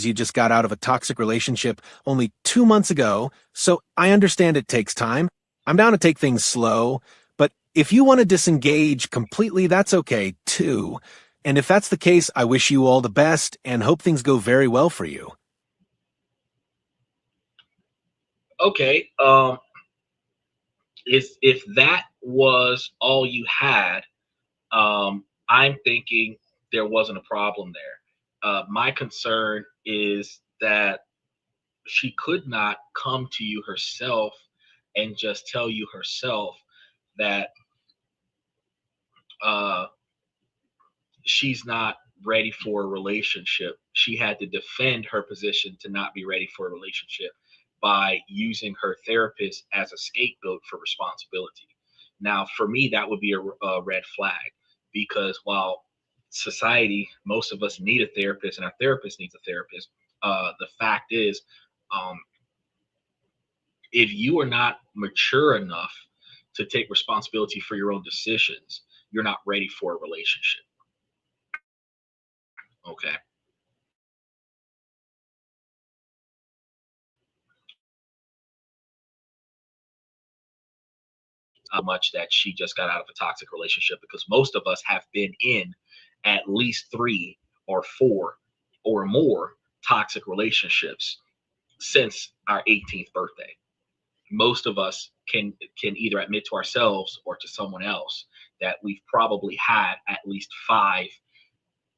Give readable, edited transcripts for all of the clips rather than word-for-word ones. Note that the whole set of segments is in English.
you just got out of a toxic relationship only 2 months ago, so I understand it takes time. I'm down to take things slow, but if you want to disengage completely, that's okay too. And if that's the case, I wish you all the best and hope things go very well for you. Okay. If that was all you had, I'm thinking there wasn't a problem there. My concern is that she could not come to you herself and just tell you herself that uh, she's not ready for a relationship. She had to defend her position to not be ready for a relationship by using her therapist as a scapegoat for responsibility. Now, for me, that would be a red flag because while society, most of us need a therapist and our therapist needs a therapist, the fact is, um, if you are not mature enough to take responsibility for your own decisions, you're not ready for a relationship. Okay. Much that she just got out of a toxic relationship because most of us have been in at least 3 or 4 or more toxic relationships since our 18th birthday. Most of us can either admit to ourselves or to someone else that we've probably had at least 5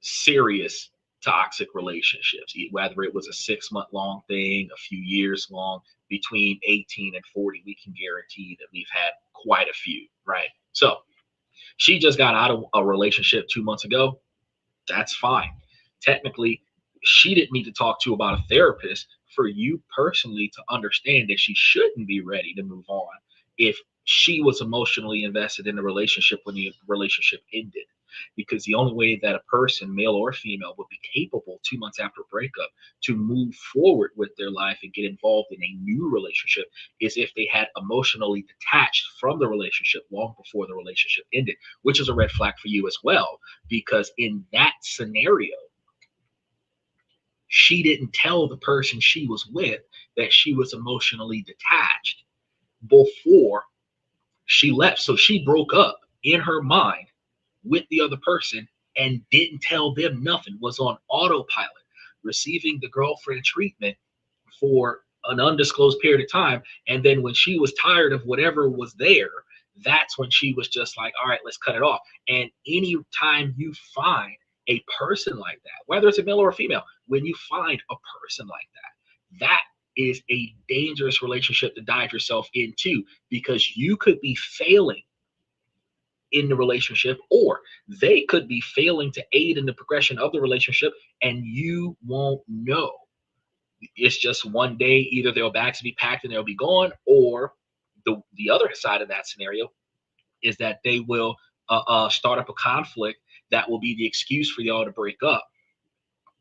serious toxic relationships, whether it was a 6 month long thing, a few years long, between 18 and 40, we can guarantee that we've had quite a few, right? So she just got out of a relationship 2 months ago. That's fine. Technically, she didn't need to talk to you about a therapist for you personally to understand that she shouldn't be ready to move on if she was emotionally invested in the relationship when the relationship ended. Because the only way that a person, male or female, would be capable 2 months after a breakup to move forward with their life and get involved in a new relationship is if they had emotionally detached from the relationship long before the relationship ended, which is a red flag for you as well. Because in that scenario, she didn't tell the person she was with that she was emotionally detached before she left. So she broke up in her mind with the other person and didn't tell them nothing, was on autopilot, receiving the girlfriend treatment for an undisclosed period of time. And then when she was tired of whatever was there, that's when she was just like, all right, let's cut it off. And any time you find a person like that, whether it's a male or a female, when you find a person like that, that is a dangerous relationship to dive yourself into because you could be failing in the relationship or they could be failing to aid in the progression of the relationship and you won't know. It's just one day either their bags will be packed and they'll be gone, or the other side of that scenario is that they will start up a conflict that will be the excuse for y'all to break up,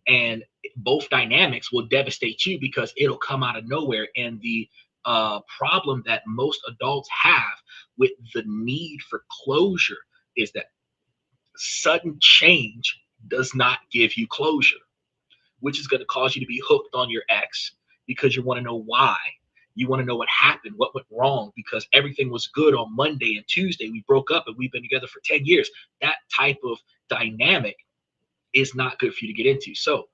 and both dynamics will devastate you because it'll come out of nowhere. And the problem that most adults have with the need for closure is that sudden change does not give you closure, which is going to cause you to be hooked on your ex because you want to know why. You want to know what happened, what went wrong, because everything was good on Monday and Tuesday. We broke up and we've been together for 10 years. That type of dynamic is not good for you to get into. So,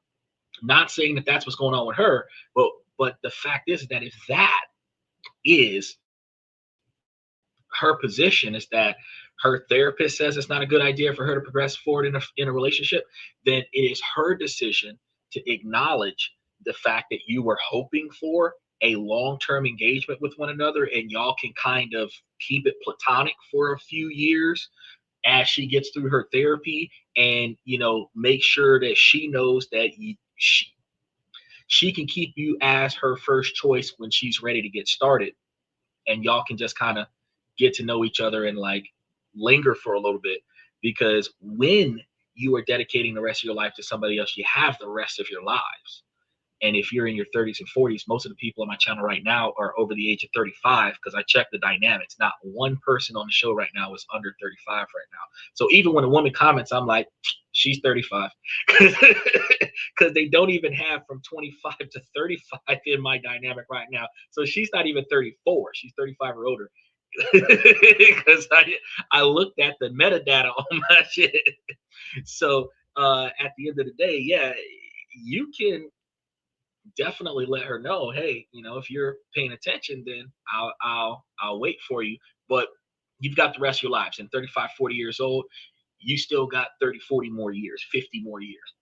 not saying that that's what's going on with her, but the fact is that if that is her position, is that her therapist says it's not a good idea for her to progress forward in a relationship, then it is her decision to acknowledge the fact that you were hoping for a long-term engagement with one another and y'all can kind of keep it platonic for a few years as she gets through her therapy, and make sure that she knows that she can keep you as her first choice when she's ready to get started, and y'all can just kind of get to know each other and like linger for a little bit, because when you are dedicating the rest of your life to somebody else, you have the rest of your lives. And if you're in your 30s and 40s, most of the people on my channel right now are over the age of 35, because I checked the dynamics. Not one person on the show right now is under 35 right now. So even when a woman comments, I'm like, she's 35. Because they don't even have from 25 to 35 in my dynamic right now. So she's not even 34. She's 35 or older. Because I looked at the metadata on my shit. So at the end of the day, yeah, you can definitely let her know, hey, you know, if you're paying attention, then I'll wait for you. But you've got the rest of your lives. And 35, 40 years old, you still got 30, 40 more years, 50 more years.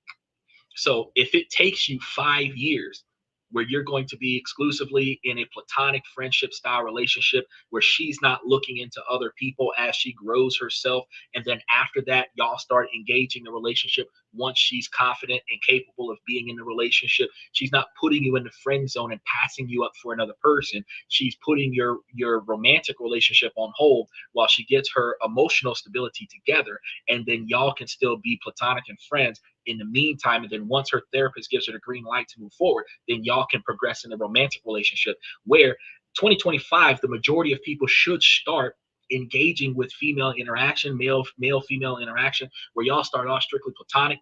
So if it takes you 5 years where you're going to be exclusively in a platonic friendship style relationship where she's not looking into other people as she grows herself, and then after that y'all start engaging the relationship, once she's confident and capable of being in the relationship, she's not putting you in the friend zone and passing you up for another person. She's putting your romantic relationship on hold while she gets her emotional stability together, and then y'all can still be platonic and friends in the meantime. And then once her therapist gives her the green light to move forward, then y'all can progress in a romantic relationship, where 2025, the majority of people should start engaging with female interaction, male female interaction, where y'all start off strictly platonic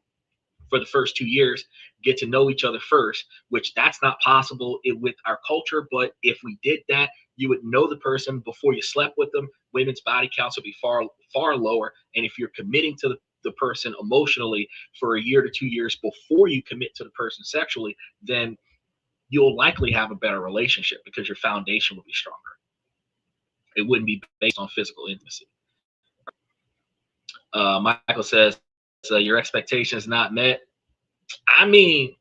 for the first 2 years, get to know each other first, which that's not possible with our culture. But if we did that, you would know the person before you slept with them. Women's body counts would be far lower. And if you're committing to the person emotionally for a year to 2 years before you commit to the person sexually, then you'll likely have a better relationship because your foundation will be stronger. It wouldn't be based on physical intimacy. Michael says, your expectations not met. I mean,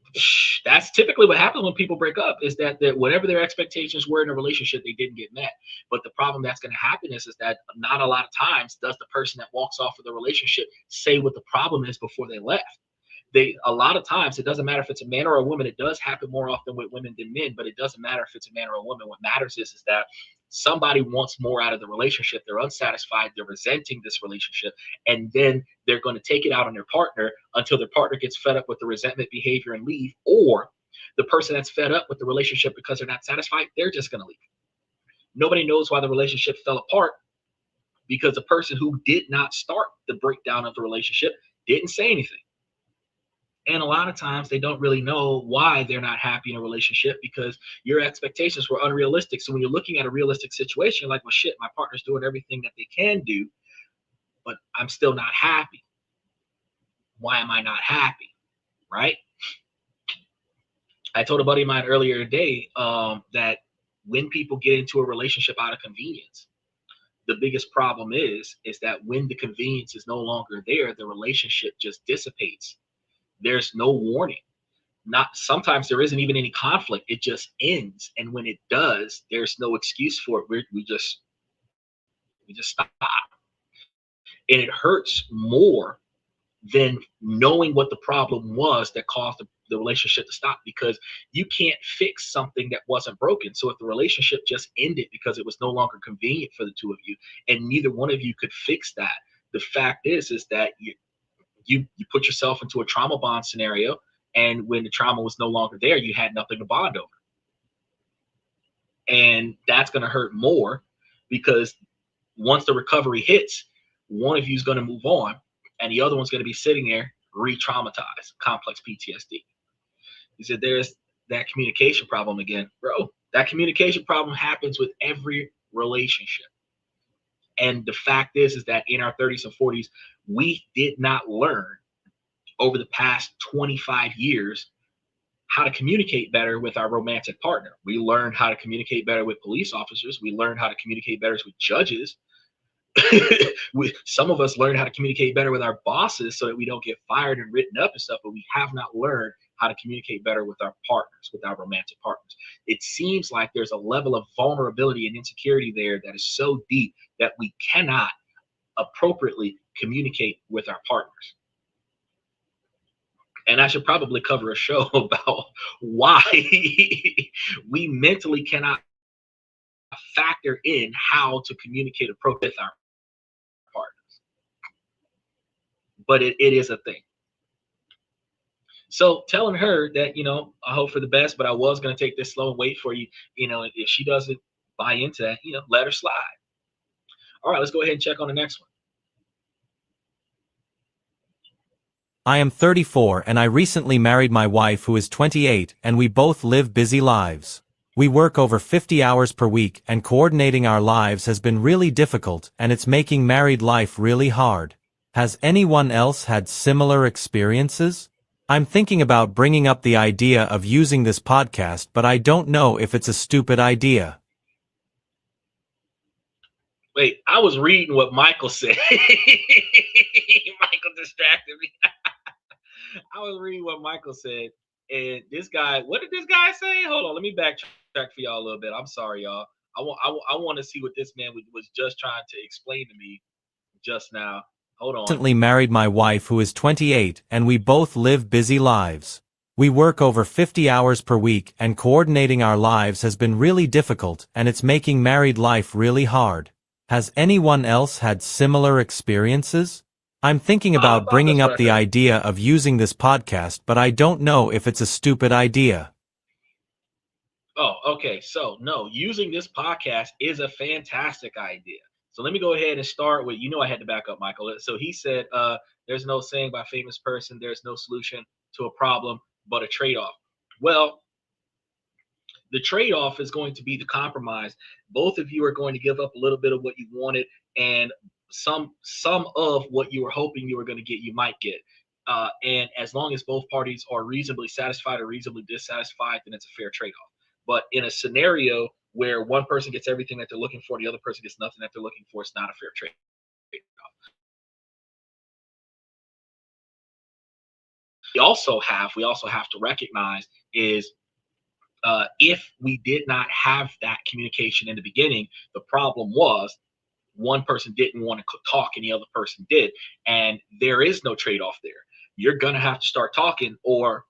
that's typically what happens when people break up, is that whatever their expectations were in a relationship, they didn't get met. But the problem that's going to happen is that not a lot of times does the person that walks off of the relationship say what the problem is before they left. A lot of times, it doesn't matter if it's a man or a woman. It does happen more often with women than men, but it doesn't matter if it's a man or a woman. What matters is that somebody wants more out of the relationship. They're unsatisfied. They're resenting this relationship. And then they're going to take it out on their partner until their partner gets fed up with the resentment behavior and leave. Or the person that's fed up with the relationship because they're not satisfied, they're just going to leave. Nobody knows why the relationship fell apart, because the person who did not start the breakdown of the relationship didn't say anything. And a lot of times they don't really know why they're not happy in a relationship, because your expectations were unrealistic. So when you're looking at a realistic situation, you're like, well, shit, my partner's doing everything that they can do, but I'm still not happy. Why am I not happy? Right? I told a buddy of mine earlier today that when people get into a relationship out of convenience, the biggest problem is that when the convenience is no longer there, the relationship just dissipates. There's no warning. Sometimes there isn't even any conflict. It just ends. And when it does, there's no excuse for it. We just stop. And it hurts more than knowing what the problem was that caused the relationship to stop, because you can't fix something that wasn't broken. So if the relationship just ended because it was no longer convenient for the two of you, and neither one of you could fix that, the fact is that you put yourself into a trauma bond scenario, and when the trauma was no longer there, you had nothing to bond over. And that's going to hurt more, because once the recovery hits, one of you is going to move on, and the other one's going to be sitting there re-traumatized, complex PTSD. He said, there's that communication problem again. Bro, that communication problem happens with every relationship. And the fact is that in our 30s and 40s, we did not learn over the past 25 years how to communicate better with our romantic partner. We learned how to communicate better with police officers. We learned how to communicate better with judges. Some of us learned how to communicate better with our bosses so that we don't get fired and written up and stuff, but we have not learned how to communicate better with our partners, with our romantic partners. It seems like there's a level of vulnerability and insecurity there that is so deep that we cannot appropriately communicate with our partners. And I should probably cover a show about why we mentally cannot factor in how to communicate appropriately with our partners. But it is a thing. So telling her that, I hope for the best, but I was going to take this slow and wait for you, if she doesn't buy into that, let her slide. All right, let's go ahead and check on the next one. I am 34 and I recently married my wife who is 28 and we both live busy lives. We work over 50 hours per week and coordinating our lives has been really difficult and it's making married life really hard. Has anyone else had similar experiences? I'm thinking about bringing up the idea of using this podcast, but I don't know if it's a stupid idea. Wait, I was reading what Michael said. Michael distracted me. I was reading what Michael said, and this guy, what did this guy say? Hold on, let me backtrack for y'all a little bit. I'm sorry, y'all. I want to see what this man was just trying to explain to me just now. Hold on. Recently married my wife who is 28 and we both live busy lives. We work over 50 hours per week and coordinating our lives has been really difficult and it's making married life really hard. Has anyone else had similar experiences? I'm thinking about bringing up the idea of using this podcast, but I don't know if it's a stupid idea. Oh, okay. So, no, using this podcast is a fantastic idea. So let me go ahead and start with, I had to back up, Michael. So he said, there's no saying by a famous person, there's no solution to a problem, but a trade-off. Well, the trade-off is going to be the compromise. Both of you are going to give up a little bit of what you wanted, and some of what you were hoping you were going to get, you might get. And as long as both parties are reasonably satisfied or reasonably dissatisfied, then it's a fair trade-off. But in a scenario where one person gets everything that they're looking for, the other person gets nothing that they're looking for, it's not a fair trade-off. We also have to recognize is if we did not have that communication in the beginning, the problem was one person didn't want to talk and the other person did. And there is no trade-off there. You're going to have to start talking or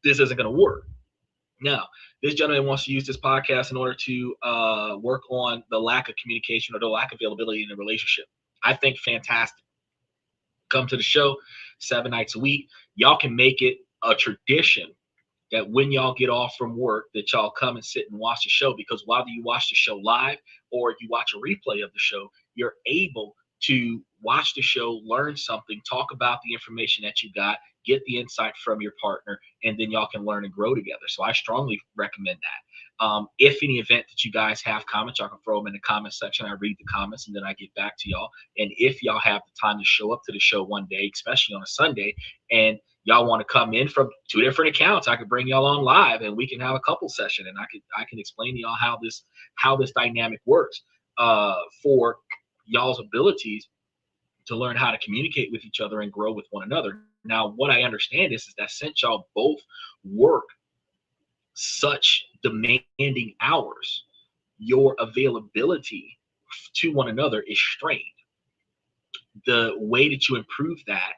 this isn't going to work. Now, this gentleman wants to use this podcast in order to work on the lack of communication or the lack of availability in the relationship. I think fantastic. Come to the show 7 nights a week. Y'all can make it a tradition that when y'all get off from work that y'all come and sit and watch the show, because while you watch the show live or you watch a replay of the show, you're able to watch the show, learn something, talk about the information that you got, get the insight from your partner, and then y'all can learn and grow together. So I strongly recommend that. If any event that you guys have comments, y'all can throw them in the comment section. I read the comments and then I get back to y'all. And if y'all have the time to show up to the show one day, especially on a Sunday, and y'all want to come in from 2 different accounts, I could bring y'all on live and we can have a couple session and I can explain to y'all how this dynamic works for y'all's abilities to learn how to communicate with each other and grow with one another. Now, what I understand is that since y'all both work such demanding hours, your availability to one another is strained. The way that you improve that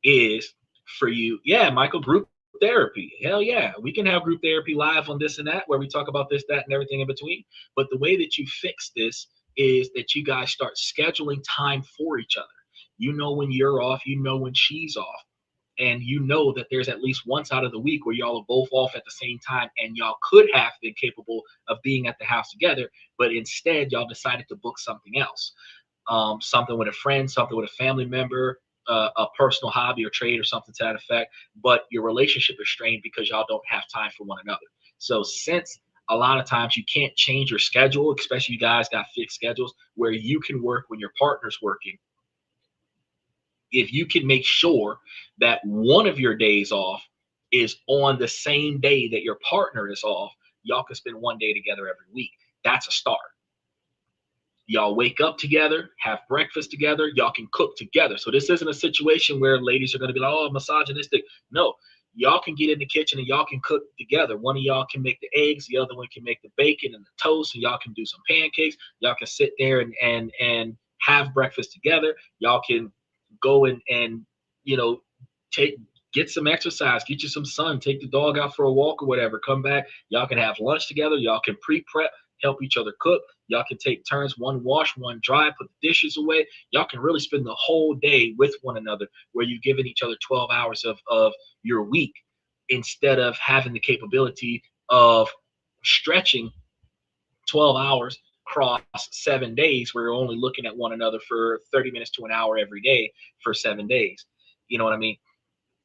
is for you, Michael, group therapy. Hell yeah, we can have group therapy live on this and that where we talk about this, that, and everything in between. But the way that you fix this is that you guys start scheduling time for each other. You know when you're off, you know when she's off, and you know that there's at least once out of the week where y'all are both off at the same time and y'all could have been capable of being at the house together, but instead y'all decided to book something else. Something with a friend, something with a family member, a personal hobby or trade or something to that effect, but your relationship is strained because y'all don't have time for one another. So since a lot of times you can't change your schedule, especially you guys got fixed schedules where you can work when your partner's working, if you can make sure that one of your days off is on the same day that your partner is off, y'all can spend one day together every week. That's a start. Y'all wake up together, have breakfast together, y'all can cook together. So this isn't a situation where ladies are going to be like, oh, misogynistic. No, y'all can get in the kitchen and y'all can cook together. One of y'all can make the eggs, the other one can make the bacon and the toast, and y'all can do some pancakes. Y'all can sit there and have breakfast together. Y'all can go and get some exercise, get you some sun, take the dog out for a walk or whatever, come back. Y'all can have lunch together. Y'all can pre-prep help each other cook. Y'all can take turns, one wash, one dry, put the dishes away. Y'all can really spend the whole day with one another, where you've given each other 12 hours of your week, instead of having the capability of stretching 12 hours across 7 days, where you're only looking at one another for 30 minutes to an hour every day for 7 days. You know what I mean?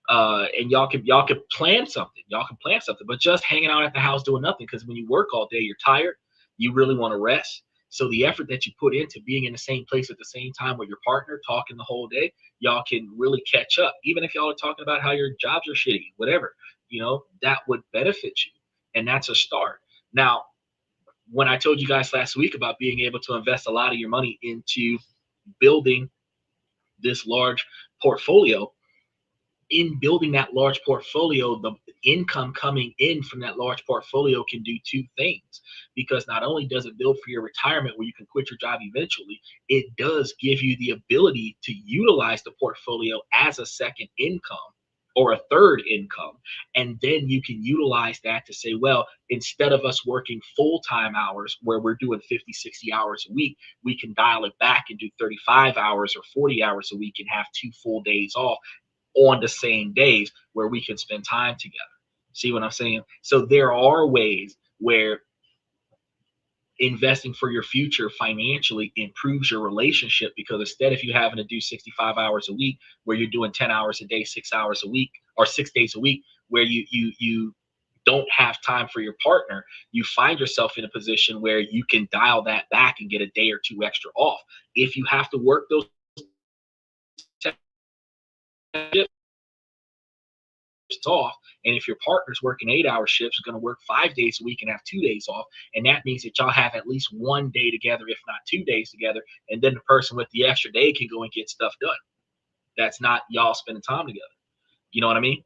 And y'all could plan something. Y'all can plan something, but just hanging out at the house doing nothing, because when you work all day, you're tired. You really want to rest. So the effort that you put into being in the same place at the same time with your partner, talking the whole day, y'all can really catch up. Even if y'all are talking about how your jobs are shitty, whatever, that would benefit you. And that's a start. Now, when I told you guys last week about being able to invest a lot of your money into building this large portfolio, in building that large portfolio, the income coming in from that large portfolio can do two things. Because not only does it build for your retirement, where you can quit your job eventually, it does give you the ability to utilize the portfolio as a second income or a third income. And then you can utilize that to say, well, instead of us working full-time hours where we're doing 50, 60 hours a week, we can dial it back and do 35 hours or 40 hours a week and have 2 full days off on the same days, where we can spend time together. See what I'm saying? So there are ways where investing for your future financially improves your relationship, because instead of you having to do 65 hours a week, where you're doing 10 hours a day, 6 hours a week, or 6 days a week, where you don't have time for your partner, you find yourself in a position where you can dial that back and get a day or two extra off. If you have to work those off, and if your partner's working 8-hour shifts, is going to work 5 days a week and have 2 days off, and that means that y'all have at least 1 day together, if not 2 days together, and then the person with the extra day can go and get stuff done. That's not y'all spending time together. You know what I mean?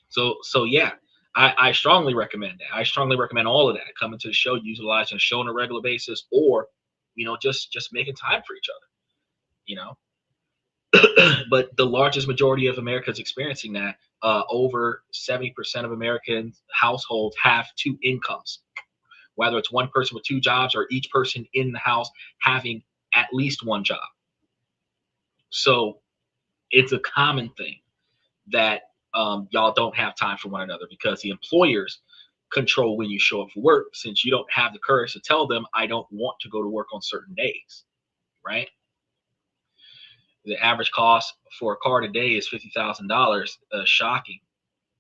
So yeah, I strongly recommend that. I strongly recommend all of that. Coming to the show, utilizing the show on a regular basis, or just making time for each other. But the largest majority of America is experiencing that. Over 70% of American households have 2 incomes, whether it's one person with 2 jobs or each person in the house having at least 1 job. So it's a common thing that y'all don't have time for one another, because the employers control when you show up for work, since you don't have the courage to tell them, I don't want to go to work on certain days, right? The average cost for a car today is $50,000. Shocking.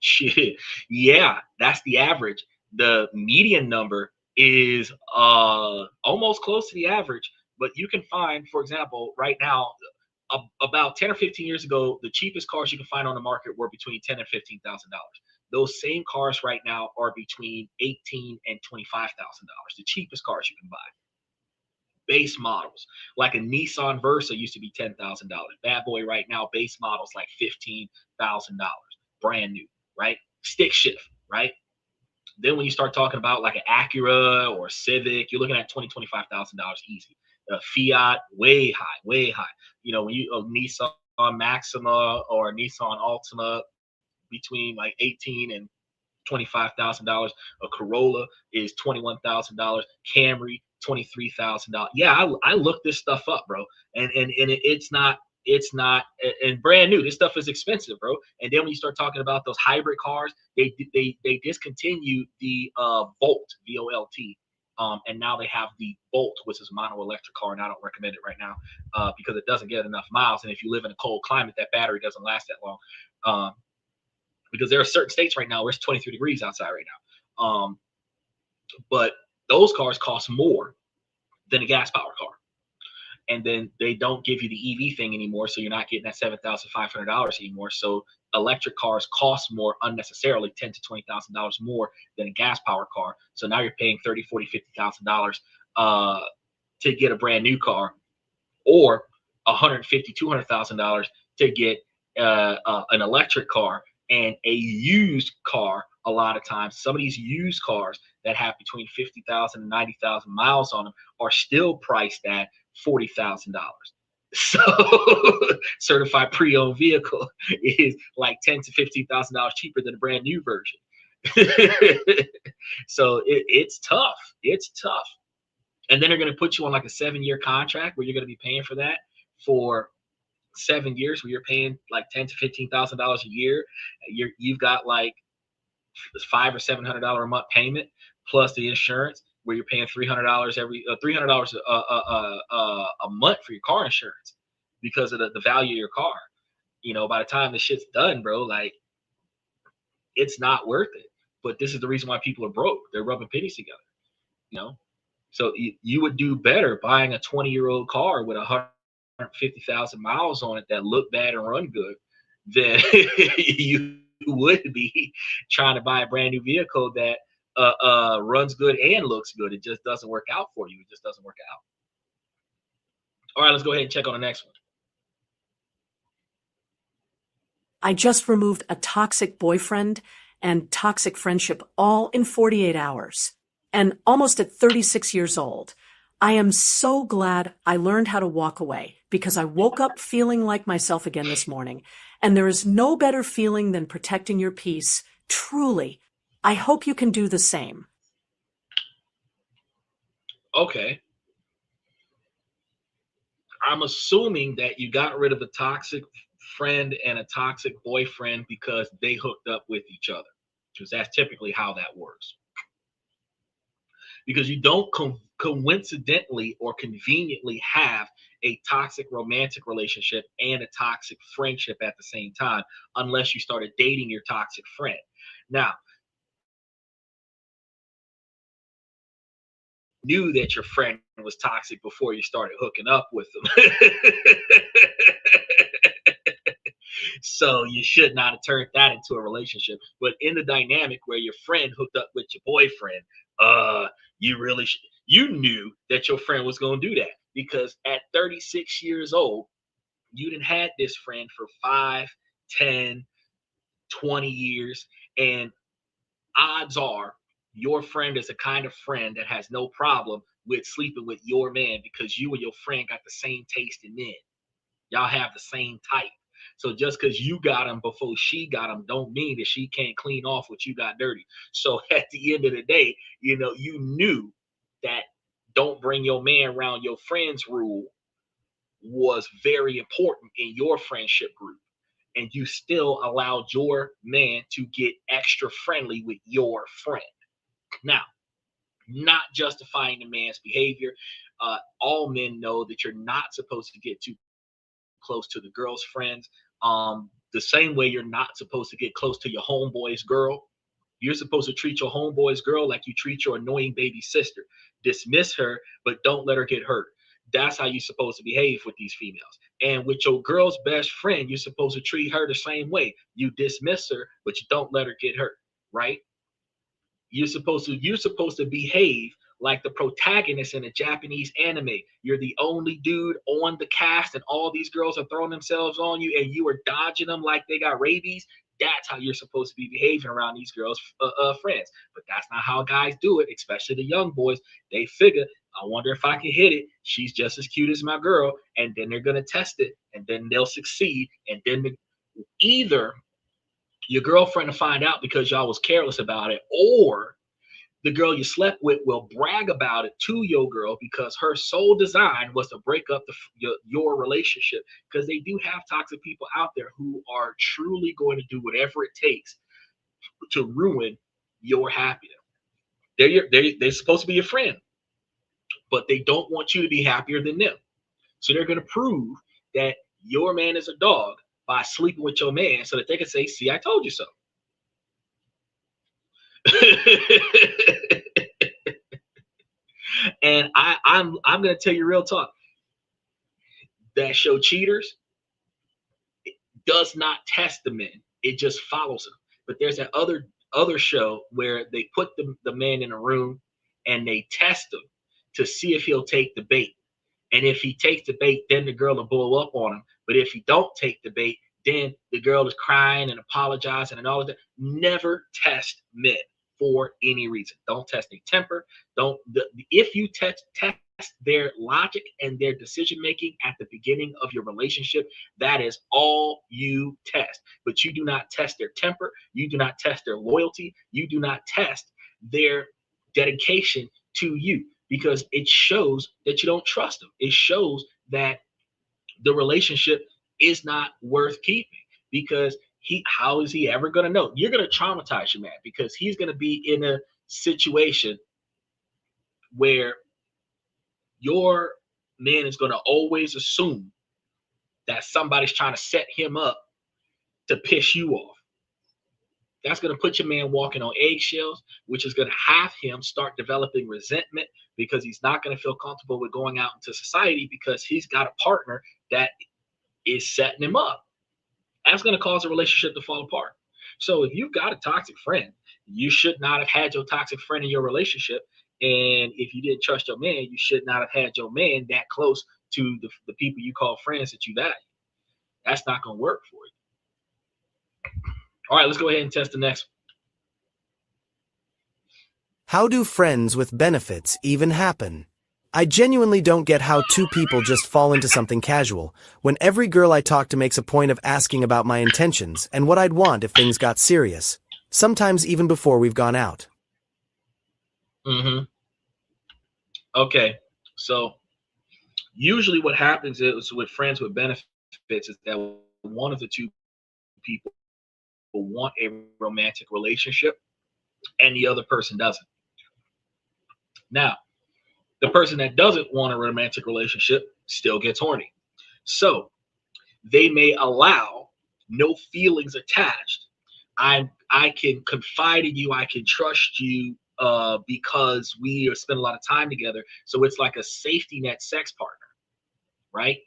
Shit. Yeah, that's the average. The median number is almost close to the average, but you can find, for example, right now, about 10 or 15 years ago, the cheapest cars you can find on the market were between $10,000 and $15,000. Those same cars right now are between $18,000 and $25,000. The cheapest cars you can buy. Base models, like a Nissan Versa, used to be $10,000. Bad boy right now, base models like $15,000, brand new, right? Stick shift, right? Then when you start talking about like an Acura or a Civic, you're looking at $20,000, $25,000 easy. Fiat, way high, way high. When you Nissan Maxima or Nissan Altima, between like $18,000 and $25,000. A Corolla is $21,000. Camry, $23,000. Yeah, I looked this stuff up, bro, and it's not and brand new. This stuff is expensive, bro. And then when you start talking about those hybrid cars, they discontinued the Volt, VOLT. And now they have the Bolt, which is a mono electric car, and I don't recommend it right now because it doesn't get enough miles. And if you live in a cold climate, that battery doesn't last that long. Because there are certain states right now where it's 23 degrees outside right now. But those cars cost more than a gas powered car. And then they don't give you the EV thing anymore, so you're not getting that $7,500 anymore. So electric cars cost more unnecessarily, $10,000 to $20,000 more than a gas powered car. So now you're paying $30,000, $40,000, $50,000 to get a brand new car, or $150,000, $200,000 to get an electric car. And a used car, a lot of times, some of these used cars that have between 50,000 and 90,000 miles on them are still priced at $40,000. So certified pre-owned vehicle is like $10,000 to $15,000 cheaper than a brand new version. So it's tough. It's tough. And then they're going to put you on like a 7-year contract where you're going to be paying for that for 7 years, where you're paying like $10,000 to $15,000 a year. You've got like $500 or $700 a month payment plus the insurance, where you're paying $300 $300 a month for your car insurance because of the value of your car. You know, by the time the shit's done, bro, like it's not worth it. But this is the reason why people are broke. They're rubbing pennies together. You know, so you would do better buying a 20-year-old car with 150,000 miles on it that look bad and run good than you would be trying to buy a brand new vehicle that runs good and looks good. It just doesn't work out for you. It just doesn't work out. All right, let's go ahead and check on the next one. I just removed a toxic boyfriend and toxic friendship all in 48 hours. And almost at 36 years old, I am so glad I learned how to walk away, because I woke up feeling like myself again this morning. And there is no better feeling than protecting your peace. Truly, I hope you can do the same. Okay. I'm assuming that you got rid of the toxic friend and a toxic boyfriend because they hooked up with each other, because that's typically how that works. Because you don't coincidentally or conveniently have a toxic romantic relationship and a toxic friendship at the same time, unless you started dating your toxic friend. Now, knew that your friend was toxic before you started hooking up with them. So you should not have turned that into a relationship. But in the dynamic where your friend hooked up with your boyfriend, you knew that your friend was going to do that, because at 36 years old, you didn't had this friend for 5, 10, 20 years. And odds are your friend is the kind of friend that has no problem with sleeping with your man, because you and your friend got the same taste in men. Y'all have the same type. So just because you got him before she got him don't mean that she can't clean off what you got dirty. So at the end of the day, you know, you knew that don't bring your man around your friends rule was very important in your friendship group. And you still allowed your man to get extra friendly with your friend. Now, not justifying the man's behavior. All men know that you're not supposed to get too close to the girl's friends. The same way you're not supposed to get close to your homeboy's girl. You're supposed to treat your homeboy's girl like you treat your annoying baby sister. Dismiss her, but don't let her get hurt. That's how you're supposed to behave with these females. And with your girl's best friend, you're supposed to treat her the same way. You dismiss her, but you don't let her get hurt, right? You're supposed to behave like the protagonist in a Japanese anime. You're the only dude on the cast, and all these girls are throwing themselves on you, and you are dodging them like they got rabies. That's how you're supposed to be behaving around these girls' friends. But that's not how guys do it, especially the young boys. They figure, I wonder if I can hit it. She's just as cute as my girl. And then they're going to test it, and then they'll succeed. And then either your girlfriend will find out because y'all was careless about it, or the girl you slept with will brag about it to your girl because her sole design was to break up your relationship. Because they do have toxic people out there who are truly going to do whatever it takes to ruin your happiness. They're supposed to be your friend, but they don't want you to be happier than them. So they're going to prove that your man is a dog by sleeping with your man so that they can say, see, I told you so. And I'm gonna tell you real talk. That show Cheaters, it does not test the men; it just follows them. But there's that other show where they put the man in a room and they test him to see if he'll take the bait. And if he takes the bait, then the girl will blow up on him. But if he don't take the bait, then the girl is crying and apologizing and all of that. Never test men for any reason. Don't test their temper. If you test their logic and their decision making at the beginning of your relationship. That is all you test. But you do not test their temper. You do not test their loyalty. You do not test their dedication to you, because it shows that you don't trust them. It shows that the relationship is not worth keeping, because how is he ever going to know? You're going to traumatize your man, because he's going to be in a situation where your man is going to always assume that somebody's trying to set him up to piss you off. That's going to put your man walking on eggshells, which is going to have him start developing resentment, because he's not going to feel comfortable with going out into society because he's got a partner that is setting him up. That's going to cause a relationship to fall apart. So if you've got a toxic friend, you should not have had your toxic friend in your relationship. And if you didn't trust your man, you should not have had your man that close to the people you call friends that you value. That's not going to work for you. All right, let's go ahead and test the next one. How do friends with benefits even happen? I genuinely don't get how two people just fall into something casual, when every girl I talk to makes a point of asking about my intentions and what I'd want if things got serious, sometimes even before we've gone out. Okay, so usually what happens is with friends with benefits is that one of the two people will want a romantic relationship and the other person doesn't. Now, the person that doesn't want a romantic relationship still gets horny. So they may allow no feelings attached. I can confide in you, I can trust you, because we spend a lot of time together. So it's like a safety net sex partner, right?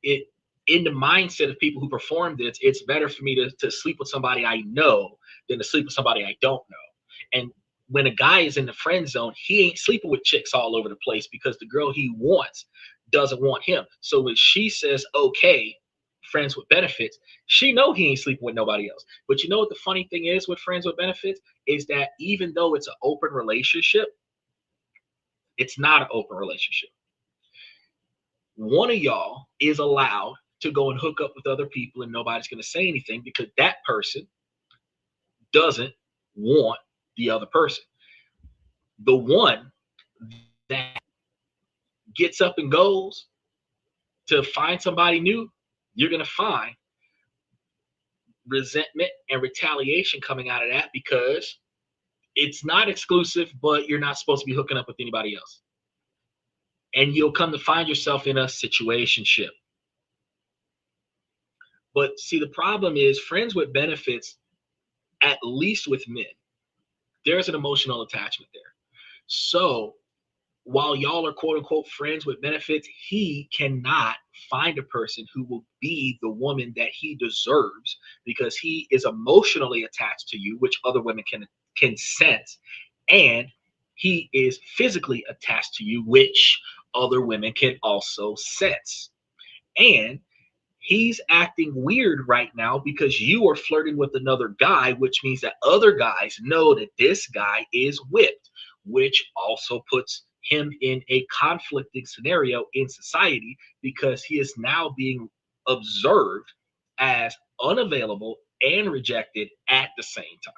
In the mindset of people who perform this, it's better for me to sleep with somebody I know than to sleep with somebody I don't know. And when a guy is in the friend zone, he ain't sleeping with chicks all over the place because the girl he wants doesn't want him. So when she says, okay, friends with benefits, she know he ain't sleeping with nobody else. But you know what the funny thing is with friends with benefits is that even though it's an open relationship, it's not an open relationship. One of y'all is allowed to go and hook up with other people and nobody's going to say anything because that person doesn't want the other person. The one that gets up and goes to find somebody new, you're going to find resentment and retaliation coming out of that, because it's not exclusive, but you're not supposed to be hooking up with anybody else. And you'll come to find yourself in a situationship. But see, the problem is friends with benefits, at least with men, there's an emotional attachment there. So while y'all are quote unquote friends with benefits, he cannot find a person who will be the woman that he deserves, because he is emotionally attached to you, which other women can sense, and he is physically attached to you, which other women can also sense. And he's acting weird right now because you are flirting with another guy, which means that other guys know that this guy is whipped, which also puts him in a conflicting scenario in society, because he is now being observed as unavailable and rejected at the same time.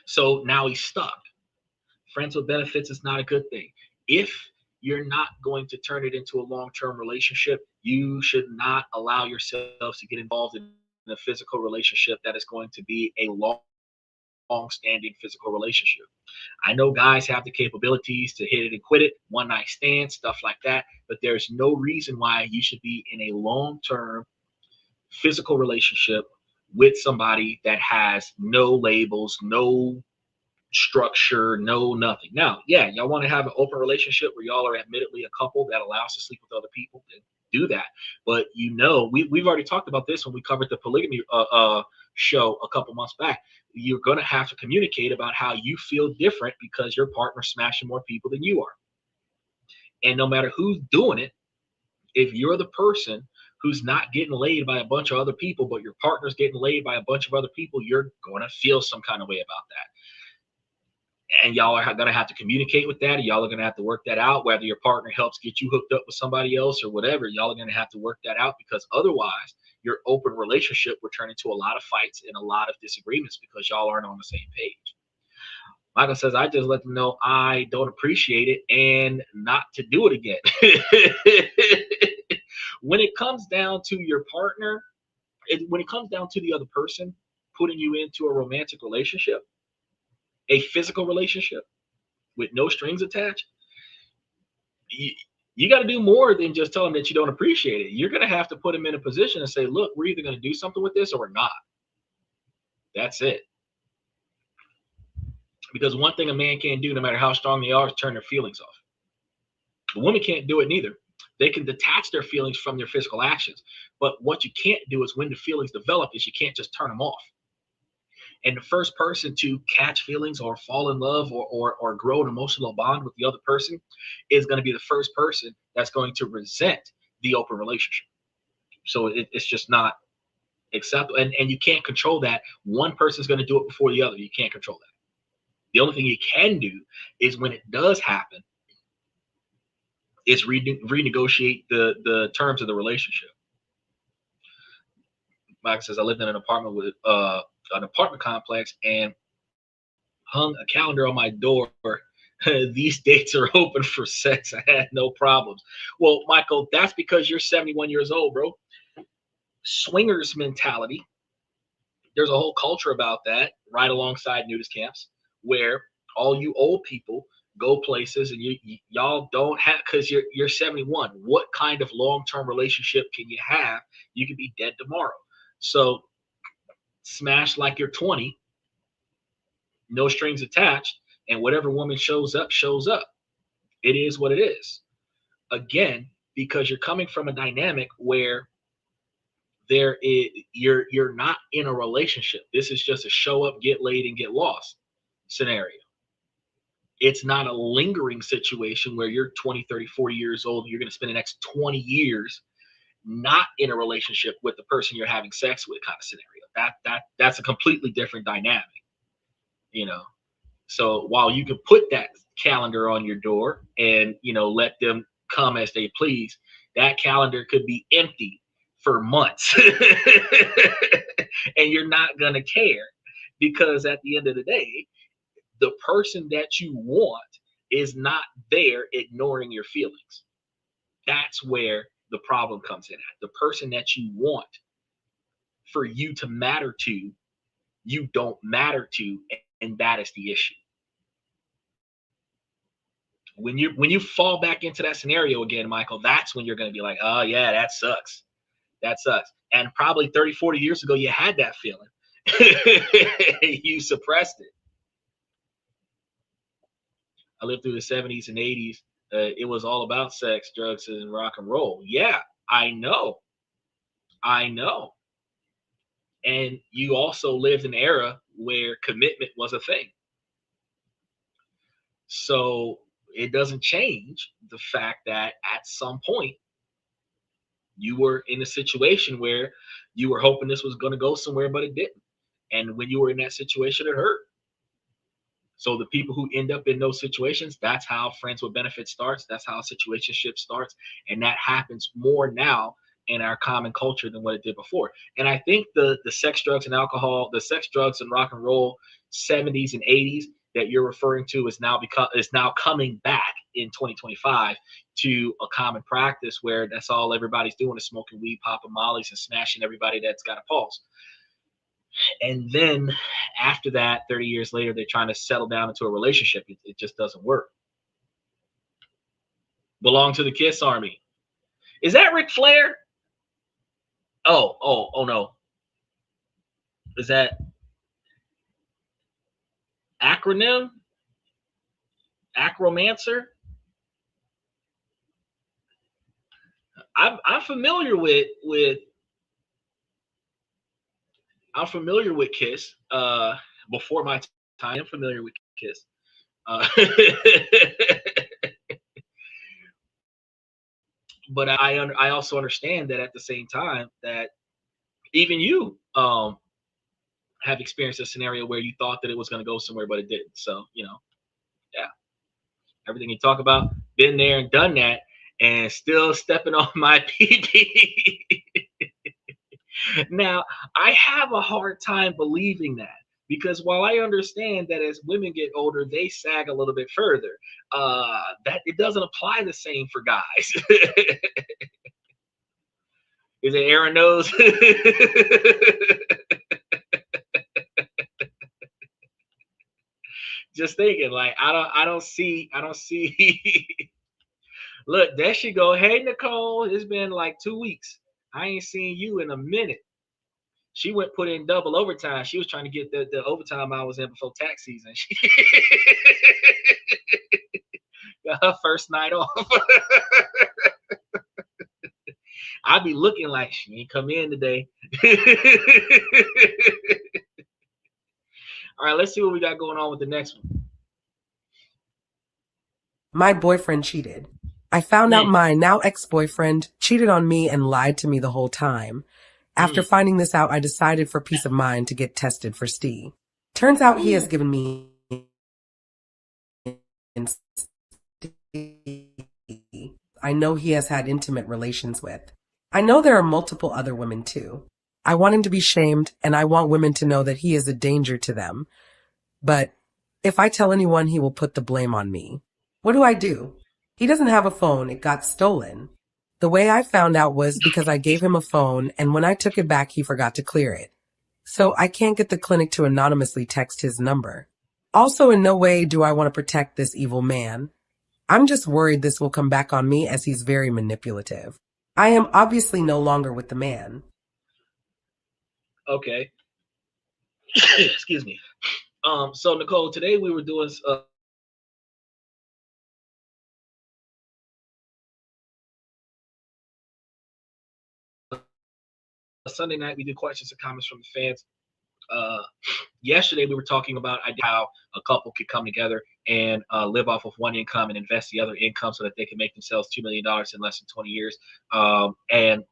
So now he's stuck. Friends with benefits is not a good thing. If you're not going to turn it into a long-term relationship, you should not allow yourselves to get involved in a physical relationship that is going to be a long-standing physical relationship. I know guys have the capabilities to hit it and quit it, one night stand, stuff like that, but there's no reason why you should be in a long-term physical relationship with somebody that has no labels, no structure, no nothing. Now, yeah, y'all want to have an open relationship where y'all are admittedly a couple that allows to sleep with other people, then do that. But you know, we've already talked about this when we covered the polygamy show a couple months back. You're going to have to communicate about how you feel different because your partner's smashing more people than you are. And no matter who's doing it, if you're the person who's not getting laid by a bunch of other people, but your partner's getting laid by a bunch of other people, you're going to feel some kind of way about that. and y'all are going to have to communicate with that, and y'all are going to have to work that out, whether your partner helps get you hooked up with somebody else or whatever. Y'all are going to have to work that out, because otherwise your open relationship will turn into a lot of fights and a lot of disagreements because y'all aren't on the same page. Michael says, I just let them know I don't appreciate it and not to do it again. When it comes down to your partner, when it comes down to the other person putting you into a romantic relationship, a physical relationship with no strings attached, you got to do more than just tell them that you don't appreciate it. You're going to have to put them in a position and say, look, we're either going to do something with this or we're not. That's it. Because one thing a man can't do, no matter how strong they are, is turn their feelings off. The woman can't do it neither. They can detach their feelings from their physical actions. But what you can't do is, when the feelings develop, is you can't just turn them off. And the first person to catch feelings or fall in love or grow an emotional bond with the other person is going to be the first person that's going to resent the open relationship. So it's just not acceptable. And you can't control that. One person's going to do it before the other. You can't control that. The only thing you can do is, when it does happen, is renegotiate the terms of the relationship. Mike says, I lived in an apartment with an apartment complex and hung a calendar on my door. These dates are open for sex. I had no problems. Well, Michael, that's because you're 71 years old, bro. Swingers mentality. There's a whole culture about that, right alongside nudist camps, where all you old people go places and y'all don't have, because you're 71. What kind of long-term relationship can you have? You could be dead tomorrow. So smash like you're 20, no strings attached, and whatever woman shows up, shows up. It is what it is. Again, because you're coming from a dynamic where you're not in a relationship. This is just a show up, get laid, and get lost scenario. It's not a lingering situation where you're 20, 30, 40 years old and you're going to spend the next 20 years not in a relationship with the person you're having sex with, kind of scenario. That's a completely different dynamic, you know. So while you can put that calendar on your door and, you know, let them come as they please, that calendar could be empty for months and you're not going to care, because at the end of the day, the person that you want is not there ignoring your feelings. That's where the problem comes in at. The person that you want for you to matter to, you don't matter to, and that is the issue. When you fall back into that scenario again, Michael, that's when you're going to be like, oh yeah, that sucks. That sucks. And probably 30, 40 years ago, you had that feeling. You suppressed it. I lived through the 70s and 80s. It was all about sex, drugs, and rock and roll. Yeah, I know. And you also lived in an era where commitment was a thing. So it doesn't change the fact that at some point you were in a situation where you were hoping this was going to go somewhere, but it didn't. And when you were in that situation, it hurt. So the people who end up in those situations, that's how friends with benefits starts. That's how situationship starts. And that happens more now in our common culture than what it did before. And I think the sex, drugs, and alcohol, the sex, drugs, and rock and roll 70s and 80s that you're referring to is now coming back in 2025 to a common practice where that's all everybody's doing is smoking weed, popping mollies, and smashing everybody that's got a pulse. And then after that, 30 years later, they're trying to settle down into a relationship. It just doesn't work. Belong to the Kiss Army. Is that Ric Flair? Oh no. Is that acronym? Acromancer? I'm familiar with Kiss. Before my time, I'm familiar with Kiss. But I also understand that at the same time that even you have experienced a scenario where you thought that it was going to go somewhere, but it didn't. So, you know, Yeah. Everything you talk about, been there and done that, and still stepping on my PP. Now, I have a hard time believing that because while I understand that as women get older, they sag a little bit further, that it doesn't apply the same for guys. Is it Aaron knows? Just thinking, like I don't see. Look, there she go. Hey Nicole, it's been like 2 weeks. I ain't seen you in a minute. She went put in double overtime. She was trying to get the overtime I was in before tax season. She got her first night off. I'd be looking like she ain't come in today. All right, let's see what we got going on with the next one. My boyfriend cheated. I found out my now ex-boyfriend cheated on me and lied to me the whole time. After finding this out, I decided for peace of mind to get tested for STI. Turns out he has given me I know he has had intimate relations with. I know there are multiple other women too. I want him to be shamed, and I want women to know that he is a danger to them. But if I tell anyone, he will put the blame on me. What do I do? He doesn't have a phone. It got stolen. The way I found out was because I gave him a phone, and when I took it back, he forgot to clear it. So I can't get the clinic to anonymously text his number. Also, in no way do I want to protect this evil man. I'm just worried this will come back on me as he's very manipulative. I am obviously no longer with the man. Okay. Excuse me. So Nicole, today we were doing Sunday night. We did questions and comments from the fans. Yesterday we were talking about how a couple could come together and live off of one income and invest the other income so that they can make themselves $2 million in less than 20 years. And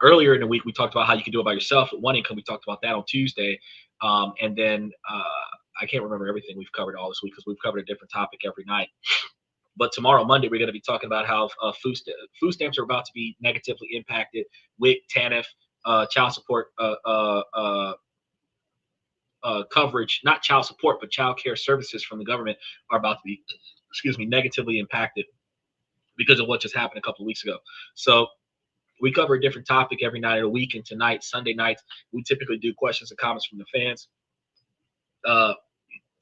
earlier in the week, we talked about how you can do it by yourself with one income. We talked about that on Tuesday. And then I can't remember everything we've covered all this week because we've covered a different topic every night. But tomorrow, Monday, we're going to be talking about how food stamps are about to be negatively impacted. WIC, TANF, child support coverage, not child support, but child care services from the government are about to be, negatively impacted because of what just happened a couple of weeks ago. So we cover a different topic every night of the week, and tonight, Sunday nights, we typically do questions and comments from the fans.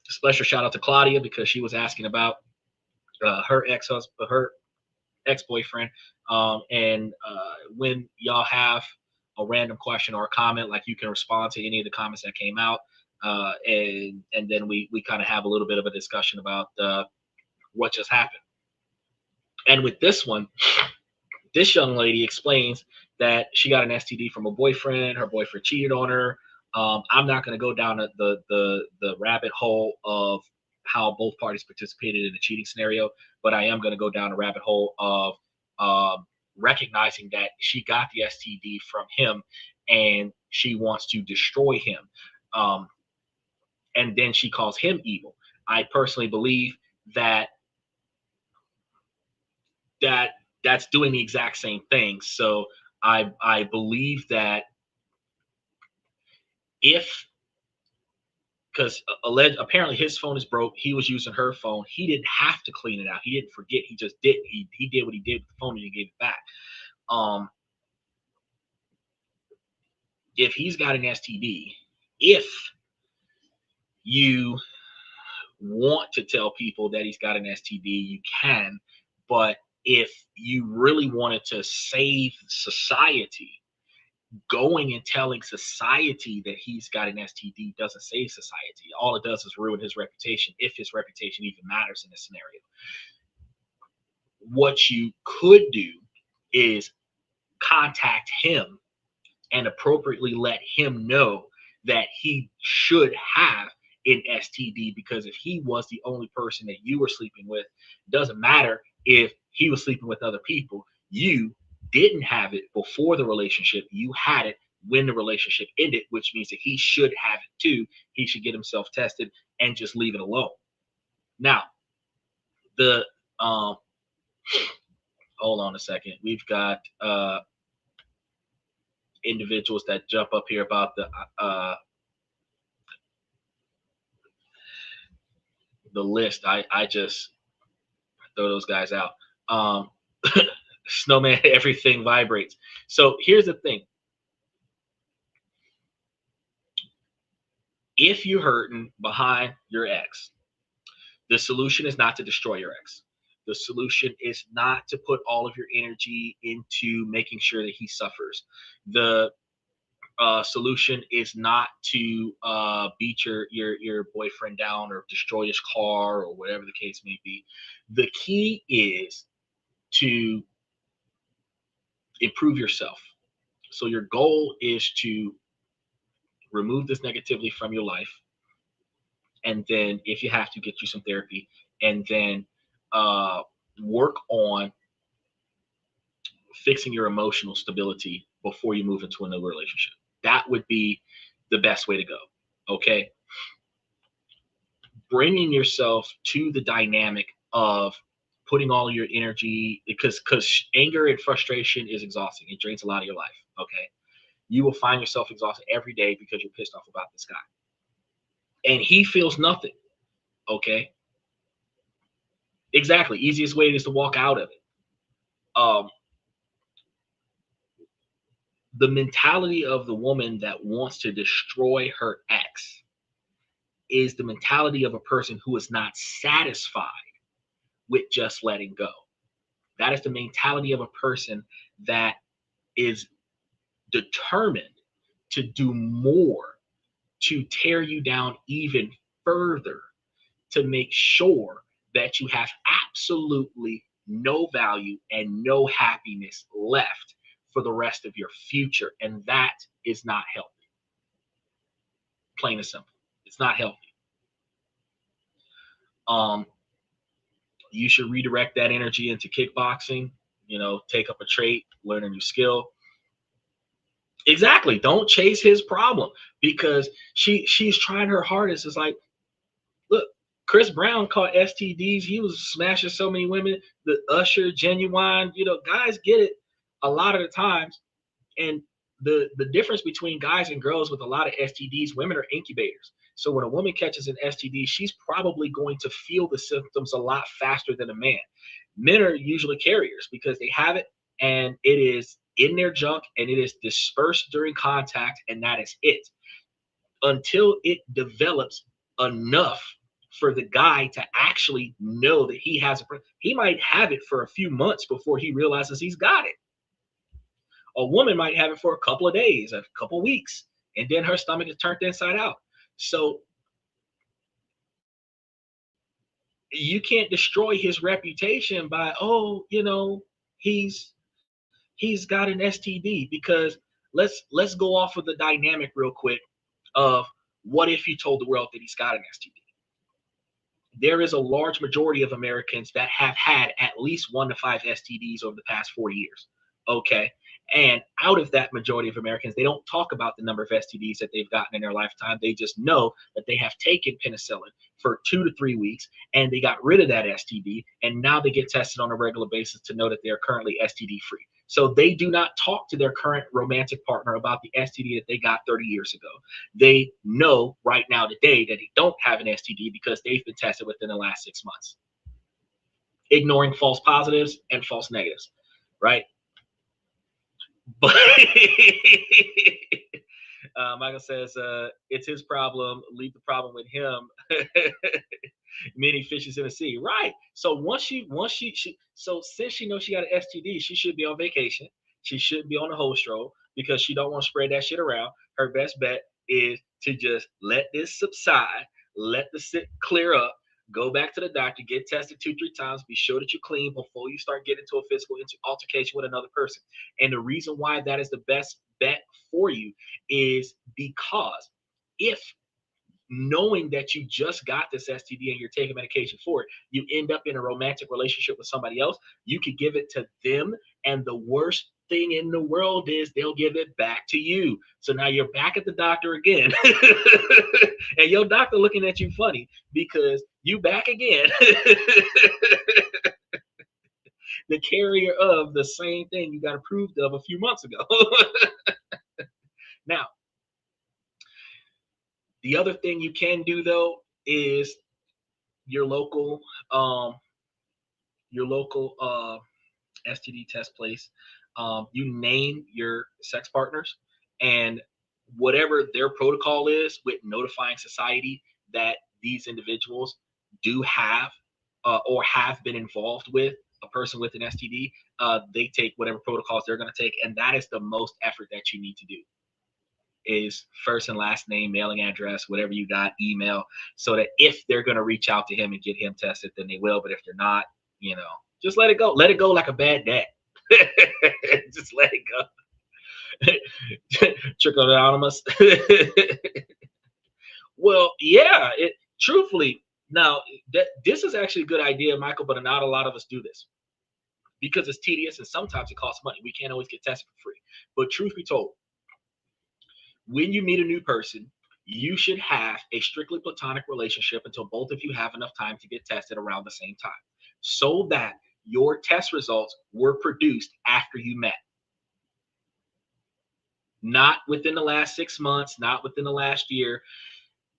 Special shout out to Claudia because she was asking about her ex-boyfriend, and when y'all have a random question or a comment, like you can respond to any of the comments that came out, and then we kind of have a little bit of a discussion about what just happened. And with this one, this young lady explains that she got an STD from a boyfriend. Her boyfriend cheated on her. I'm not going to go down the rabbit hole of how both parties participated in a cheating scenario, but I am going to go down a rabbit hole of recognizing that she got the STD from him and she wants to destroy him. And then she calls him evil. I personally believe that that's doing the exact same thing. So I believe that because apparently his phone is broke, he was using her phone. He didn't have to clean it out. He didn't forget. He just did. He did what he did with the phone and he gave it back. If he's got an STD, if you want to tell people that he's got an STD, you can. But if you really wanted to save society, going and telling society that he's got an STD doesn't save society. All it does is ruin his reputation, if his reputation even matters in this scenario. What you could do is contact him and appropriately let him know that he should have an STD, because if he was the only person that you were sleeping with, it doesn't matter if he was sleeping with other people. You didn't have it before the relationship. You had it when the relationship ended, which means that he should have it too. He should get himself tested and just leave it alone. Now, the hold on a second. We've got individuals that jump up here about the list. I just throw those guys out. Snowman, everything vibrates. So here's the thing. If you're hurting behind your ex, the solution is not to destroy your ex. The solution is not to put all of your energy into making sure that he suffers. The solution is not to beat your boyfriend down or destroy his car or whatever the case may be. The key is to improve yourself. So your goal is to remove this negativity from your life, and then if you have to, get you some therapy, and then work on fixing your emotional stability before you move into a new relationship. That would be the best way to go. Okay, bringing yourself to the dynamic of putting all your energy, because anger and frustration is exhausting. It drains a lot of your life. Okay, you will find yourself exhausted every day because you're pissed off about this guy, and he feels nothing. Okay, exactly. Easiest way is to walk out of it. The mentality of the woman that wants to destroy her ex is the mentality of a person who is not satisfied with just letting go. That is the mentality of a person that is determined to do more, to tear you down even further, to make sure that you have absolutely no value and no happiness left for the rest of your future. And that is not healthy. Plain and simple. It's not healthy. You should redirect that energy into kickboxing, take up a trait, learn a new skill. Exactly. Don't chase his problem, because she's trying her hardest. It's like, look, Chris Brown caught STDs. He was smashing so many women. The Usher, Genuine, guys get it a lot of the times. And the difference between guys and girls with a lot of STDs, women are incubators. So when a woman catches an STD, she's probably going to feel the symptoms a lot faster than a man. Men are usually carriers because they have it, and it is in their junk, and it is dispersed during contact, and that is it. Until it develops enough for the guy to actually know that he has he might have it for a few months before he realizes he's got it. A woman might have it for a couple of days, a couple of weeks, and then her stomach is turned inside out. So you can't destroy his reputation by, he's got an STD, because let's go off of the dynamic real quick of what if you told the world that he's got an STD. There is a large majority of Americans that have had at least 1 to 5 STDs over the past 40 years. Okay. And out of that majority of Americans, they don't talk about the number of STDs that they've gotten in their lifetime. They just know that they have taken penicillin for 2 to 3 weeks, and they got rid of that STD. And now they get tested on a regular basis to know that they're currently STD free. So they do not talk to their current romantic partner about the STD that they got 30 years ago. They know right now today that they don't have an STD because they've been tested within the last 6 months. Ignoring false positives and false negatives, right? But Michael says, it's his problem. Leave the problem with him. Many fishes in the sea. Right. So since she knows she got an STD, she should be on vacation. She shouldn't be on the host roll, because she don't want to spread that shit around. Her best bet is to just let this subside, let the sick clear up, go back to the doctor, get tested 2-3 times, be sure that you're clean before you start getting into a physical altercation with another person. And the reason why that is the best bet for you is because if, knowing that you just got this STD and you're taking medication for it, you end up in a romantic relationship with somebody else, you could give it to them, and the worst thing in the world is they'll give it back to you. So now you're back at the doctor again. And your doctor looking at you funny because you back again. The carrier of the same thing you got approved of a few months ago. Now, the other thing you can do though is your local STD test place. You name your sex partners and whatever their protocol is with notifying society that these individuals do have or have been involved with a person with an STD, they take whatever protocols they're going to take. And that is the most effort that you need to do, is first and last name, mailing address, whatever you got, email, so that if they're going to reach out to him and get him tested, then they will. But if they're not, just let it go. Let it go like a bad debt. Just let it go. Trickle anonymous. Well, yeah, truthfully, now this is actually a good idea, Michael, but not a lot of us do this because it's tedious and sometimes it costs money. We can't always get tested for free. But truth be told, when you meet a new person, you should have a strictly platonic relationship until both of you have enough time to get tested around the same time, so that your test results were produced after you met. Not within the last 6 months, not within the last year.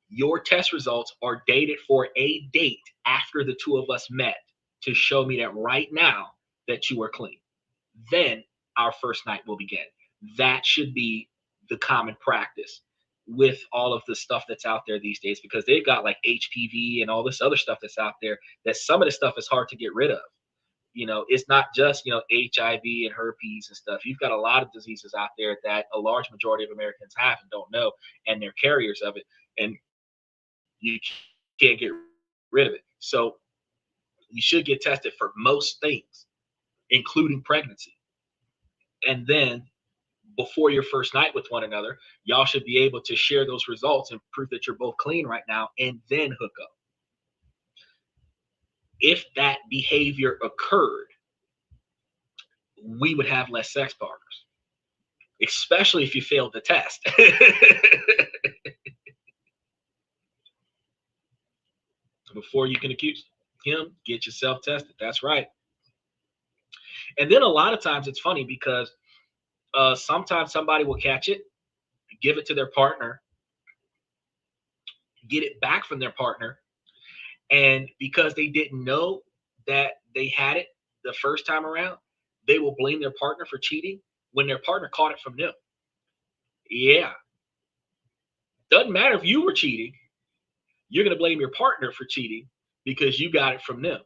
Your test results are dated for a date after the two of us met to show me that right now that you are clean. Then our first night will begin. That should be the common practice with all of the stuff that's out there these days, because they've got like HPV and all this other stuff that's out there, that some of the stuff is hard to get rid of. It's not just, HIV and herpes and stuff. You've got a lot of diseases out there that a large majority of Americans have and don't know, and they're carriers of it, and you can't get rid of it. So you should get tested for most things, including pregnancy. And then before your first night with one another, y'all should be able to share those results and prove that you're both clean right now, and then hook up. If that behavior occurred, we would have less sex partners, especially if you failed the test. Before you can accuse him, get yourself tested. That's right. And then a lot of times it's funny because sometimes somebody will catch it, give it to their partner, get it back from their partner, and because they didn't know that they had it the first time around, they will blame their partner for cheating when their partner caught it from them. Yeah. Doesn't matter if you were cheating. You're going to blame your partner for cheating because you got it from them.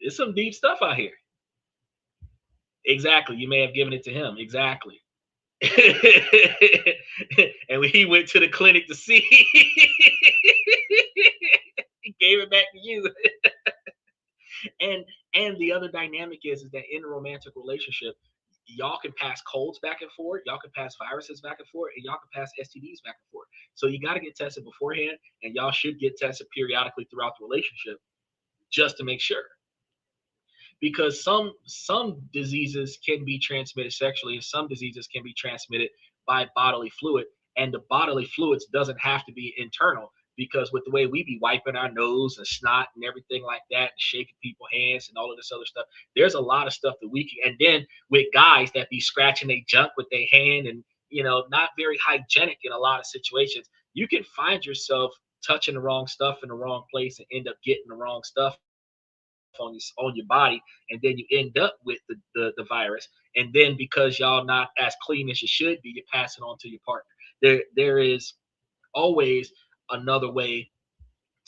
There's some deep stuff out here. Exactly. You may have given it to him. Exactly. And when he went to the clinic to see, he gave it back to you. And the other dynamic is that in a romantic relationship, y'all can pass colds back and forth, y'all can pass viruses back and forth, and y'all can pass STDs back and forth. So you got to get tested beforehand, and y'all should get tested periodically throughout the relationship just to make sure. Because some diseases can be transmitted sexually, and some diseases can be transmitted by bodily fluid, and the bodily fluids doesn't have to be internal. Because with the way we be wiping our nose and snot and everything like that, and shaking people's hands and all of this other stuff, there's a lot of stuff that we can. And then with guys that be scratching their junk with their hand and, not very hygienic in a lot of situations, you can find yourself touching the wrong stuff in the wrong place and end up getting the wrong stuff on your body, and then you end up with the virus. And then because y'all not as clean as you should be, you pass it on to your partner. There is always another way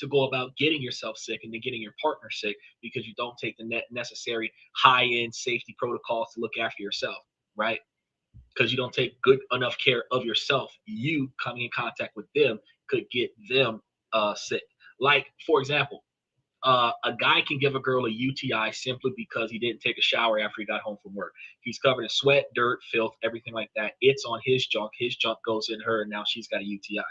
to go about getting yourself sick and then getting your partner sick, because you don't take the necessary high-end safety protocols to look after yourself, right? Because you don't take good enough care of yourself. You coming in contact with them could get them sick. Like, for example, a guy can give a girl a UTI simply because he didn't take a shower after he got home from work. He's covered in sweat, dirt, filth, everything like that. It's on his junk. His junk goes in her, and now she's got a UTI.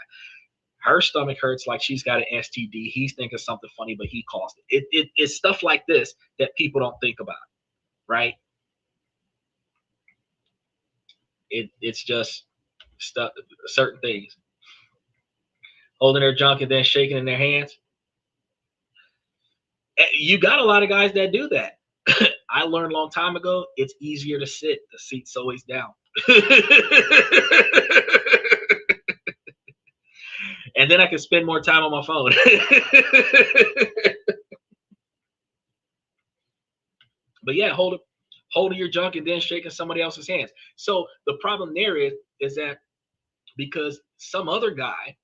Her stomach hurts like she's got an STD. He's thinking something funny, but he caused it. It's stuff like this that people don't think about, right? It's just stuff, certain things. Holding their junk and then shaking in their hands. You got a lot of guys that do that. I learned a long time ago, it's easier to sit. The seat's always down. And then I can spend more time on my phone. But yeah, holding your junk and then shaking somebody else's hands. So the problem there is that because some other guy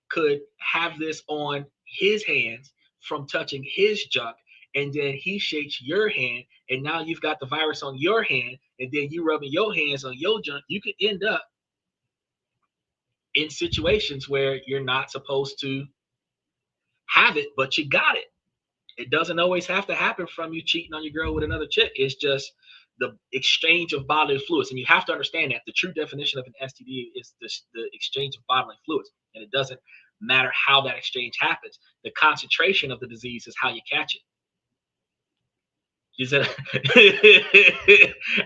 could have this on his hands from touching his junk, and then he shakes your hand, and now you've got the virus on your hand, and then you rubbing your hands on your junk, you could end up in situations where you're not supposed to have it, but you got it. It doesn't always have to happen from you cheating on your girl with another chick. It's just the exchange of bodily fluids. And you have to understand that the true definition of an STD is the exchange of bodily fluids. And it doesn't matter how that exchange happens. The concentration of the disease is how you catch it. You said,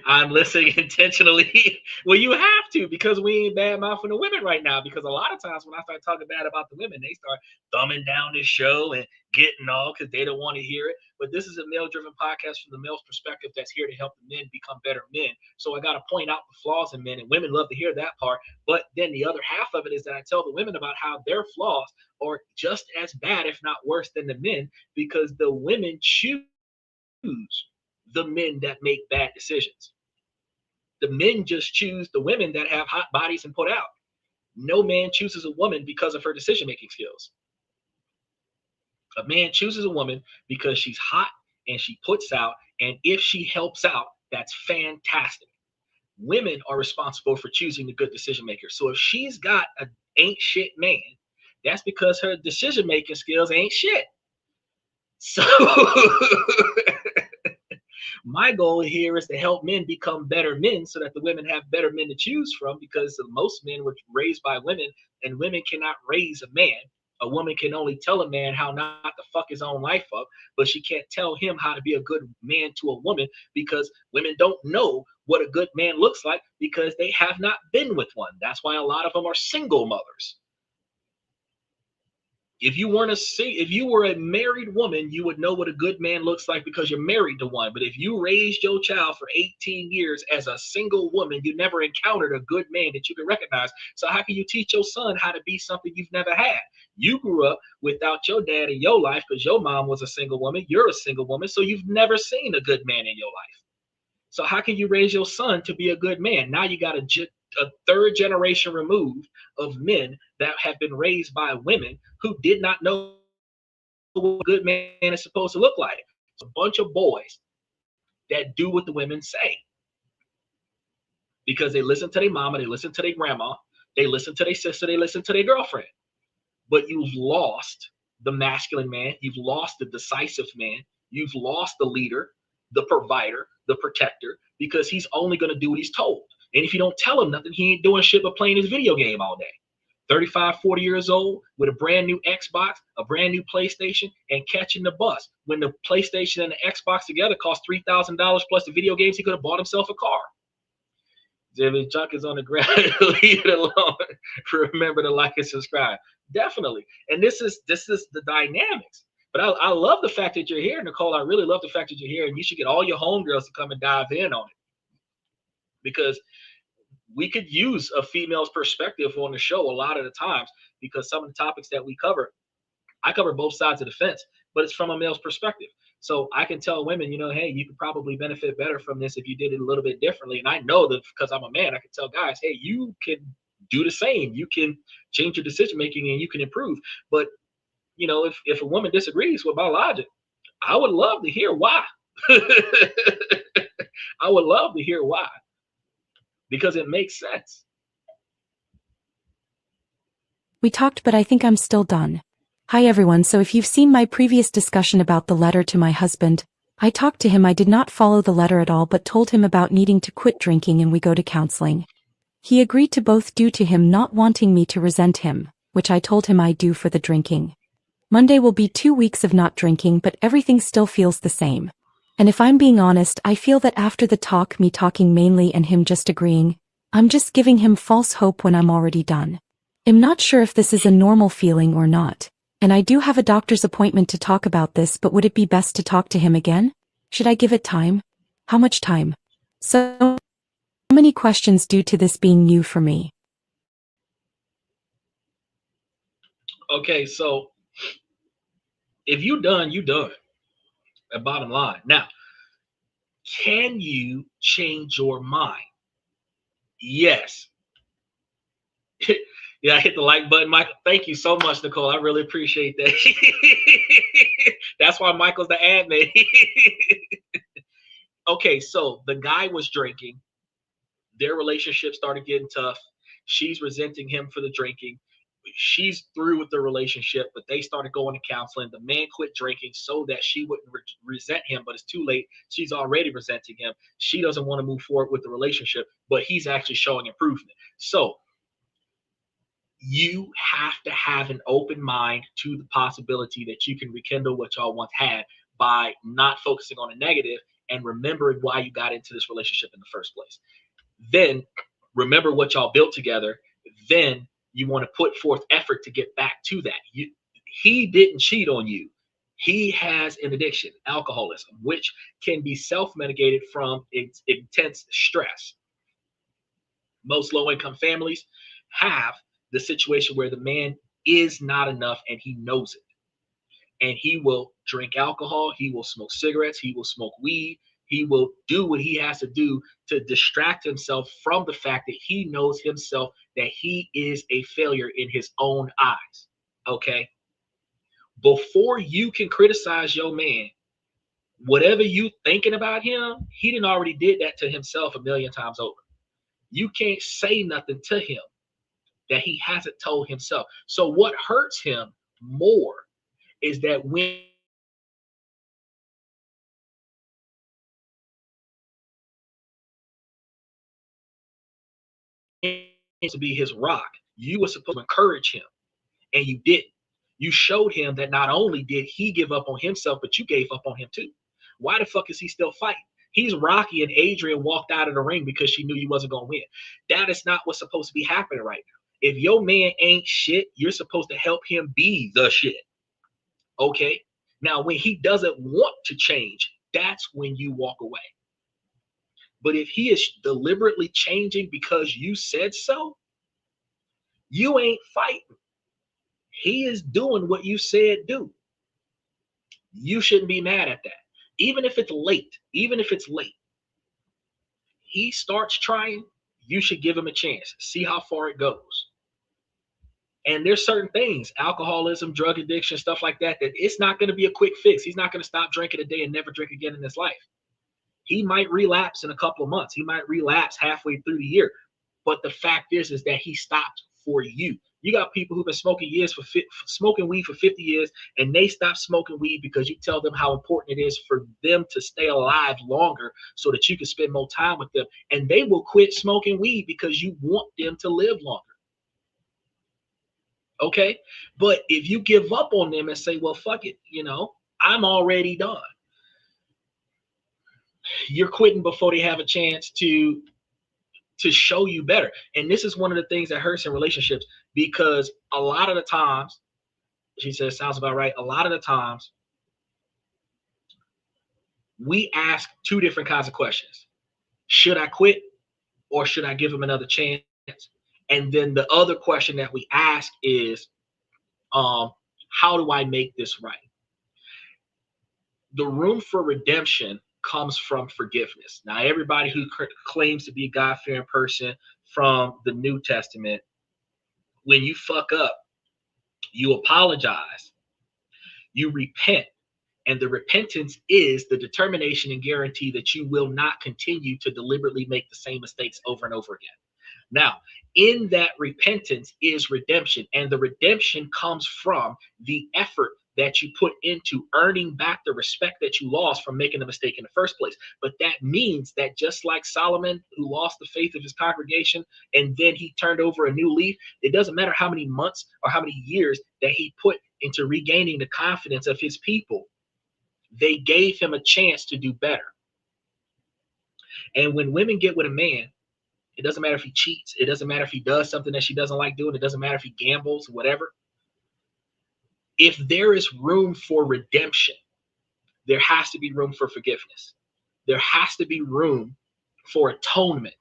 I'm listening intentionally. Well, you have to, because we ain't bad mouthing the women right now. Because a lot of times when I start talking bad about the women, they start thumbing down this show and getting all because they don't want to hear it. But this is a male-driven podcast from the male's perspective that's here to help the men become better men. So I got to point out the flaws in men, and women love to hear that part. But then the other half of it is that I tell the women about how their flaws are just as bad, if not worse, than the men, because the women choose the men that make bad decisions. The men just choose the women that have hot bodies and put out. No man chooses a woman because of her decision-making skills. A man chooses a woman because she's hot and she puts out, and if she helps out, that's fantastic. Women are responsible for choosing the good decision maker. So if she's got an ain't shit man, that's because her decision-making skills ain't shit. So my goal here is to help men become better men so that the women have better men to choose from, because most men were raised by women, and women cannot raise a man. A woman can only tell a man how not to fuck his own life up, but she can't tell him how to be a good man to a woman, because women don't know what a good man looks like because they have not been with one. That's why a lot of them are single mothers. If you were a married woman, you would know what a good man looks like because you're married to one. But if you raised your child for 18 years as a single woman, you never encountered a good man that you can recognize. So how can you teach your son how to be something you've never had? You grew up without your dad in your life because your mom was a single woman. You're a single woman, so you've never seen a good man in your life. So how can you raise your son to be a good man? Now you got a third generation removed of men that have been raised by women who did not know what a good man is supposed to look like. It's a bunch of boys that do what the women say because they listen to their mama, they listen to their grandma, they listen to their sister, they listen to their girlfriend. But you've lost the masculine man, you've lost the decisive man, you've lost the leader, the provider, the protector, because he's only going to do what he's told. And if you don't tell him nothing, he ain't doing shit but playing his video game all day. 35, 40 years old with a brand new Xbox, a brand new PlayStation, and catching the bus. When the PlayStation and the Xbox together cost $3,000 plus the video games, he could have bought himself a car. If his junk is on the ground, leave it alone. Remember to like and subscribe. Definitely. And this is the dynamics. But I love the fact that you're here, Nicole. I really love the fact that you're here, and you should get all your homegirls to come and dive in on it. Because we could use a female's perspective on the show a lot of the times, because some of the topics that we cover, I cover both sides of the fence, but it's from a male's perspective. So I can tell women, hey, you could probably benefit better from this if you did it a little bit differently. And I know that because I'm a man, I can tell guys, hey, you can do the same. You can change your decision making and you can improve. But if a woman disagrees with my logic, I would love to hear why. I would love to hear why. Because it makes sense. We talked, but I think I'm still done. Hi everyone, so if you've seen my previous discussion about the letter to my husband, I talked to him. I did not follow the letter at all, but told him about needing to quit drinking and we go to counseling. He agreed to both due to him not wanting me to resent him, which I told him I do for the drinking. Monday will be 2 weeks of not drinking, but everything still feels the same. And if I'm being honest, I feel that after the talk, me talking mainly and him just agreeing, I'm just giving him false hope when I'm already done. I'm not sure if this is a normal feeling or not. And I do have a doctor's appointment to talk about this, but would it be best to talk to him again? Should I give it time? How much time? So many questions due to this being new for me. Okay, so if you done, you done. The bottom line. Now, can you change your mind? Yes. Yeah, I hit the like button, Michael. Thank you so much, Nicole. I really appreciate that. That's why Michael's the admin. Okay, so the guy was drinking. Their relationship started getting tough. She's resenting him for the drinking. She's through with the relationship, but they started going to counseling. The man quit drinking so that she wouldn't resent him, but it's too late. She's already resenting him. She doesn't want to move forward with the relationship, but he's actually showing improvement. So you have to have an open mind to the possibility that you can rekindle what y'all once had by not focusing on a negative and remembering why you got into this relationship in the first place. Then remember what y'all built together. Then you want to put forth effort to get back to that. He didn't cheat on you. He has an addiction, alcoholism, which can be self-medicated from intense stress. Most low-income families have the situation where the man is not enough and he knows it. And he will drink alcohol, he will smoke cigarettes, he will smoke weed, he will do what he has to do to distract himself from the fact that he knows himself that he is a failure in his own eyes. Okay? Before you can criticize your man, whatever you thinking about him, he done already did that to himself a million times over. You can't say nothing to him that he hasn't told himself. So what hurts him more is that when to be his rock, you were supposed to encourage him, and you didn't. You showed him that not only did he give up on himself, but you gave up on him too. Why the fuck is he still fighting? He's Rocky, and Adrian walked out of the ring because she knew you wasn't gonna win. That is not what's supposed to be happening right now. If your man ain't shit, you're supposed to help him be the shit. Okay? Now, when he doesn't want to change, that's when you walk away. But if he is deliberately changing because you said so, you ain't fighting. He is doing what you said do. You shouldn't be mad at that. Even if it's late, he starts trying, you should give him a chance. See how far it goes. And there's certain things, alcoholism, drug addiction, stuff like that, that it's not going to be a quick fix. He's not going to stop drinking a day and never drink again in his life. He might relapse in a couple of months. He might relapse halfway through the year. But the fact is that he stopped for you. You got people who've been smoking weed for 50 years, and they stop smoking weed because you tell them how important it is for them to stay alive longer so that you can spend more time with them. And they will quit smoking weed because you want them to live longer. Okay? But if you give up on them and say, well, fuck it, I'm already done. You're quitting before they have a chance to show you better. And this is one of the things that hurts in relationships, because a lot of the times, she says, sounds about right, a lot of the times we ask two different kinds of questions. Should I quit, or should I give him another chance? And then the other question that we ask is, how do I make this right? The room for redemption comes from forgiveness. Now, everybody who claims to be a God-fearing person from the New Testament, when you fuck up, you apologize, you repent, and the repentance is the determination and guarantee that you will not continue to deliberately make the same mistakes over and over again. Now, in that repentance is redemption, and the redemption comes from the effort that you put into earning back the respect that you lost from making the mistake in the first place. But that means that just like Solomon, who lost the faith of his congregation, and then he turned over a new leaf, it doesn't matter how many months or how many years that he put into regaining the confidence of his people. They gave him a chance to do better. And when women get with a man It doesn't matter if he cheats. It doesn't matter if he does something that she doesn't like doing. It doesn't matter if he gambles, whatever. If there is room for redemption, there has to be room for forgiveness. There has to be room for atonement.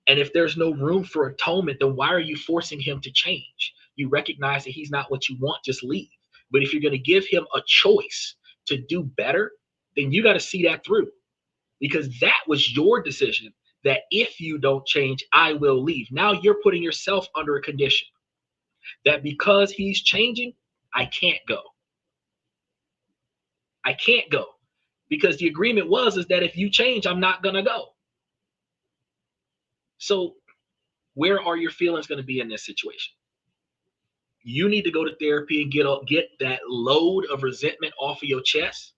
And if there's no room for atonement, then why are you forcing him to change? You recognize that he's not what you want, just leave. But if you're going to give him a choice to do better, then you got to see that through. Because that was your decision, that if you don't change, I will leave. Now you're putting yourself under a condition that because he's changing, I can't go. I can't go. Because the agreement is that if you change, I'm not going to go. So where are your feelings going to be in this situation? You need to go to therapy and get that load of resentment off of your chest,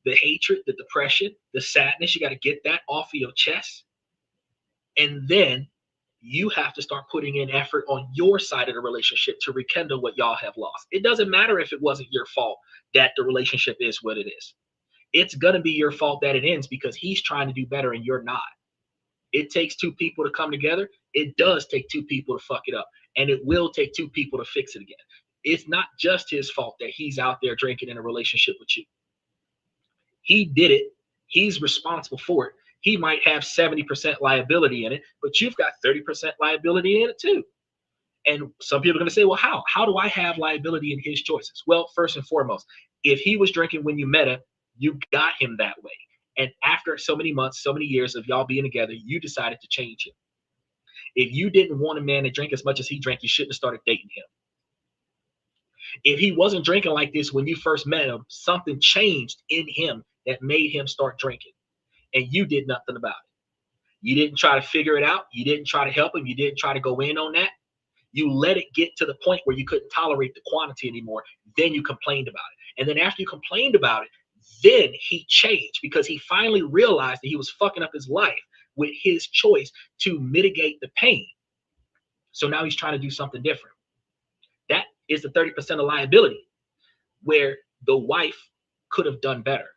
the hatred, the depression, the sadness. You got to get that off of your chest. And then you have to start putting in effort on your side of the relationship to rekindle what y'all have lost. It doesn't matter if it wasn't your fault that the relationship is what it is. It's going to be your fault that it ends because he's trying to do better and you're not. It takes two people to come together. It does take two people to fuck it up. And it will take two people to fix it again. It's not just his fault that he's out there drinking in a relationship with you. He did it. He's responsible for it. He might have 70% liability in it, but you've got 30% liability in it too. And some people are going to say, well, how? How do I have liability in his choices? Well, first and foremost, if he was drinking when you met him, you got him that way. And after so many months, so many years of y'all being together, you decided to change him. If you didn't want a man to drink as much as he drank, you shouldn't have started dating him. If he wasn't drinking like this when you first met him, something changed in him that made him start drinking. And you did nothing about it. You didn't try to figure it out. You didn't try to help him. You didn't try to go in on that. You let it get to the point where you couldn't tolerate the quantity anymore. Then you complained about it. And then after you complained about it, then he changed because he finally realized that he was fucking up his life with his choice to mitigate the pain. So now he's trying to do something different. That is the 30% of liability where the wife could have done better.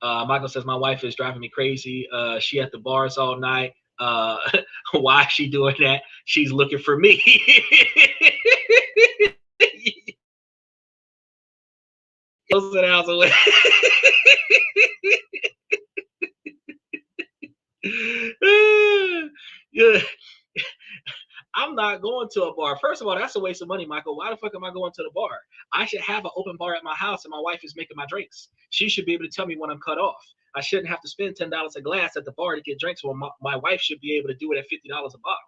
Michael says, my wife is driving me crazy. She at the bars all night. Why is she doing that? She's looking for me. Close the house away. Yeah. I'm not going to a bar. First of all, that's a waste of money, Michael. Why the fuck am I going to the bar? I should have an open bar at my house and my wife is making my drinks. She should be able to tell me when I'm cut off. I shouldn't have to spend $10 a glass at the bar to get drinks. Well, my wife should be able to do it at $50 a bottle.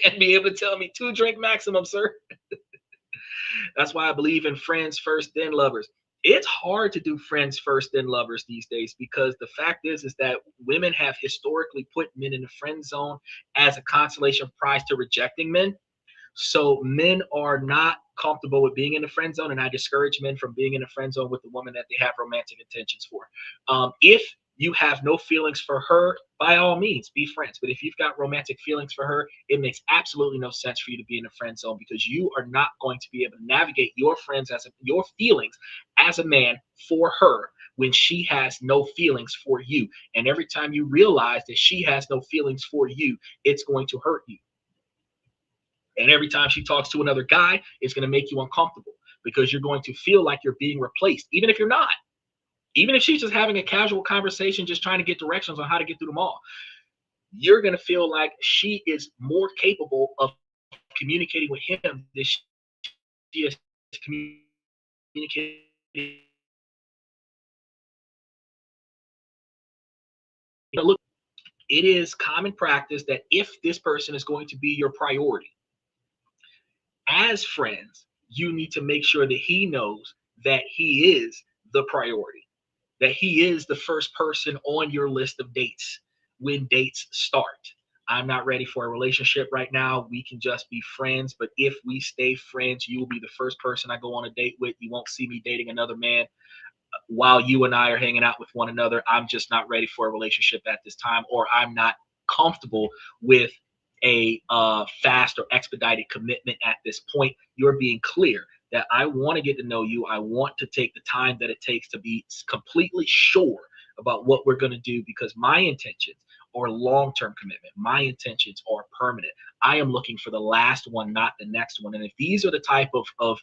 And be able to tell me 2 drink maximum, sir. That's why I believe in friends first, then lovers. It's hard to do friends first, then lovers these days because the fact is that women have historically put men in the friend zone as a consolation prize to rejecting men. So men are not comfortable with being in the friend zone, and I discourage men from being in the friend zone with the woman that they have romantic intentions for. If you have no feelings for her, by all means, be friends. But if you've got romantic feelings for her, it makes absolutely no sense for you to be in a friend zone because you are not going to be able to navigate your your feelings as a man for her when she has no feelings for you. And every time you realize that she has no feelings for you, it's going to hurt you. And every time she talks to another guy, it's going to make you uncomfortable because you're going to feel like you're being replaced, even if you're not. Even if she's just having a casual conversation, just trying to get directions on how to get through the mall, you're going to feel like she is more capable of communicating with him than she is communicating. Look, it is common practice that if this person is going to be your priority, as friends, you need to make sure that he knows that he is the priority, that he is the first person on your list of dates when dates start. I'm not ready for a relationship right now. We can just be friends. But if we stay friends, you will be the first person I go on a date with. You won't see me dating another man while you and I are hanging out with one another. I'm just not ready for a relationship at this time, or I'm not comfortable with a fast or expedited commitment at this point. You're being clear that I want to get to know you. I want to take the time that it takes to be completely sure about what we're going to do, because my intentions are long-term commitment. My intentions are permanent. I am looking for the last one, not the next one. And if these are the type of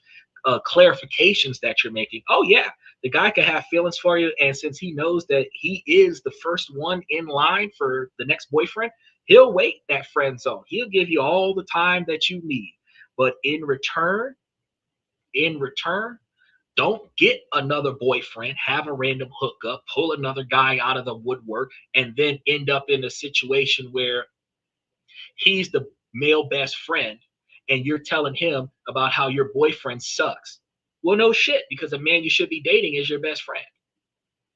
clarifications that you're making, oh yeah, the guy could have feelings for you, and since he knows that he is the first one in line for the next boyfriend, he'll wait that friend zone. He'll give you all the time that you need, but in return, don't get another boyfriend, have a random hookup, pull another guy out of the woodwork, and then end up in a situation where he's the male best friend and you're telling him about how your boyfriend sucks. Well, no shit, because a man you should be dating is your best friend.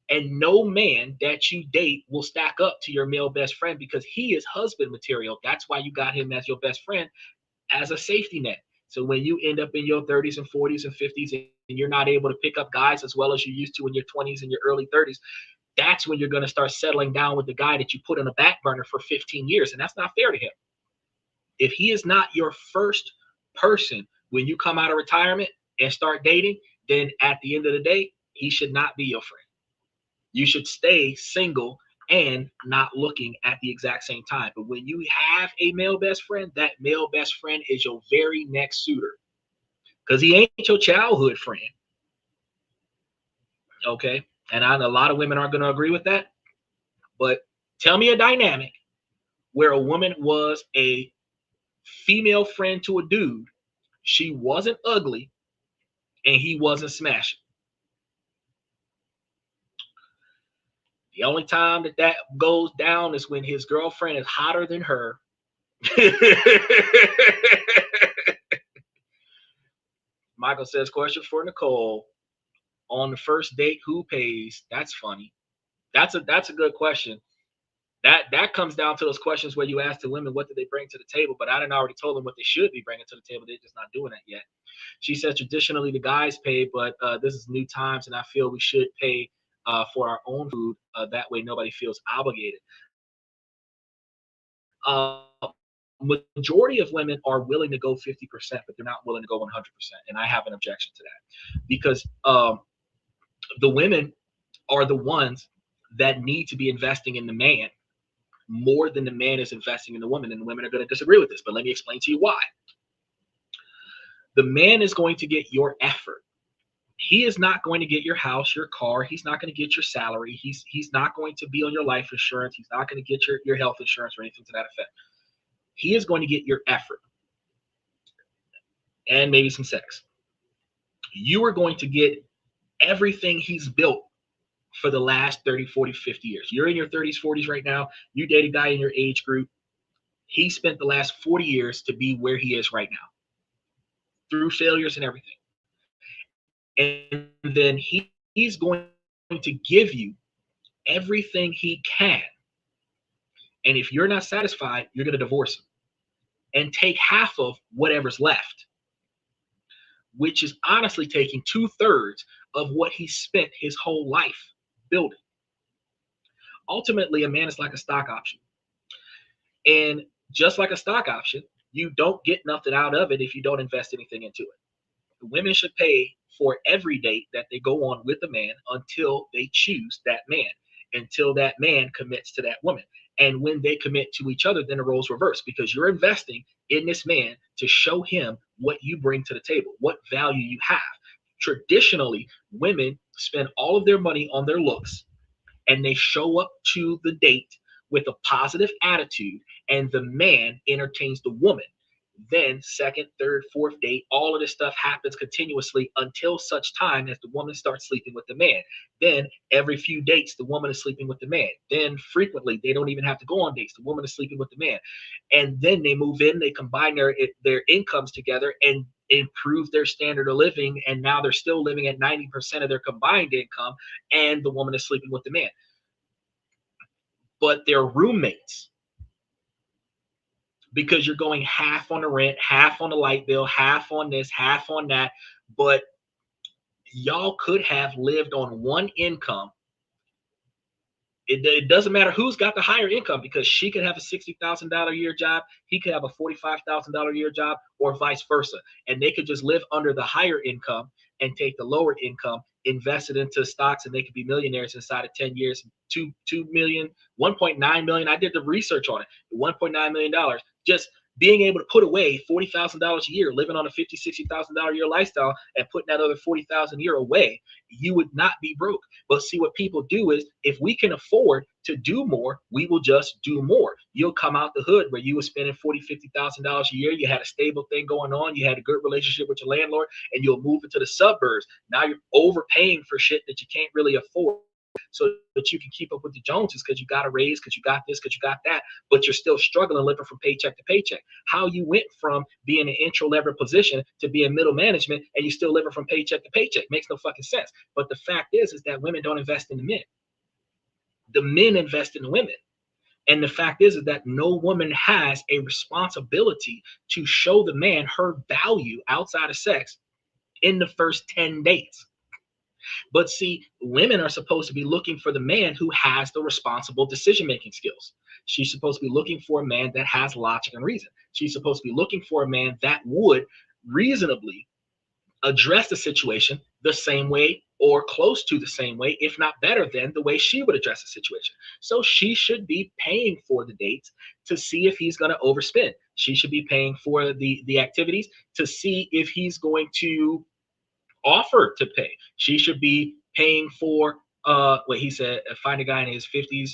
And no man that you date will stack up to your male best friend, because he is husband material. That's why you got him as your best friend, as a safety net. So when you end up in your 30s and 40s and 50s and you're not able to pick up guys as well as you used to in your 20s and your early 30s, that's when you're going to start settling down with the guy that you put on a back burner for 15 years. And that's not fair to him. If he is not your first person when you come out of retirement and start dating, then at the end of the day, he should not be your friend. You should stay single and not looking at the exact same time. But when you have a male best friend, that male best friend is your very next suitor, because he ain't your childhood friend. Okay? And a lot of women aren't going to agree with that. But tell me a dynamic where a woman was a female friend to a dude, she wasn't ugly, and he wasn't smashing. The only time that goes down is when his girlfriend is hotter than her. Michael says, question for Nicole. On the first date, who pays? That's funny. That's a good question. That comes down to those questions where you ask the women, what do they bring to the table? But I done already told them what they should be bringing to the table. They're just not doing that yet. She says, traditionally the guys pay, but this is new times, and I feel we should pay for our own food. That way nobody feels obligated. Majority of women are willing to go 50%, but they're not willing to go 100%. And I have an objection to that, because the women are the ones that need to be investing in the man more than the man is investing in the woman. And the women are going to disagree with this, but let me explain to you why. The man is going to get your effort. He is not going to get your house, your car. He's not going to get your salary. He's not going to be on your life insurance. He's not going to get your health insurance or anything to that effect. He is going to get your effort and maybe some sex. You are going to get everything he's built for the last 30, 40, 50 years. You're in your 30s, 40s right now. You date a guy in your age group. He spent the last 40 years to be where he is right now, through failures and everything. And then he's going to give you everything he can. And if you're not satisfied, you're going to divorce him and take half of whatever's left, which is honestly taking 2/3 of what he spent his whole life building. Ultimately, a man is like a stock option. And just like a stock option, you don't get nothing out of it if you don't invest anything into it. The women should pay for every date that they go on with a man until they choose that man, until that man commits to that woman. And when they commit to each other, then the roles reverse, because you're investing in this man to show him what you bring to the table, what value you have. Traditionally, women spend all of their money on their looks, and they show up to the date with a positive attitude, and the man entertains the woman. Then second, third, fourth date, all of this stuff happens continuously until such time as the woman starts sleeping with the man. Then every few dates, the woman is sleeping with the man. Then frequently, they don't even have to go on dates. The woman is sleeping with the man. And then they move in, they combine their incomes together and improve their standard of living. And now they're still living at 90% of their combined income, and the woman is sleeping with the man. But they're roommates, because you're going half on the rent, half on the light bill, half on this, half on that. But y'all could have lived on one income It doesn't matter who's got the higher income, because she could have a $60,000 a year job, he could have a $45,000 a year job, or vice versa. And they could just live under the higher income and take the lower income, invest it into stocks, and they could be millionaires inside of 10 years. 2 million, 1.9 million. I did the research on it. $1.9 million. Just being able to put away $40,000 a year, living on a $50,000, $60,000 a year lifestyle, and putting that other $40,000 a year away, you would not be broke. But see, what people do is, if we can afford to do more, we will just do more. You'll come out the hood where you were spending $40,000, $50,000 a year. You had a stable thing going on. You had a good relationship with your landlord, and you'll move into the suburbs. Now you're overpaying for shit that you can't really afford, so that you can keep up with the Joneses, because you got a raise, because you got this, because you got that, but you're still struggling, living from paycheck to paycheck. How you went from being an intro level position to being middle management, and you still living from paycheck to paycheck, makes no fucking sense. But the fact is that women don't invest in the men. The men invest in the women. And the fact is that no woman has a responsibility to show the man her value outside of sex in the first 10 days. But see, women are supposed to be looking for the man who has the responsible decision-making skills. She's supposed to be looking for a man that has logic and reason. She's supposed to be looking for a man that would reasonably address the situation the same way, or close to the same way, if not better than the way she would address the situation. So she should be paying for the dates to see if he's going to overspend. She should be paying for the activities to see if he's going to offer to pay. She should be paying for what he said, find a guy in his 50s,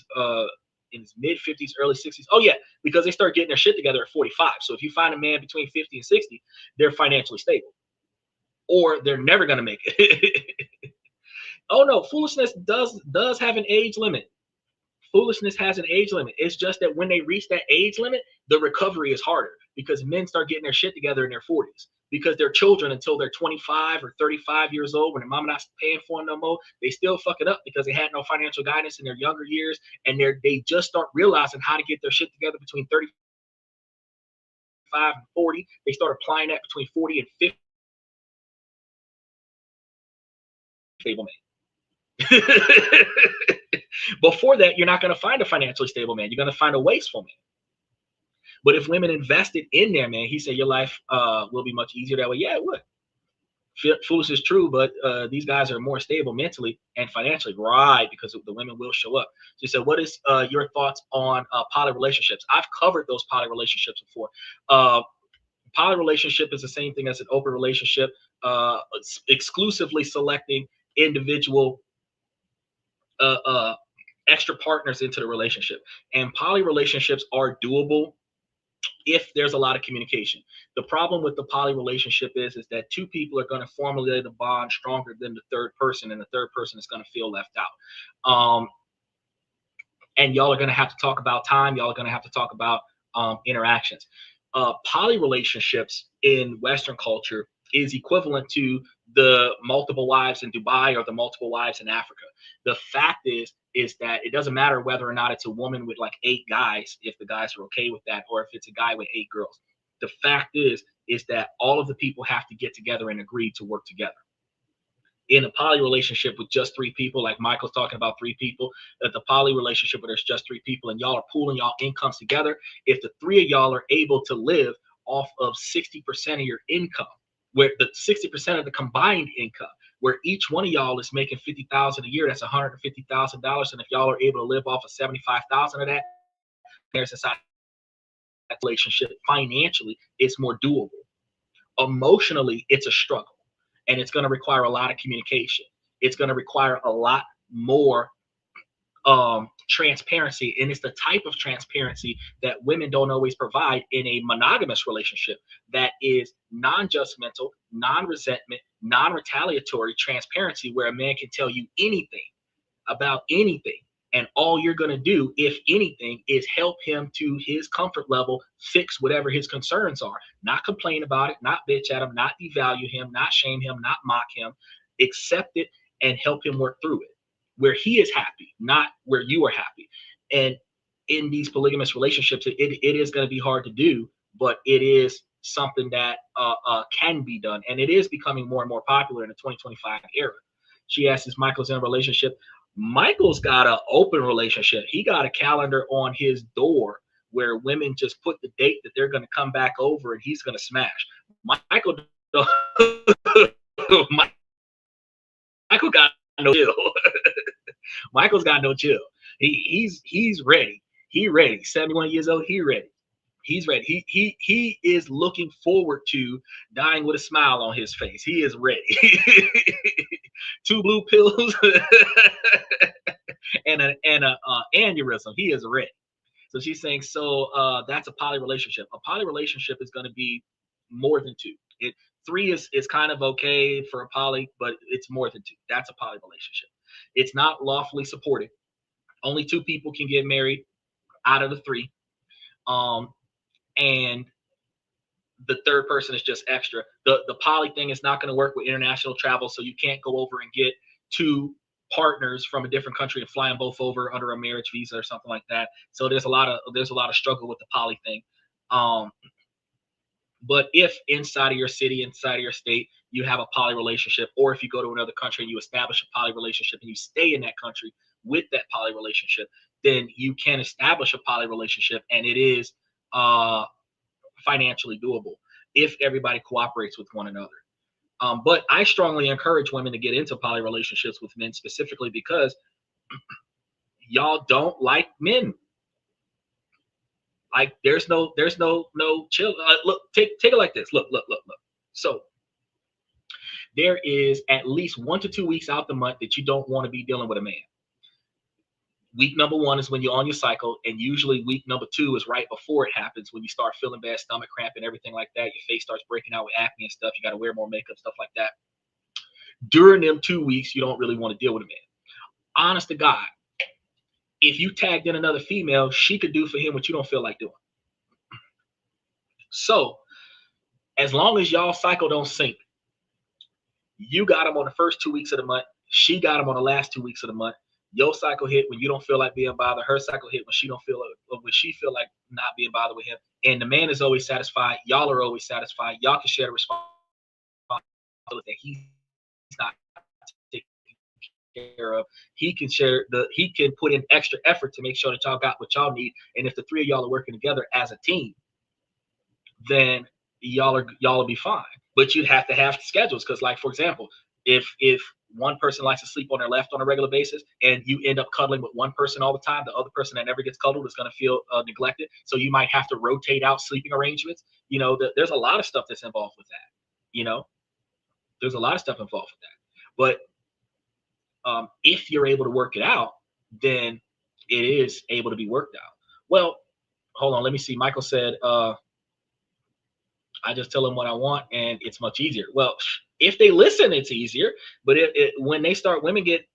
in his mid 50s, early 60s. Oh yeah, because they start getting their shit together at 45. So if you find a man between 50 and 60, they're financially stable, or they're never going to make it. Oh no, foolishness does have an age limit. Foolishness has an age limit. It's just that when they reach that age limit, the recovery is harder, because men start getting their shit together in their 40s, because they're children until they're 25 or 35 years old. When their mama not paying for them no more, they still fuck it up because they had no financial guidance in their younger years, and they just start realizing how to get their shit together between 35 and 40. They start applying that between 40 and 50. Stable man. Before that, you're not going to find a financially stable man. You're going to find a wasteful man. But if women invested in their man, he said your life will be much easier that way. Yeah, it would. Foolish is true, but these guys are more stable mentally and financially, right? Because the women will show up. She said, what is your thoughts on poly relationships? I've covered those poly relationships before. Poly relationship is the same thing as an open relationship, exclusively selecting individual extra partners into the relationship. And poly relationships are doable if there's a lot of communication. The problem with the poly relationship is that two people are going to formulate a bond stronger than the third person, and the third person is going to feel left out. And y'all are going to have to talk about time. Y'all are going to have to talk about interactions. Poly relationships in Western culture is equivalent to the multiple wives in Dubai or the multiple wives in Africa. The fact is that it doesn't matter whether or not it's a woman with like 8 guys, if the guys are okay with that, or if it's a guy with 8 girls. The fact is that all of the people have to get together and agree to work together. In a poly relationship with just 3 people, like Michael's talking about 3 people, that the poly relationship where there's just 3 people and y'all are pooling y'all incomes together, if the 3 of y'all are able to live off of 60% of your income, where the 60% of the combined income, where each one of y'all is making $50,000 a year, that's $150,000. And if y'all are able to live off of 75,000 of that, there's a side relationship. Financially, it's more doable. Emotionally, it's a struggle, and it's going to require a lot of communication. It's going to require a lot more transparency, and it's the type of transparency that women don't always provide in a monogamous relationship, that is non-judgmental, non-resentment, non-retaliatory transparency, where a man can tell you anything about anything, and all you're going to do, if anything, is help him to his comfort level, fix whatever his concerns are, not complain about it, not bitch at him, not devalue him, not shame him, not mock him, accept it and help him work through it, where he is happy, not where you are happy. And in these polygamous relationships, it is going to be hard to do, but it is something that can be done. And it is becoming more and more popular in the 2025 era. She asks, is Michael's in a relationship? Michael's got an open relationship. He got a calendar on his door where women just put the date that they're going to come back over and he's going to smash. Michael, Michael got no chill. Michael's got no chill. He's ready. He ready. 71 years old. He ready. He's ready. He is looking forward to dying with a smile on his face. He is ready. 2 blue pills and a aneurysm. He is ready. So she's saying, so that's a poly relationship. A poly relationship is going to be more than 2. 3 is kind of okay for a poly, but it's more than 2. That's a poly relationship. It's not lawfully supported. Only 2 people can get married out of the 3. And the third person is just extra. The poly thing is not going to work with international travel, so you can't go over and get 2 partners from a different country and fly them both over under a marriage visa or something like that. So there's a lot of struggle with the poly thing. But if inside of your city, inside of your state, you have a poly relationship, or if you go to another country and you establish a poly relationship and you stay in that country with that poly relationship, then you can establish a poly relationship, and it is financially doable if everybody cooperates with one another. But I strongly encourage women to get into poly relationships with men, specifically because y'all don't like men. Like there's no chill. Look, take it like this. Look. So there is at least 1 to 2 weeks out the month that you don't want to be dealing with a man. Week number 1 is when you're on your cycle, and usually week number 2 is right before it happens, when you start feeling bad, stomach cramp and everything like that. Your face starts breaking out with acne and stuff. You got to wear more makeup, stuff like that. During them 2 weeks, you don't really want to deal with a man. Honest to God, if you tagged in another female, she could do for him what you don't feel like doing. So as long as y'all cycle don't sync, you got him on the first 2 weeks of the month, she got him on the last 2 weeks of the month. Your cycle hit when you don't feel like being bothered. Her cycle hit when she feel like not being bothered with him. And the man is always satisfied. Y'all are always satisfied. Y'all can share the responsibility that he's not taking care of. He can put in extra effort to make sure that y'all got what y'all need. And if the 3 of y'all are working together as a team, then y'all will be fine. But you'd have to have schedules, because, like, for example, if one person likes to sleep on their left on a regular basis and you end up cuddling with one person all the time, the other person that never gets cuddled is going to feel neglected. So you might have to rotate out sleeping arrangements. There's a lot of stuff that's involved with that. There's a lot of stuff involved with that. But if you're able to work it out, then it is able to be worked out. Well, hold on. Let me see. Michael said, I just tell them what I want and it's much easier. Well, if they listen, it's easier. But when women get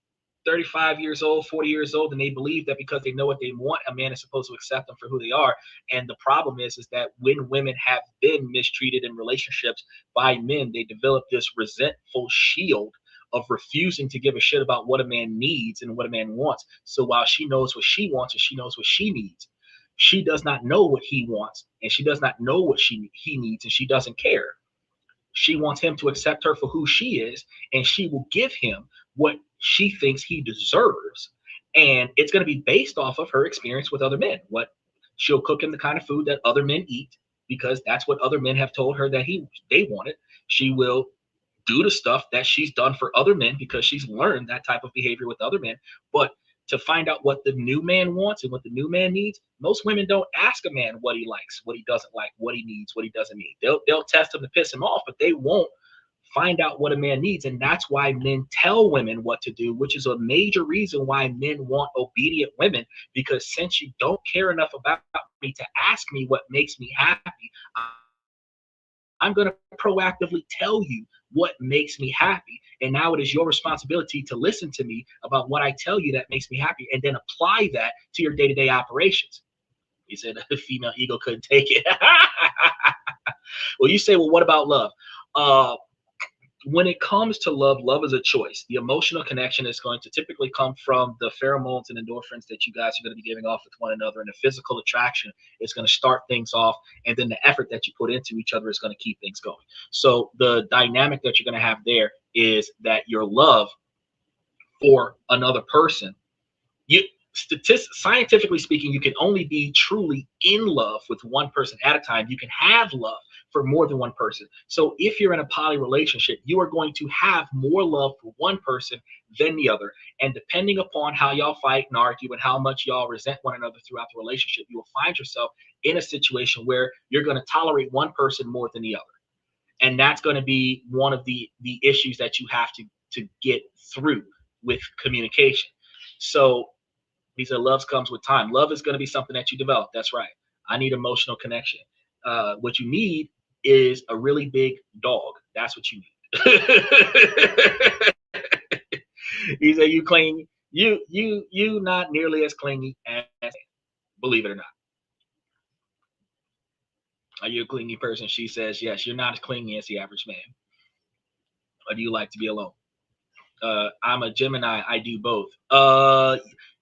35 years old, 40 years old, and they believe that because they know what they want, a man is supposed to accept them for who they are. And the problem is that when women have been mistreated in relationships by men, they develop this resentful shield of refusing to give a shit about what a man needs and what a man wants. So while she knows what she wants and she knows what she needs, she does not know what he wants, and she does not know what he needs, and she doesn't care. She wants him to accept her for who she is, and she will give him what she thinks he deserves. And it's going to be based off of her experience with other men. What she'll cook him the kind of food that other men eat, because that's what other men have told her that they wanted. She will do the stuff that she's done for other men because she's learned that type of behavior with other men. But to find out what the new man wants and what the new man needs, most women don't ask a man what he likes, what he doesn't like, what he needs, what he doesn't need. They'll test him to piss him off, but they won't find out what a man needs. And that's why men tell women what to do, which is a major reason why men want obedient women, because since you don't care enough about me to ask me what makes me happy, I'm going to proactively tell you what makes me happy. And now it is your responsibility to listen to me about what I tell you that makes me happy, and then apply that to your day-to-day operations. He said the female ego couldn't take it. Well, you say, well, what about love? When it comes to love, love is a choice. The emotional connection is going to typically come from the pheromones and endorphins that you guys are going to be giving off with one another. And the physical attraction is going to start things off. And then the effort that you put into each other is going to keep things going. So the dynamic that you're going to have there is that your love or another person. You scientifically speaking, you can only be truly in love with one person at a time. You can have love for more than one person. So if you're in a poly relationship, you are going to have more love for one person than the other. And depending upon how y'all fight and argue and how much y'all resent one another throughout the relationship, you will find yourself in a situation where you're going to tolerate one person more than the other. And that's going to be one of the issues that you have to get through with communication. So he said, love comes with time. Love is going to be something that you develop. That's right. I need emotional connection. What you need is a really big dog. That's what you need. He said, you clingy. You not nearly as clingy as, believe it or not. Are you a clingy person? She says, yes, you're not as clingy as the average man. Or do you like to be alone? I'm a Gemini. I do both.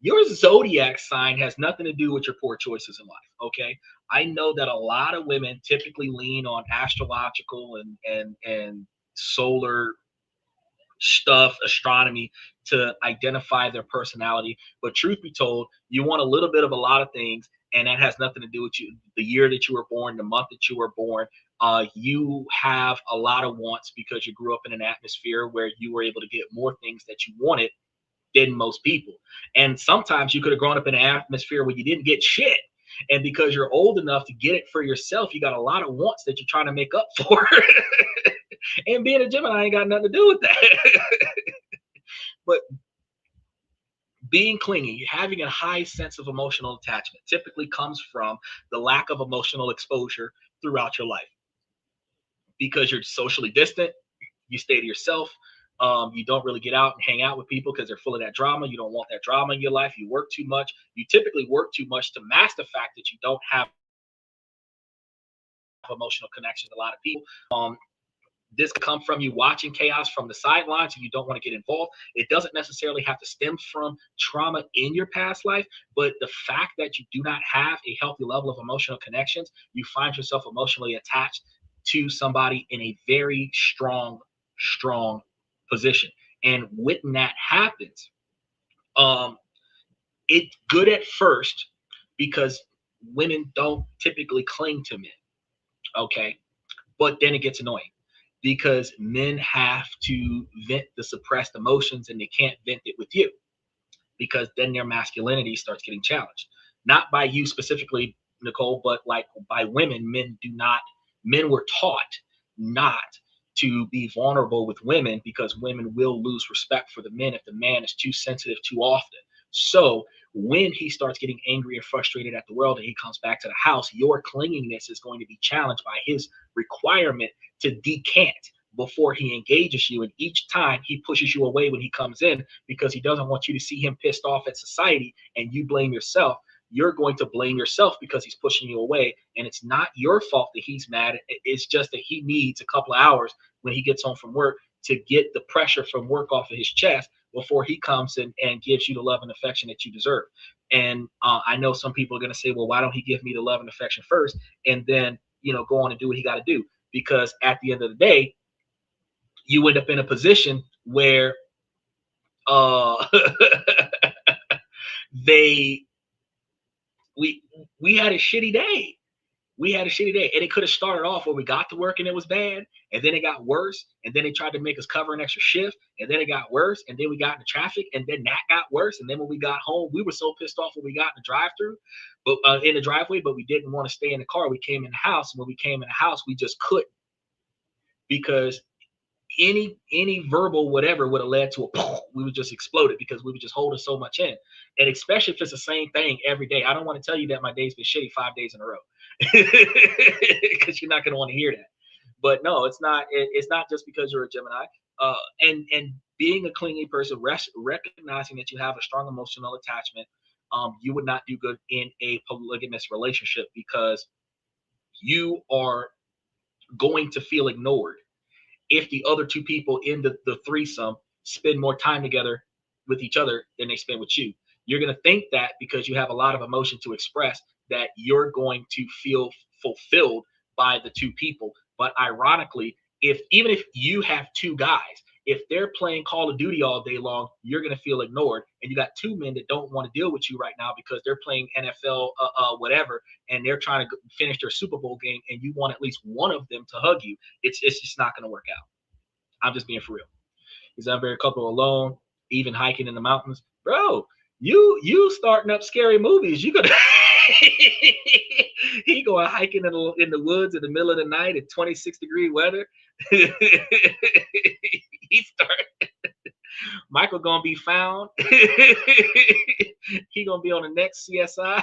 Your zodiac sign has nothing to do with your poor choices in life. Okay. I know that a lot of women typically lean on astrological and solar stuff, astronomy, to identify their personality. But truth be told, you want a little bit of a lot of things, and that has nothing to do with you. The year that you were born, the month that you were born, you have a lot of wants because you grew up in an atmosphere where you were able to get more things that you wanted than most people. And sometimes you could have grown up in an atmosphere where you didn't get shit. And because you're old enough to get it for yourself, you got a lot of wants that you're trying to make up for. And being a Gemini ain't got nothing to do with that. But being clingy, having a high sense of emotional attachment, typically comes from the lack of emotional exposure throughout your life. Because you're socially distant, you stay to yourself. You don't really get out and hang out with people because they're full of that drama. You don't want that drama in your life. You work too much. You typically work too much to mask the fact that you don't have emotional connection with a lot of people. This could come from you watching chaos from the sidelines and you don't want to get involved. It doesn't necessarily have to stem from trauma in your past life, but the fact that you do not have a healthy level of emotional connections, you find yourself emotionally attached to somebody in a very strong position. And when that happens, it's good at first because women don't typically cling to men. Okay. But then it gets annoying because men have to vent the suppressed emotions and they can't vent it with you because then their masculinity starts getting challenged. Not by you specifically, Nicole, but like by women. Men were taught not to be vulnerable with women because women will lose respect for the men if the man is too sensitive too often. So when he starts getting angry and frustrated at the world and he comes back to the house, your clinginess is going to be challenged by his requirement to decant before he engages you. And each time he pushes you away when he comes in because he doesn't want you to see him pissed off at society and you blame yourself. You're going to blame yourself because he's pushing you away. And it's not your fault that he's mad. It's just that he needs a couple of hours when he gets home from work to get the pressure from work off of his chest before he comes in and gives you the love and affection that you deserve. And I know some people are going to say, well, why don't he give me the love and affection first and then, go on and do what he got to do? Because at the end of the day, you end up in a position where we had a shitty day. We had a shitty day, and it could have started off where we got to work and it was bad, and then it got worse, and then they tried to make us cover an extra shift, and then it got worse, and then we got into traffic, and then that got worse, and then when we got home, we were so pissed off when we got in the drive-through, but in the driveway, but we didn't want to stay in the car. We came in the house, and when we came in the house, we just couldn't because any verbal whatever would have led to a boom. We would just exploded because we were just holding so much in, and especially if it's the same thing every day. I don't want to tell you that my day's been shitty 5 days in a row because you're not going to want to hear that. But no, it's not just because you're a Gemini. And being a clingy person, recognizing that you have a strong emotional attachment, you would not do good in a polygamous relationship because you are going to feel ignored if the other two people in the threesome spend more time together with each other than they spend with you. You're going to think that because you have a lot of emotion to express that you're going to feel fulfilled by the two people. But ironically, even if you have two guys, if they're playing Call of Duty all day long, you're going to feel ignored. And you got two men that don't want to deal with you right now because they're playing NFL, whatever, and they're trying to finish their Super Bowl game, and you want at least one of them to hug you. It's just not going to work out. I'm just being for real. Is that very couple alone, even hiking in the mountains, bro? You starting up scary movies. You gonna he going hiking in the woods in the middle of the night at 26-degree weather. He start. Michael gonna be found. He gonna be on the next CSI.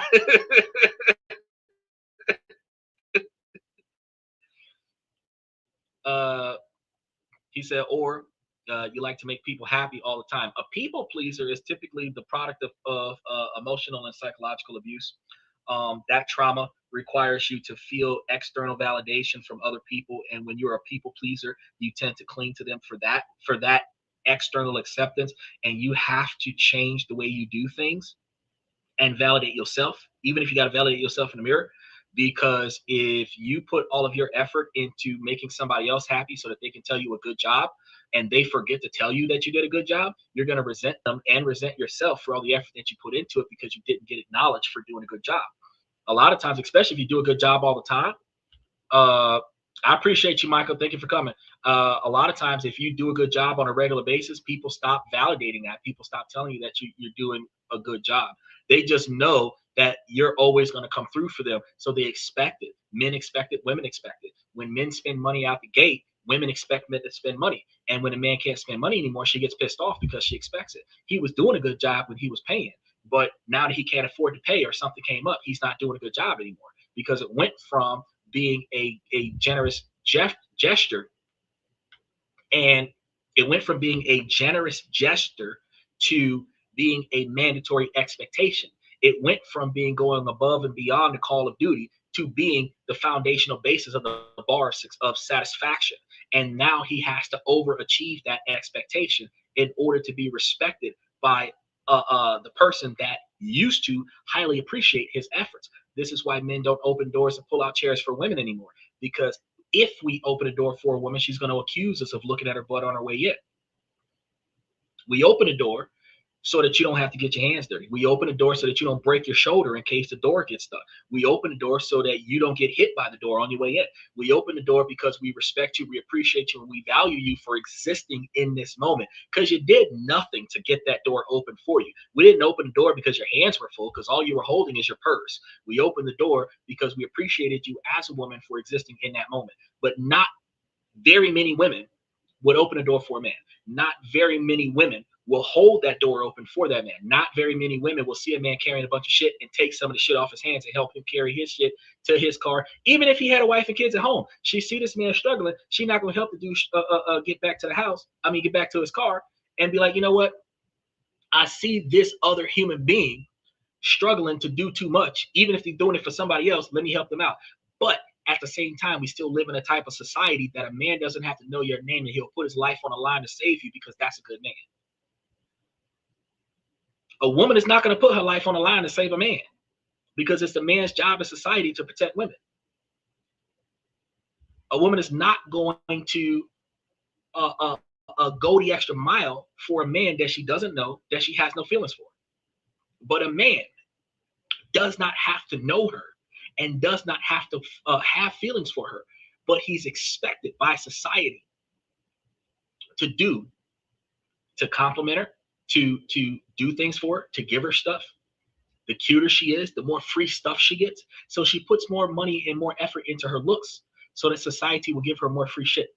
He said, or you like to make people happy all the time. A people pleaser is typically the product of emotional and psychological abuse. That trauma requires you to feel external validation from other people, and when you're a people pleaser, you tend to cling to them for that external acceptance, and you have to change the way you do things and validate yourself, even if you got to validate yourself in the mirror. Because if you put all of your effort into making somebody else happy so that they can tell you a good job, and they forget to tell you that you did a good job, you're going to resent them and resent yourself for all the effort that you put into it because you didn't get acknowledged for doing a good job. A lot of times, especially if you do a good job all the time, I appreciate you, Michael. Thank you for coming. A lot of times, if you do a good job on a regular basis, people stop validating that. People stop telling you that you're doing a good job. They just know that you're always going to come through for them. So they expect it. Men expect it. Women expect it. When men spend money out the gate, women expect men to spend money. And when a man can't spend money anymore, she gets pissed off because she expects it. He was doing a good job when he was paying, but now that he can't afford to pay or something came up, he's not doing a good job anymore because it went from being a generous gesture, and it went from being a generous gesture to being a mandatory expectation. It went from being going above and beyond the call of duty to being the foundational basis of the bar of satisfaction. And now he has to overachieve that expectation in order to be respected by the person that used to highly appreciate his efforts. This is why men don't open doors and pull out chairs for women anymore. Because if we open a door for a woman, she's going to accuse us of looking at her butt on her way in. We open a door so that you don't have to get your hands dirty. We open the door so that you don't break your shoulder in case the door gets stuck. We open the door so that you don't get hit by the door on your way in. We open the door because we respect you, we appreciate you, and we value you for existing in this moment because you did nothing to get that door open for you. We didn't open the door because your hands were full because all you were holding is your purse. We opened the door because we appreciated you as a woman for existing in that moment. But not very many women would open a door for a man. Not very many women will hold that door open for that man. Not very many women will see a man carrying a bunch of shit and take some of the shit off his hands and help him carry his shit to his car. Even if he had a wife and kids at home, she see this man struggling. She's not going to help the dude get back to the house. Get back to his car and be like, you know what? I see this other human being struggling to do too much. Even if they're doing it for somebody else, let me help them out. But at the same time, we still live in a type of society that a man doesn't have to know your name and he'll put his life on the line to save you because that's a good man. A woman is not going to put her life on the line to save a man because it's the man's job in society to protect women. A woman is not going to go the extra mile for a man that she doesn't know, that she has no feelings for. But a man does not have to know her and does not have to have feelings for her, but he's expected by society to compliment her, to do things for her, to give her stuff. The cuter she is, the more free stuff she gets. So she puts more money and more effort into her looks so that society will give her more free shit.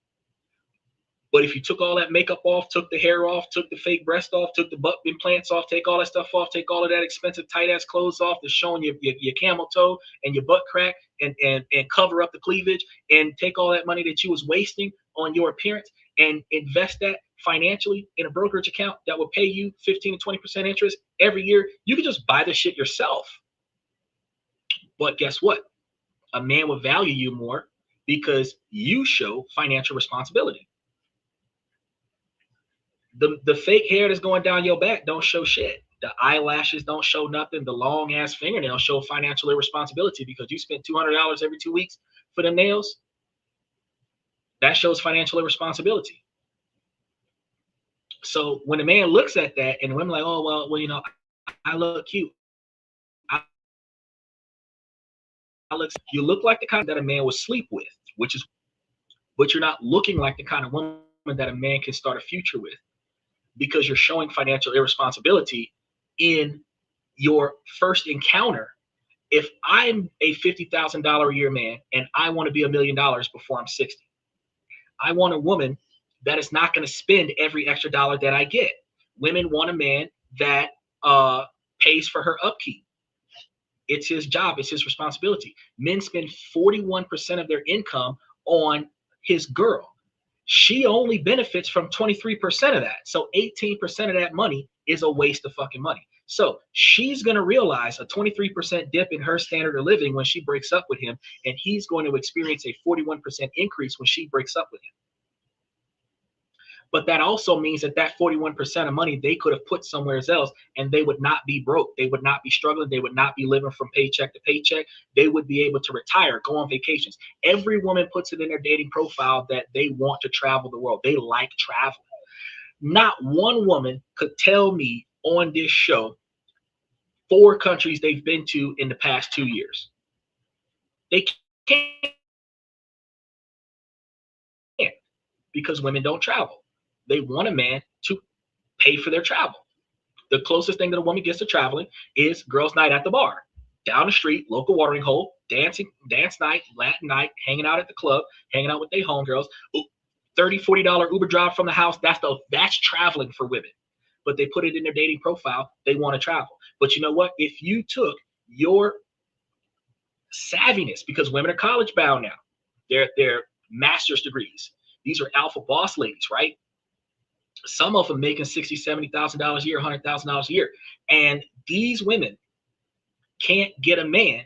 But if you took all that makeup off, took the hair off, took the fake breast off, took the butt implants off, take all that stuff off, take all of that expensive tight ass clothes off that's showing your camel toe and your butt crack and cover up the cleavage, and take all that money that you was wasting on your appearance and invest that financially in a brokerage account that will pay you 15 to 20% interest every year, you can just buy the shit yourself. But guess what? A man will value you more because you show financial responsibility. The fake hair that's going down your back don't show shit. The eyelashes don't show nothing. The long ass fingernails show financial irresponsibility because you spent $200 every 2 weeks for the nails. That shows financial irresponsibility. So when a man looks at that and women like, oh well, I look cute. I, you look like the kind that a man would sleep with, but you're not looking like the kind of woman that a man can start a future with, because you're showing financial irresponsibility in your first encounter. If I'm a $50,000 a year man and I want to be $1 million before I'm 60, I want a woman that is not going to spend every extra dollar that I get. Women want a man that pays for her upkeep. It's his job. It's his responsibility. Men spend 41% of their income on his girl. She only benefits from 23% of that. So 18% of that money is a waste of fucking money. So she's going to realize a 23% dip in her standard of living when she breaks up with him, and he's going to experience a 41% increase when she breaks up with him. But that also means that 41% of money they could have put somewhere else, and they would not be broke. They would not be struggling. They would not be living from paycheck to paycheck. They would be able to retire, go on vacations. Every woman puts it in their dating profile that they want to travel the world. They like traveling. Not one woman could tell me on this show 4 countries they've been to in the past 2 years. They can't, because women don't travel. They want a man to pay for their travel. The closest thing that a woman gets to traveling is girls' night at the bar, down the street, local watering hole, dance night, Latin night, hanging out at the club, hanging out with their homegirls. $30, $40 Uber drive from the house. That's traveling for women. But they put it in their dating profile. They want to travel. But you know what? If you took your savviness, because women are college bound now, they're master's degrees. These are alpha boss ladies, right? Some of them making $60,000, $70,000 a year, $100,000 a year. And these women can't get a man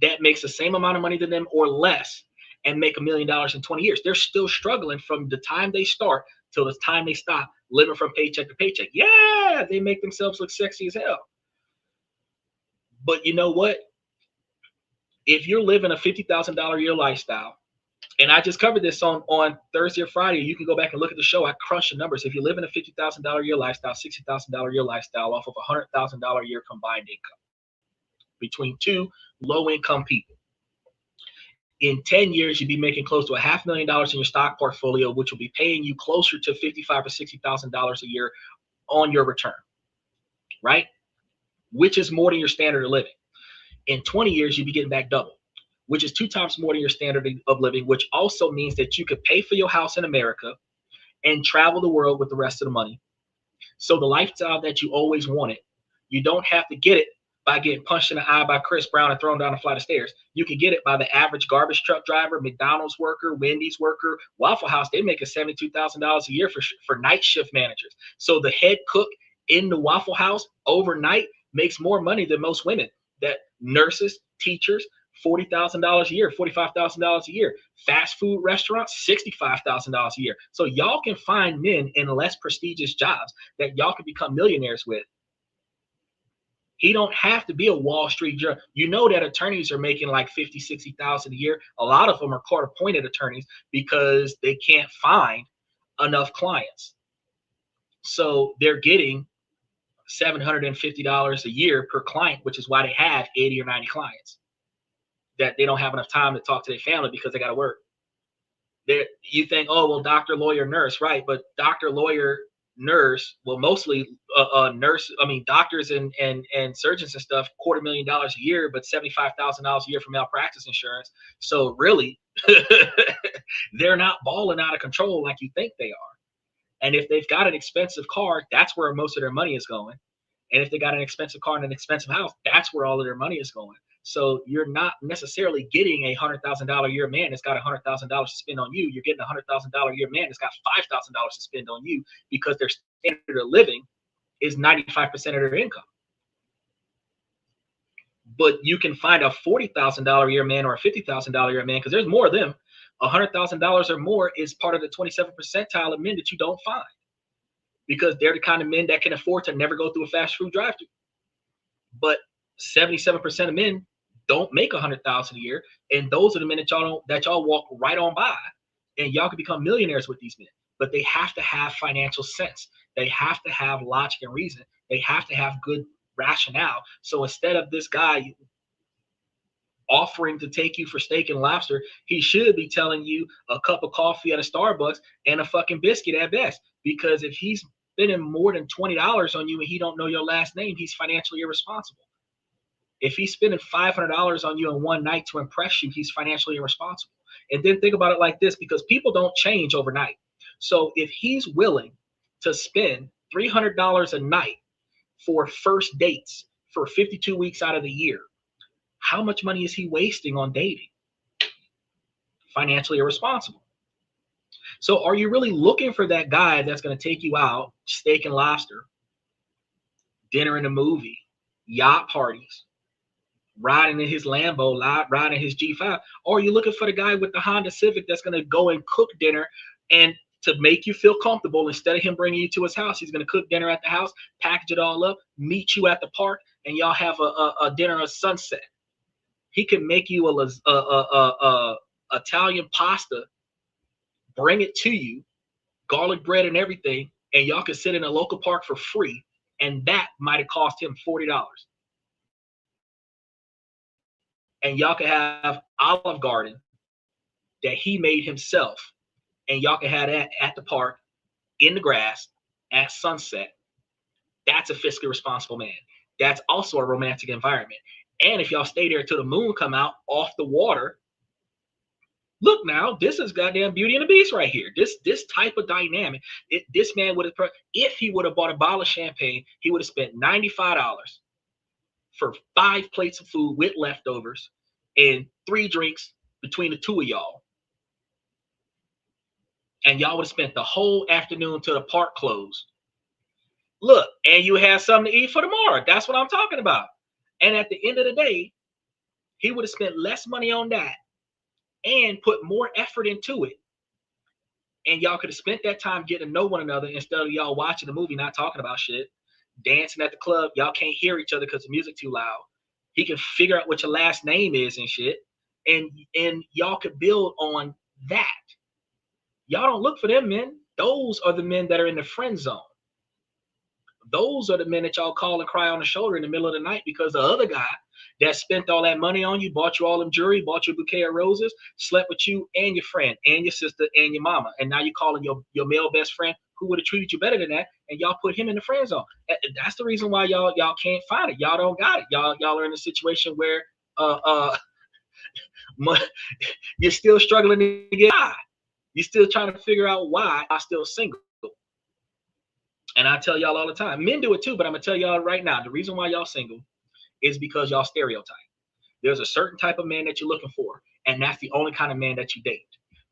that makes the same amount of money than them or less and make $1 million in 20 years. They're still struggling from the time they start till the time they stop, living from paycheck to paycheck. Yeah, they make themselves look sexy as hell. But you know what? If you're living a $50,000 a year lifestyle, and I just covered this on Thursday or Friday. You can go back and look at the show. I crushed the numbers. If you live in a $50,000 a year lifestyle, $60,000 a year lifestyle off of $100,000 a year combined income between 2 low-income people, in 10 years, you'd be making close to $500,000 in your stock portfolio, which will be paying you closer to $55,000 or $60,000 a year on your return, right? Which is more than your standard of living. In 20 years, you'd be getting back double, which is 2 times more than your standard of living, which also means that you could pay for your house in America and travel the world with the rest of the money. So the lifestyle that you always wanted, you don't have to get it by getting punched in the eye by Chris Brown and thrown down a flight of stairs. You can get it by the average garbage truck driver, McDonald's worker, Wendy's worker, Waffle House. They make $72,000 a year for night shift managers. So the head cook in the Waffle House overnight makes more money than most women. That nurses, teachers, $40,000 a year, $45,000 a year. Fast food restaurants, $65,000 a year. So y'all can find men in less prestigious jobs that y'all can become millionaires with. He don't have to be a Wall Street journal. You know that attorneys are making like $50,000, $60,000 a year. A lot of them are court-appointed attorneys because they can't find enough clients. So they're getting $750 a year per client, which is why they have 80 or 90 clients. That they don't have enough time to talk to their family because they got to work. You think, oh, well, doctor, lawyer, nurse, right? But doctor, lawyer, nurse, well, mostly doctors and surgeons and stuff, $250,000 a year, but $75,000 a year for malpractice insurance. So really, they're not balling out of control like you think they are. And if they've got an expensive car, that's where most of their money is going. And if they got an expensive car and an expensive house, that's where all of their money is going. So you're not necessarily getting a $100,000 a year man that's got $100,000 to spend on you. You're getting a $100,000 a year man that's got $5,000 to spend on you because their standard of living is 95% of their income. But you can find a $40,000 a year man or a $50,000 a year man because there's more of them. $100,000 or more is part of the 27th percentile of men that you don't find because they're the kind of men that can afford to never go through a fast food drive-thru. But 77% of men don't make $100,000 a year, and those are the men that y'all walk right on by, and y'all can become millionaires with these men. but they have to have financial sense. They have to have logic and reason. They have to have good rationale. So instead of this guy offering to take you for steak and lobster, he should be telling you a cup of coffee at a Starbucks and a fucking biscuit at best. Because if he's spending more than $20 on you and he don't know your last name, he's financially irresponsible. If he's spending $500 on you in one night to impress you, he's financially irresponsible. And then think about it like this, because people don't change overnight. So if he's willing to spend $300 a night for first dates for 52 weeks out of the year, how much money is he wasting on dating? Financially irresponsible. So are you really looking for that guy that's going to take you out, steak and lobster, dinner and a movie, yacht parties, riding in his Lambo, riding his G5? Or are you looking for the guy with the Honda Civic that's going to go and cook dinner and to make you feel comfortable? Instead of him bringing you to his house, he's going to cook dinner at the house, package it all up, meet you at the park, and y'all have a dinner at sunset. He can make you a Italian pasta, bring it to you, garlic bread and everything, and y'all can sit in a local park for free, and that might have cost him $40. And y'all can have Olive Garden that he made himself, and y'all can have that at the park, in the grass, at sunset. That's a fiscally responsible man. That's also a romantic environment. And if y'all stay there till the moon come out off the water, look now, this is goddamn Beauty and the Beast right here. This type of dynamic. This man would have, if he would have bought a bottle of champagne, he would have spent $95 for 5 plates of food with leftovers and 3 drinks between the two of y'all. And y'all would have spent the whole afternoon till the park closed. Look, and you have something to eat for tomorrow. That's what I'm talking about. And at the end of the day, he would have spent less money on that and put more effort into it. And y'all could have spent that time getting to know one another instead of y'all watching the movie, not talking about shit, dancing at the club. Y'all can't hear each other because the music too loud. He can figure out what your last name is and shit. And y'all could build on that. Y'all don't look for them men. Those are the men that are in the friend zone. Those are the men that y'all call and cry on the shoulder in the middle of the night because the other guy that spent all that money on you, bought you all them jewelry, bought you a bouquet of roses, slept with you and your friend and your sister and your mama. And now you're calling your male best friend who would have treated you better than that, and y'all put him in the friend zone. That's the reason why y'all can't find it. Y'all don't got it. Y'all are in a situation where you're still struggling to get by. You're still trying to figure out why I'm still single. And I tell y'all all the time, men do it too, but I'm gonna tell y'all right now, the reason why y'all single is because y'all stereotype. There's a certain type of man that you're looking for, and that's the only kind of man that you date.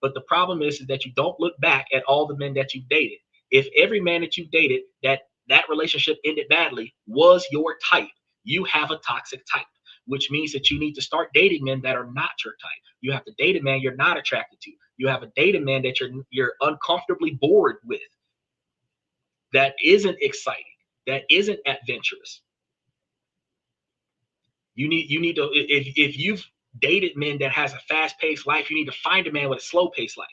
But the problem is that you don't look back at all the men that you've dated. If every man that you dated that relationship ended badly was your type, you have a toxic type, which means that you need to start dating men that are not your type. You have to date a man you're not attracted to. You have to date a man that you're uncomfortably bored with. That isn't exciting, that isn't adventurous. You need to, if you've dated men that has a fast-paced life, you need to find a man with a slow-paced life,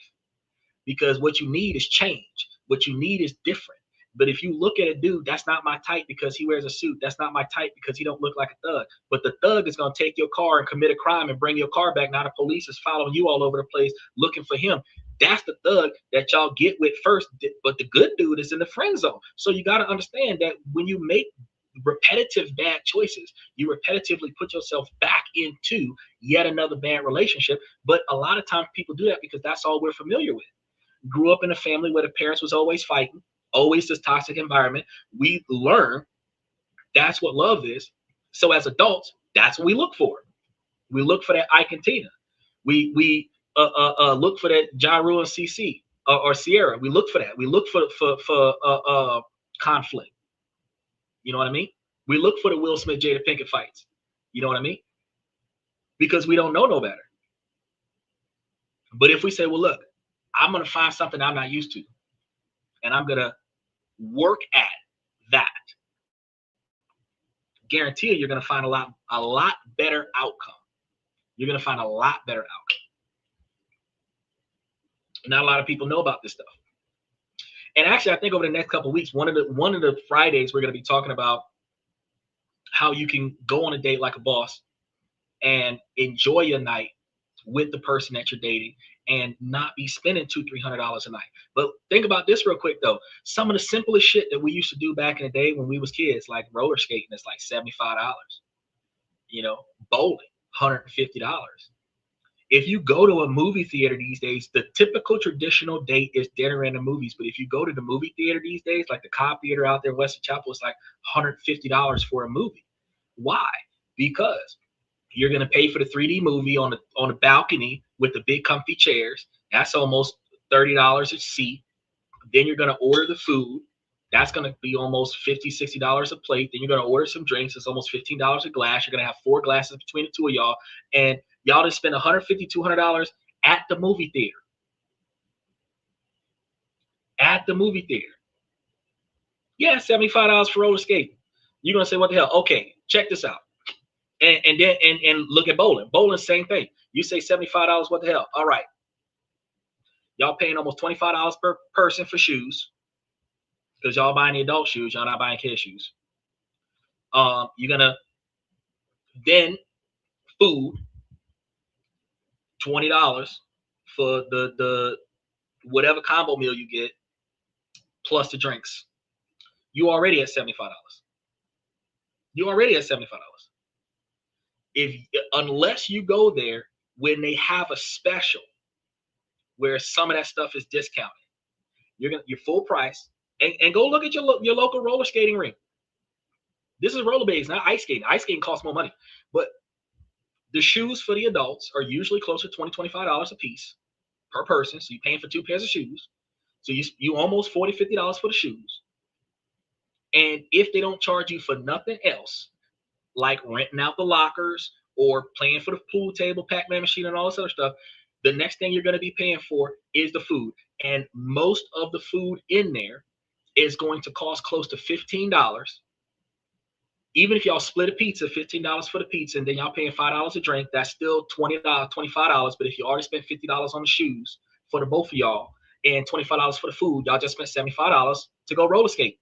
because what you need is change. What you need is different. But if you look at a dude, that's not my type because he wears a suit. That's not my type because he don't look like a thug. But the thug is going to take your car and commit a crime and bring your car back. Now the police is following you all over the place looking for him. That's the thug that y'all get with first. But the good dude is in the friend zone. So you got to understand that when you make repetitive bad choices, you repetitively put yourself back into yet another bad relationship. But a lot of times people do that because that's all we're familiar with. Grew up in a family where the parents was always fighting, always this toxic environment. We learn that's what love is. So as adults, that's what we look for. We look for that Ike and Tina. We look for that Ja Rule and CC or Sierra. We look for that. We look for conflict. You know what I mean? We look for the Will Smith Jada Pinkett fights. You know what I mean? Because we don't know no better. But if we say, well, look, I'm going to find something I'm not used to, and I'm going to work at that, guarantee you're going to find a lot better outcome. You're going to find a lot better outcome. Not a lot of people know about this stuff. And actually, I think over the next couple of weeks, one of the Fridays, we're going to be talking about how you can go on a date like a boss and enjoy your night with the person that you're dating and not be spending $200-300 a night. But think about this real quick though. Some of the simplest shit that we used to do back in the day when we was kids, like roller skating, is like $75. You know, bowling, $150. If you go to a movie theater these days, the typical traditional date is dinner and the movies. But if you go to the movie theater these days, like the Cobb Theater out there in Western Chapel, it's like $150 for a movie. Why? Because you're going to pay for the 3D movie on the balcony with the big comfy chairs. That's almost $30 a seat. Then you're going to order the food. That's going to be almost $50-60 a plate. Then you're going to order some drinks. It's almost $15 a glass. You're going to have 4 glasses between the two of y'all. And y'all just spend $150-200 at the movie theater. At the movie theater. Yeah, $75 for roller skating. You're going to say, what the hell? Okay, check this out. And then look at bowling. Bowling, same thing. You say $75, what the hell? All right. Y'all paying almost $25 per person for shoes. Because y'all buying the adult shoes, y'all not buying kid shoes. You're gonna then food, $20 for the whatever combo meal you get, plus the drinks. You already at $75. You already at $75. Unless you go there when they have a special where some of that stuff is discounted, you're full price. And go look at your local roller skating rink. This is rollerblades, not ice skating. Ice skating costs more money. But the shoes for the adults are usually closer to $20-25 a piece per person. So you're paying for 2 pairs of shoes. So you almost $40-50 for the shoes. And if they don't charge you for nothing else, like renting out the lockers or playing for the pool table, Pac-Man machine, and all this other stuff, the next thing you're going to be paying for is the food. And most of the food in there is going to cost close to $15. Even if y'all split a pizza, $15 for the pizza, and then y'all paying $5 a drink, that's still $20, $25. But if you already spent $50 on the shoes for the both of y'all and $25 for the food, y'all just spent $75 to go roller skate.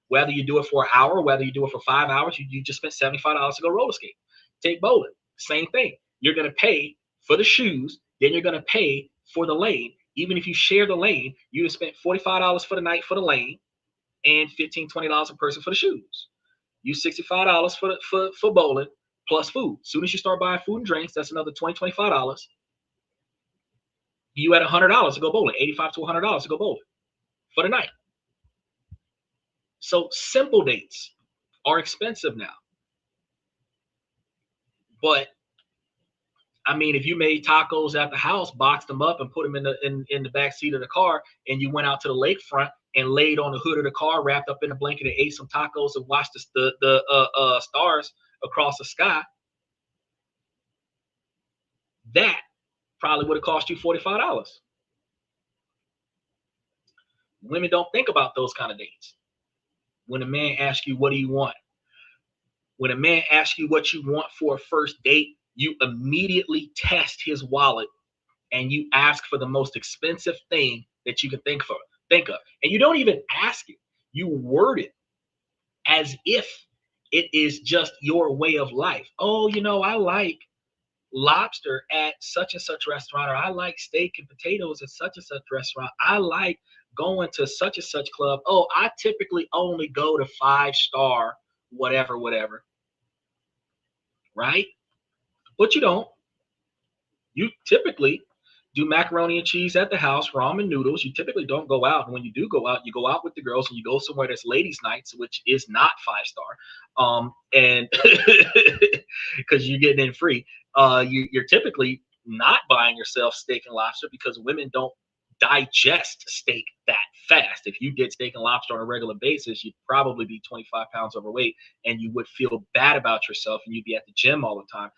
Whether you do it for an hour, whether you do it for 5 hours, you just spent $75 to go roller skate. Take bowling, same thing. You're going to pay for the shoes, then you're going to pay for the lane. Even if you share the lane, you just spent $45 for the night for the lane and $15-20 a person for the shoes. You $65 for bowling plus food. As soon as you start buying food and drinks, that's another $20-25. You at $100 to go bowling, $85 to $100 to go bowling for the night. So simple dates are expensive now. But I mean, if you made tacos at the house, boxed them up and put them in the back seat of the car, and you went out to the lakefront and laid on the hood of the car, wrapped up in a blanket, and ate some tacos and watched the stars across the sky, that probably would have cost you $45. Women don't think about those kind of dates. When a man asks you, what do you want? When a man asks you what you want for a first date, you immediately test his wallet and you ask for the most expensive thing that you can think of. And you don't even ask it. You word it as if it is just your way of life. Oh, I like lobster at such and such restaurant, or I like steak and potatoes at such and such restaurant. I like going to such and such club. Oh, I typically only go to 5-star whatever. Right? But you don't. You typically do macaroni and cheese at the house, ramen noodles. You typically don't go out. And when you do go out, you go out with the girls and you go somewhere that's ladies' nights, which is not 5-star. And because you're getting in free. You're typically not buying yourself steak and lobster because women don't digest steak that fast. If you did steak and lobster on a regular basis, you'd probably be 25 pounds overweight and you would feel bad about yourself and you'd be at the gym all the time.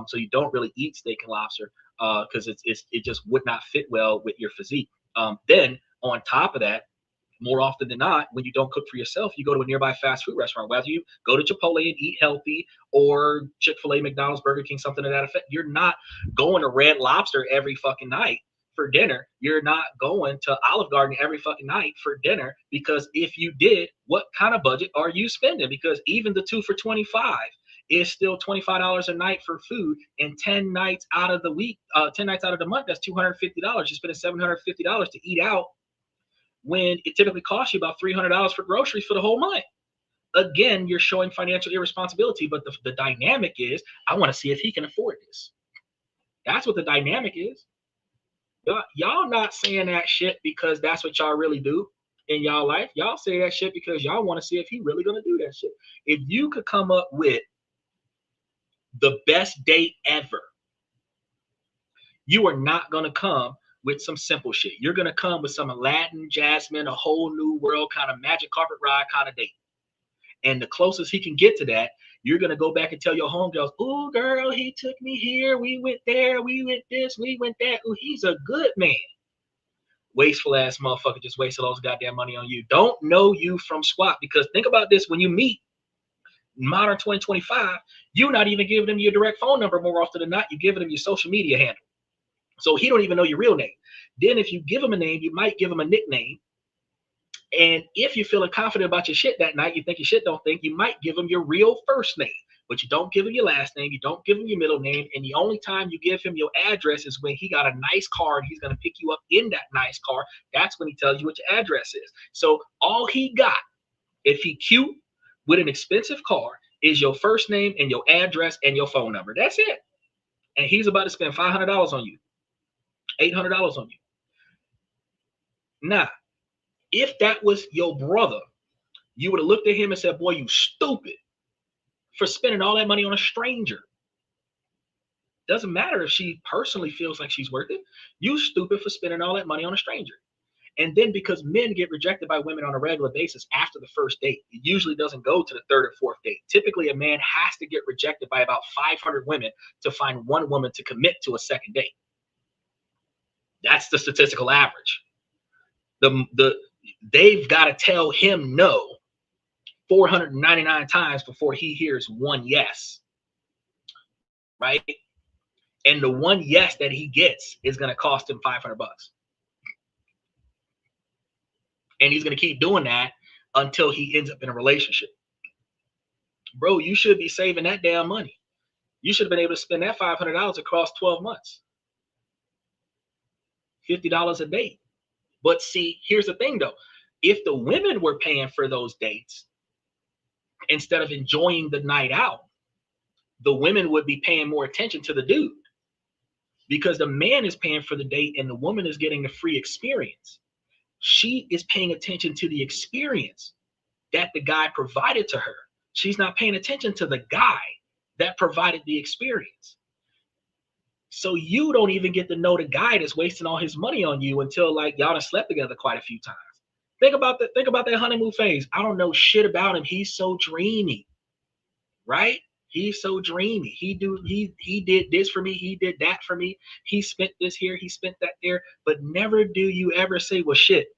So you don't really eat steak and lobster because it just would not fit well with your physique. Then on top of that, more often than not, when you don't cook for yourself, you go to a nearby fast food restaurant. Whether you go to Chipotle and eat healthy or Chick-fil-A, McDonald's, Burger King, something to that effect, you're not going to Red Lobster every fucking night for dinner. You're not going to Olive Garden every fucking night for dinner, because if you did, what kind of budget are you spending? Because even the 2 for $25 is still $25 a night for food, and 10 nights out of the week, 10 nights out of the month, that's $250. You're spending $750 to eat out when it typically costs you about $300 for groceries for the whole month. Again, you're showing financial irresponsibility, but the dynamic is, I want to see if he can afford this. That's what the dynamic is. Y'all not saying that shit because that's what y'all really do in y'all life. Y'all say that shit because y'all want to see if he really gonna do that shit. If you could come up with the best date ever, you are not gonna come with some simple shit. You're gonna come with some Aladdin, Jasmine, a whole new world kind of magic carpet ride kind of date. And the closest he can get to that, you're going to go back and tell your homegirls, "Ooh, girl, he took me here. We went there. We went this. We went that. Ooh, he's a good man." Wasteful ass motherfucker just wasted all his goddamn money on you. Don't know you from squat, because think about this. When you meet modern 2025, you're not even giving him your direct phone number more often than not. You're giving him your social media handle. So he don't even know your real name. Then if you give him a name, you might give him a nickname. And if you're feeling confident about your shit that night, you think your shit don't think, you might give him your real first name, but you don't give him your last name, you don't give him your middle name, and the only time you give him your address is when he got a nice car and he's going to pick you up in that nice car. That's when he tells you what your address is. So all he got, if he cute with an expensive car, is your first name and your address and your phone number. That's it. And he's about to spend $500 on you, $800 on you. Now, if that was your brother, you would have looked at him and said, "Boy, you stupid for spending all that money on a stranger." Doesn't matter if she personally feels like she's worth it. You stupid for spending all that money on a stranger. And then because men get rejected by women on a regular basis after the first date, it usually doesn't go to the third or fourth date. Typically, a man has to get rejected by about 500 women to find one woman to commit to a second date. That's the statistical average. They've got to tell him no 499 times before he hears one yes, right? And the one yes that he gets is going to cost him $500. And he's going to keep doing that until he ends up in a relationship. Bro, you should be saving that damn money. You should have been able to spend that $500 across 12 months. $50 a date. But see, here's the thing though. If the women were paying for those dates, instead of enjoying the night out, the women would be paying more attention to the dude, because the man is paying for the date and the woman is getting the free experience. She is paying attention to the experience that the guy provided to her. She's not paying attention to the guy that provided the experience. So you don't even get to know the guy that's wasting all his money on you until like y'all done slept together quite a few times. Think about that honeymoon phase. I don't know shit about him. He's so dreamy, right? He's so dreamy. He did this for me. He did that for me. He spent this here. He spent that there. But never do you ever say, well, shit,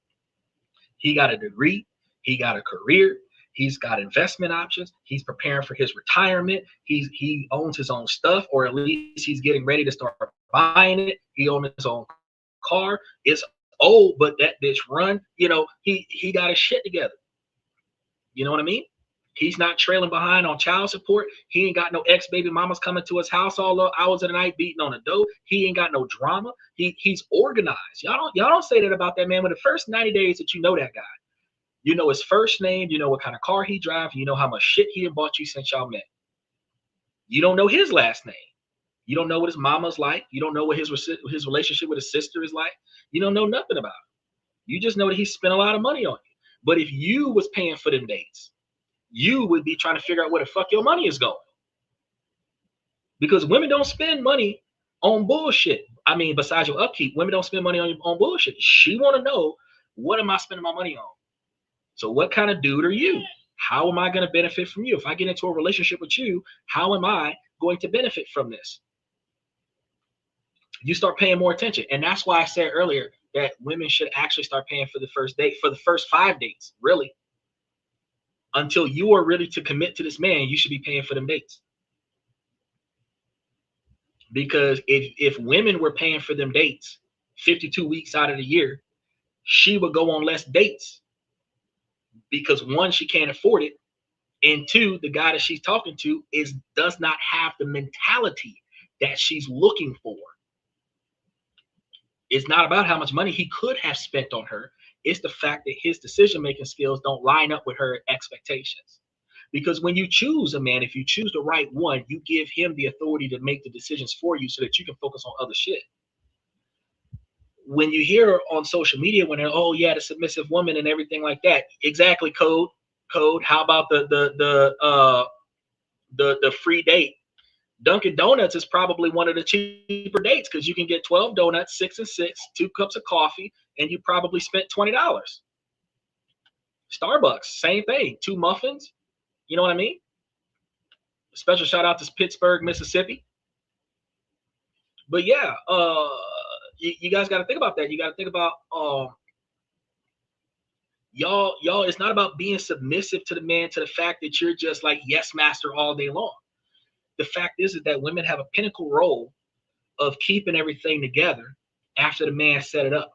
he got a degree. He got a career. He's got investment options. He's preparing for his retirement. He owns his own stuff, or at least he's getting ready to start buying it. He owns his own car. It's old, but that bitch run. You know, he got his shit together. You know what I mean? He's not trailing behind on child support. He ain't got no ex-baby mamas coming to his house all the hours of the night beating on the door. He ain't got no drama. He's organized. Y'all don't say that about that man. When the first 90 days that you know that guy, you know his first name, you know what kind of car he drives, you know how much shit he done bought you since y'all met. You don't know his last name. You don't know what his mama's like. You don't know what his relationship with his sister is like. You don't know nothing about him. You just know that he spent a lot of money on you. But if you was paying for them dates, you would be trying to figure out where the fuck your money is going. Because women don't spend money on bullshit. I mean, besides your upkeep, women don't spend money on bullshit. She want to know, what am I spending my money on? So what kind of dude are you? How am I going to benefit from you? If I get into a relationship with you, how am I going to benefit from this? You start paying more attention. And that's why I said earlier that women should actually start paying for the first date, for the first 5 dates, really. Until you are ready to commit to this man, you should be paying for them dates. Because if women were paying for them dates 52 weeks out of the year, she would go on less dates because one, she can't afford it, and two, the guy that she's talking to does not have the mentality that she's looking for. It's not about how much money he could have spent on her. It's the fact that his decision-making skills don't line up with her expectations. Because when you choose a man, if you choose the right one, you give him the authority to make the decisions for you so that you can focus on other shit. When you hear on social media when they're, oh yeah, the submissive woman and everything like that, exactly, code. How about the free date? Dunkin' Donuts is probably one of the cheaper dates because you can get 12 donuts, 6 and 6, 2 cups of coffee, and you probably spent $20. Starbucks, same thing, 2 muffins. You know what I mean? Special shout out to Pittsburgh, Mississippi. But yeah, you guys got to think about that. You got to think about y'all. It's not about being submissive to the man, to the fact that you're just like yes master all day long. The fact is that women have a pinnacle role of keeping everything together after the man set it up.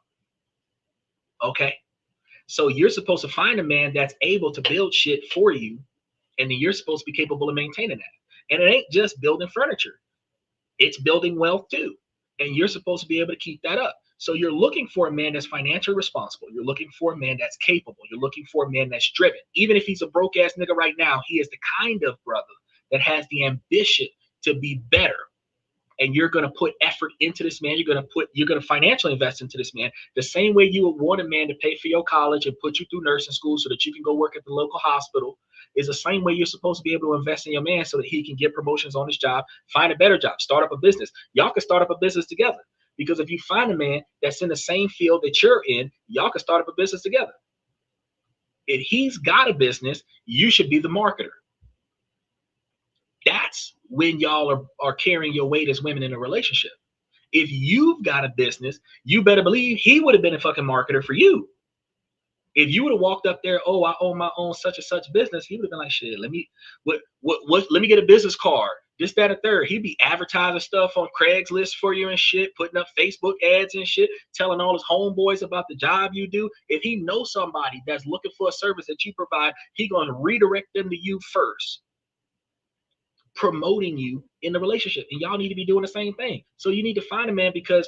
Okay, so you're supposed to find a man that's able to build shit for you, and then you're supposed to be capable of maintaining that. And it ain't just building furniture, it's building wealth too, and you're supposed to be able to keep that up. So you're looking for a man that's financially responsible. You're looking for a man that's capable. You're looking for a man that's driven. Even if he's a broke ass nigga right now, he is the kind of brother that has the ambition to be better. And you're going to put effort into this man. You're going to financially invest into this man the same way you would want a man to pay for your college and put you through nursing school so that you can go work at the local hospital. Is the same way you're supposed to be able to invest in your man so that he can get promotions on his job, find a better job, start up a business. Y'all can start up a business together, because if you find a man that's in the same field that you're in, y'all can start up a business together. If he's got a business, you should be the marketer. That's when y'all are carrying your weight as women in a relationship. If you've got a business, you better believe he would have been a fucking marketer for you. If you would have walked up there, oh, I own my own such and such business, he would have been like, shit, let me get a business card, this, that, and third. He'd be advertising stuff on Craigslist for you and shit, putting up Facebook ads and shit, telling all his homeboys about the job you do. If he knows somebody that's looking for a service that you provide, he gonna redirect them to you first, promoting you in the relationship. And y'all need to be doing the same thing. So you need to find a man, because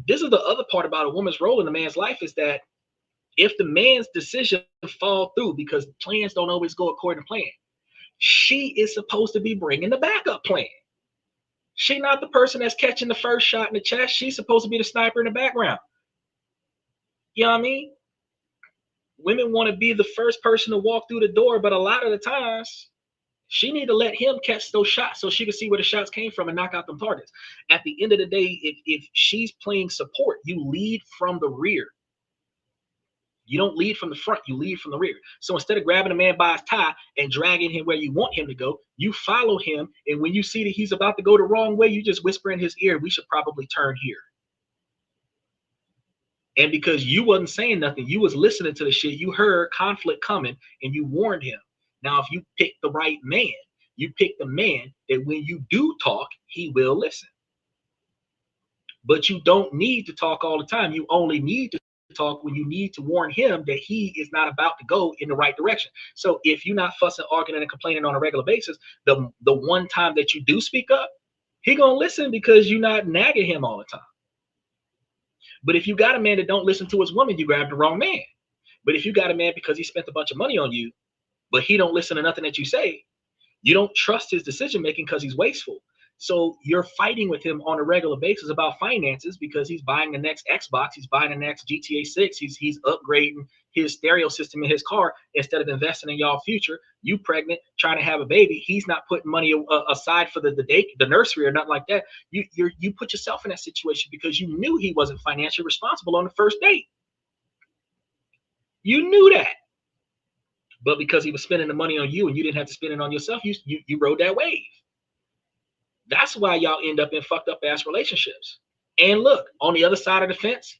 this is the other part about a woman's role in a man's life, is that if the man's decision fall through, because plans don't always go according to plan, she is supposed to be bringing the backup plan. She not the person that's catching the first shot in the chest. She's supposed to be the sniper in the background. You know what I mean? Women want to be the first person to walk through the door, but a lot of the times she need to let him catch those shots so she can see where the shots came from and knock out them targets. At the end of the day, if she's playing support, you lead from the rear. You don't lead from the front, you lead from the rear. So instead of grabbing a man by his tie and dragging him where you want him to go, you follow him. And when you see that he's about to go the wrong way, you just whisper in his ear, we should probably turn here. And because you wasn't saying nothing, you was listening to the shit, you heard conflict coming and you warned him. Now, if you pick the right man, you pick the man that when you do talk, he will listen. But you don't need to talk all the time. You only need to talk when you need to warn him that he is not about to go in the right direction. So if you're not fussing, arguing, and complaining on a regular basis, the one time that you do speak up, he gonna listen because you're not nagging him all the time. But if you got a man that don't listen to his woman, you grabbed the wrong man. But if you got a man because he spent a bunch of money on you, but he don't listen to nothing that you say, you don't trust his decision making because he's wasteful. So you're fighting with him on a regular basis about finances because he's buying the next Xbox, he's buying the next GTA 6, he's upgrading his stereo system in his car instead of investing in y'all future. You pregnant, trying to have a baby, he's not putting money aside for the nursery or nothing like that. You put yourself in that situation because you knew he wasn't financially responsible on the first date. You knew that. But because he was spending the money on you and you didn't have to spend it on yourself, you rode that wave. That's why y'all end up in fucked up ass relationships. And look, on the other side of the fence,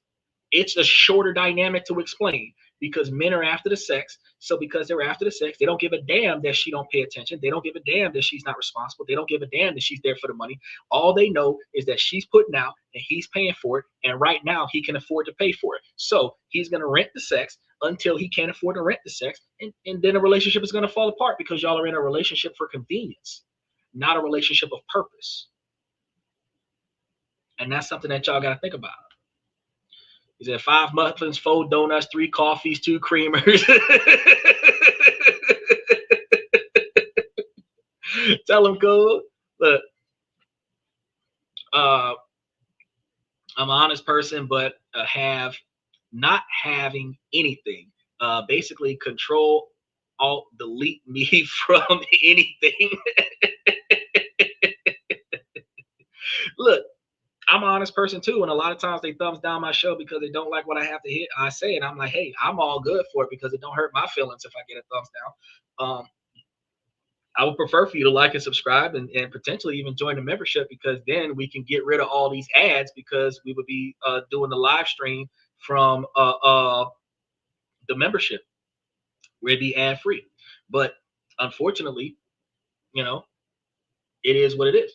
it's a shorter dynamic to explain because men are after the sex. So because they're after the sex, they don't give a damn that she don't pay attention. They don't give a damn that she's not responsible. They don't give a damn that she's there for the money. All they know is that she's putting out and he's paying for it. And right now he can afford to pay for it. So he's going to rent the sex until he can't afford to rent the sex. And then a relationship is going to fall apart because y'all are in a relationship for convenience, not a relationship of purpose. And that's something that y'all got to think about. He said 5 muffins, 4 donuts, 3 coffees, 2 creamers. Tell him, cool. Look, I'm an honest person, but have not having anything. Basically, control, alt, delete me from anything. Look, I'm an honest person too, and a lot of times they thumbs down my show because they don't like what I have to hit. I say it, I'm like, hey, I'm all good for it because it don't hurt my feelings if I get a thumbs down. I would prefer for you to like and subscribe and potentially even join the membership, because then we can get rid of all these ads, because we would be doing the live stream from the membership where it'd be ad free. But unfortunately, you know, it is what it is.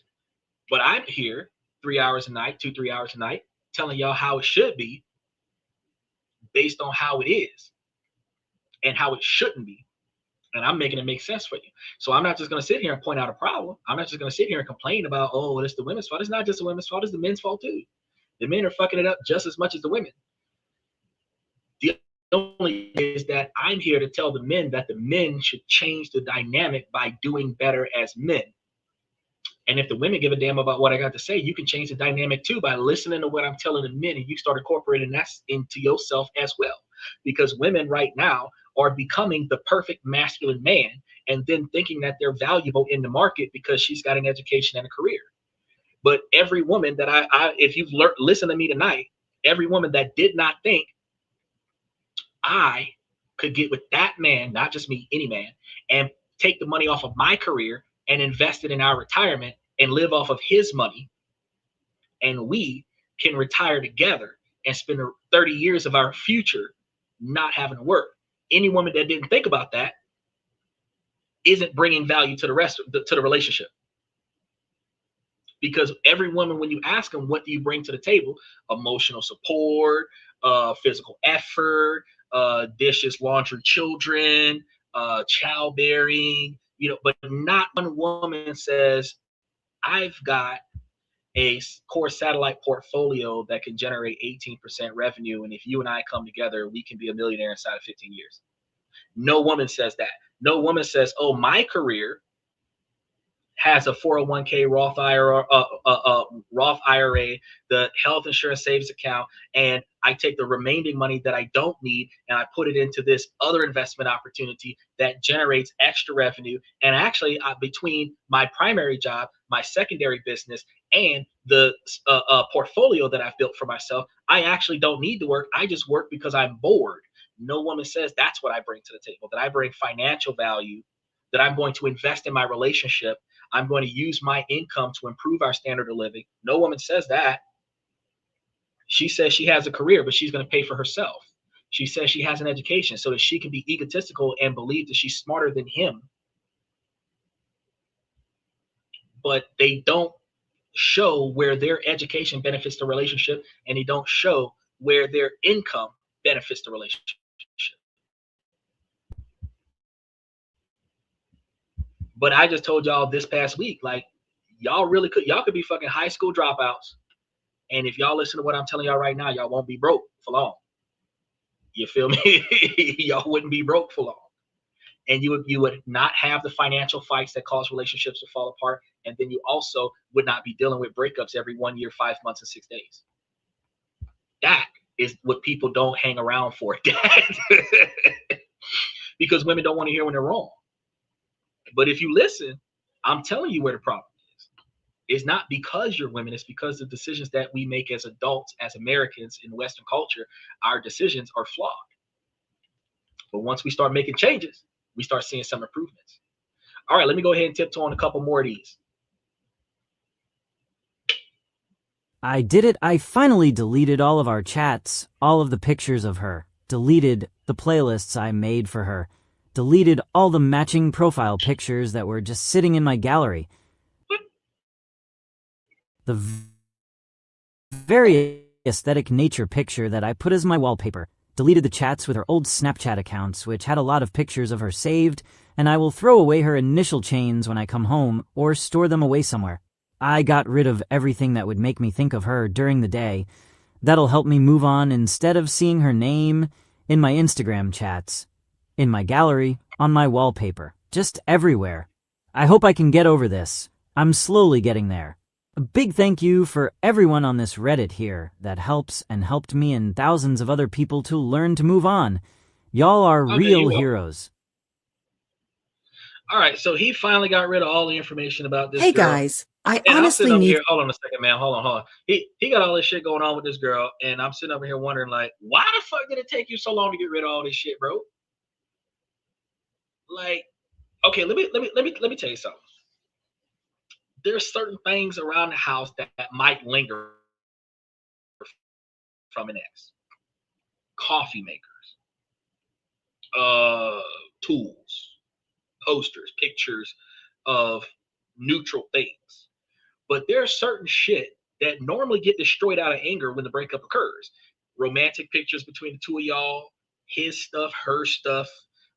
But I'm here 3 hours a night, 2-3 hours a night, telling y'all how it should be based on how it is and how it shouldn't be. And I'm making it make sense for you. So I'm not just going to sit here and point out a problem. I'm not just going to sit here and complain about, oh, it's the women's fault. It's not just the women's fault. It's the men's fault too. The men are fucking it up just as much as the women. The only is that I'm here to tell the men that the men should change the dynamic by doing better as men. And if the women give a damn about what I got to say, you can change the dynamic too by listening to what I'm telling the men, and you start incorporating that into yourself as well. Because women right now are becoming the perfect masculine man and then thinking that they're valuable in the market because she's got an education and a career. But every woman that if you've listened to me tonight, every woman that did not think I could get with that man, not just me, any man, and take the money off of my career and invest it in our retirement and live off of his money, and we can retire together and spend 30 years of our future not having to work. Any woman that didn't think about that isn't bringing value to the rest of to the relationship. Because every woman, when you ask them, what do you bring to the table? Emotional support, physical effort, dishes, laundry, children, childbearing, but not one woman says, I've got a core satellite portfolio that can generate 18% revenue, and if you and I come together, we can be a millionaire inside of 15 years. No woman says that. No woman says, oh, my career has a 401k Roth IRA, the health insurance savings account, and I take the remaining money that I don't need and I put it into this other investment opportunity that generates extra revenue. And actually, between my primary job, my secondary business, and the portfolio that I've built for myself, I actually don't need to work. I just work because I'm bored. No woman says that's what I bring to the table, that I bring financial value, that I'm going to invest in my relationship. I'm going to use my income to improve our standard of living. No woman says that. She says she has a career, but she's going to pay for herself. She says she has an education so that she can be egotistical and believe that she's smarter than him. But they don't show where their education benefits the relationship, and they don't show where their income benefits the relationship. But I just told y'all this past week, like, y'all could be fucking high school dropouts. And if y'all listen to what I'm telling y'all right now, y'all won't be broke for long. You feel me? Y'all wouldn't be broke for long. And you would not have the financial fights that cause relationships to fall apart. And then you also would not be dealing with breakups every 1 year, 5 months, and 6 days. That is what people don't hang around for. Because women don't want to hear when they're wrong. But if you listen, I'm telling you where the problem is. It's not because you're women. It's because the decisions that we make as adults, as Americans in Western culture, our decisions are flawed. But once we start making changes, we start seeing some improvements. All right, let me go ahead and tiptoe on a couple more of these. I did it. I finally deleted all of our chats, all of the pictures of her, deleted the playlists I made for her. deleted all the matching profile pictures that were just sitting in my gallery. The very aesthetic nature picture that I put as my wallpaper. Deleted the chats with her old Snapchat accounts, which had a lot of pictures of her saved, and I will throw away her initial chains when I come home or store them away somewhere. I got rid of everything that would make me think of her during the day. That'll help me move on instead of seeing her name in my Instagram chats, in my gallery, on my wallpaper, just everywhere. I hope I can get over this. I'm slowly getting there. A big thank you for everyone on this Reddit here that helps and helped me and thousands of other people to learn to move on. Y'all are real heroes. All right, so he finally got rid of all the information about this Hey girl. guys, I And honestly I'm sitting need. over here, hold on a second, man. Hold on. He got all this shit going on with this girl, and I'm sitting over here wondering, like, why the fuck did it take you so long to get rid of all this shit, bro? Like, okay, let me tell you something. There's certain things around the house that might linger from an ex. Coffee makers, tools, posters, pictures of neutral things. But there's certain shit that normally get destroyed out of anger when the breakup occurs. Romantic pictures between the two of y'all, his stuff, her stuff.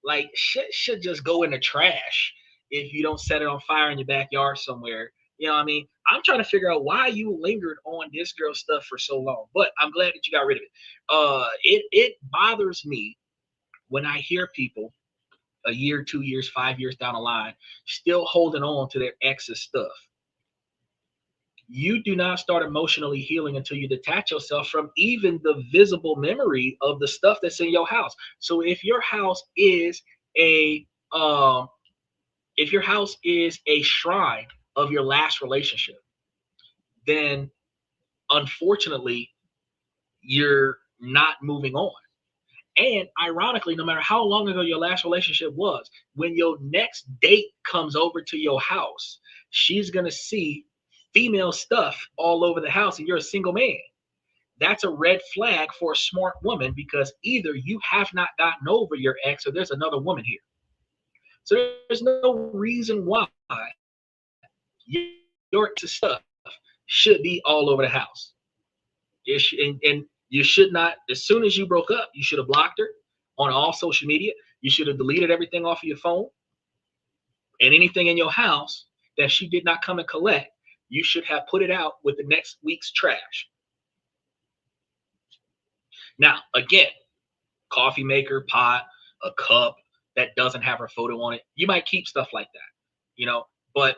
Like, shit should just go in the trash if you don't set it on fire in your backyard somewhere. You know what I mean? I'm trying to figure out why you lingered on this girl's stuff for so long, but I'm glad that you got rid of it. It bothers me when I hear people a year, 2 years, 5 years down the line still holding on to their ex's stuff. You do not start emotionally healing until you detach yourself from even the visible memory of the stuff that's in your house. So if your house is a shrine of your last relationship, then unfortunately you're not moving on. And ironically, no matter how long ago your last relationship was, when your next date comes over to your house, she's going to see female stuff all over the house and you're a single man. That's a red flag for a smart woman, because either you have not gotten over your ex or there's another woman here. So there's no reason why your stuff should be all over the house. And you should not, as soon as you broke up, you should have blocked her on all social media. You should have deleted everything off of your phone. And anything in your house that she did not come and collect, you should have put it out with the next week's trash. Now, again, coffee maker, pot, a cup that doesn't have her photo on it, you might keep stuff like that, but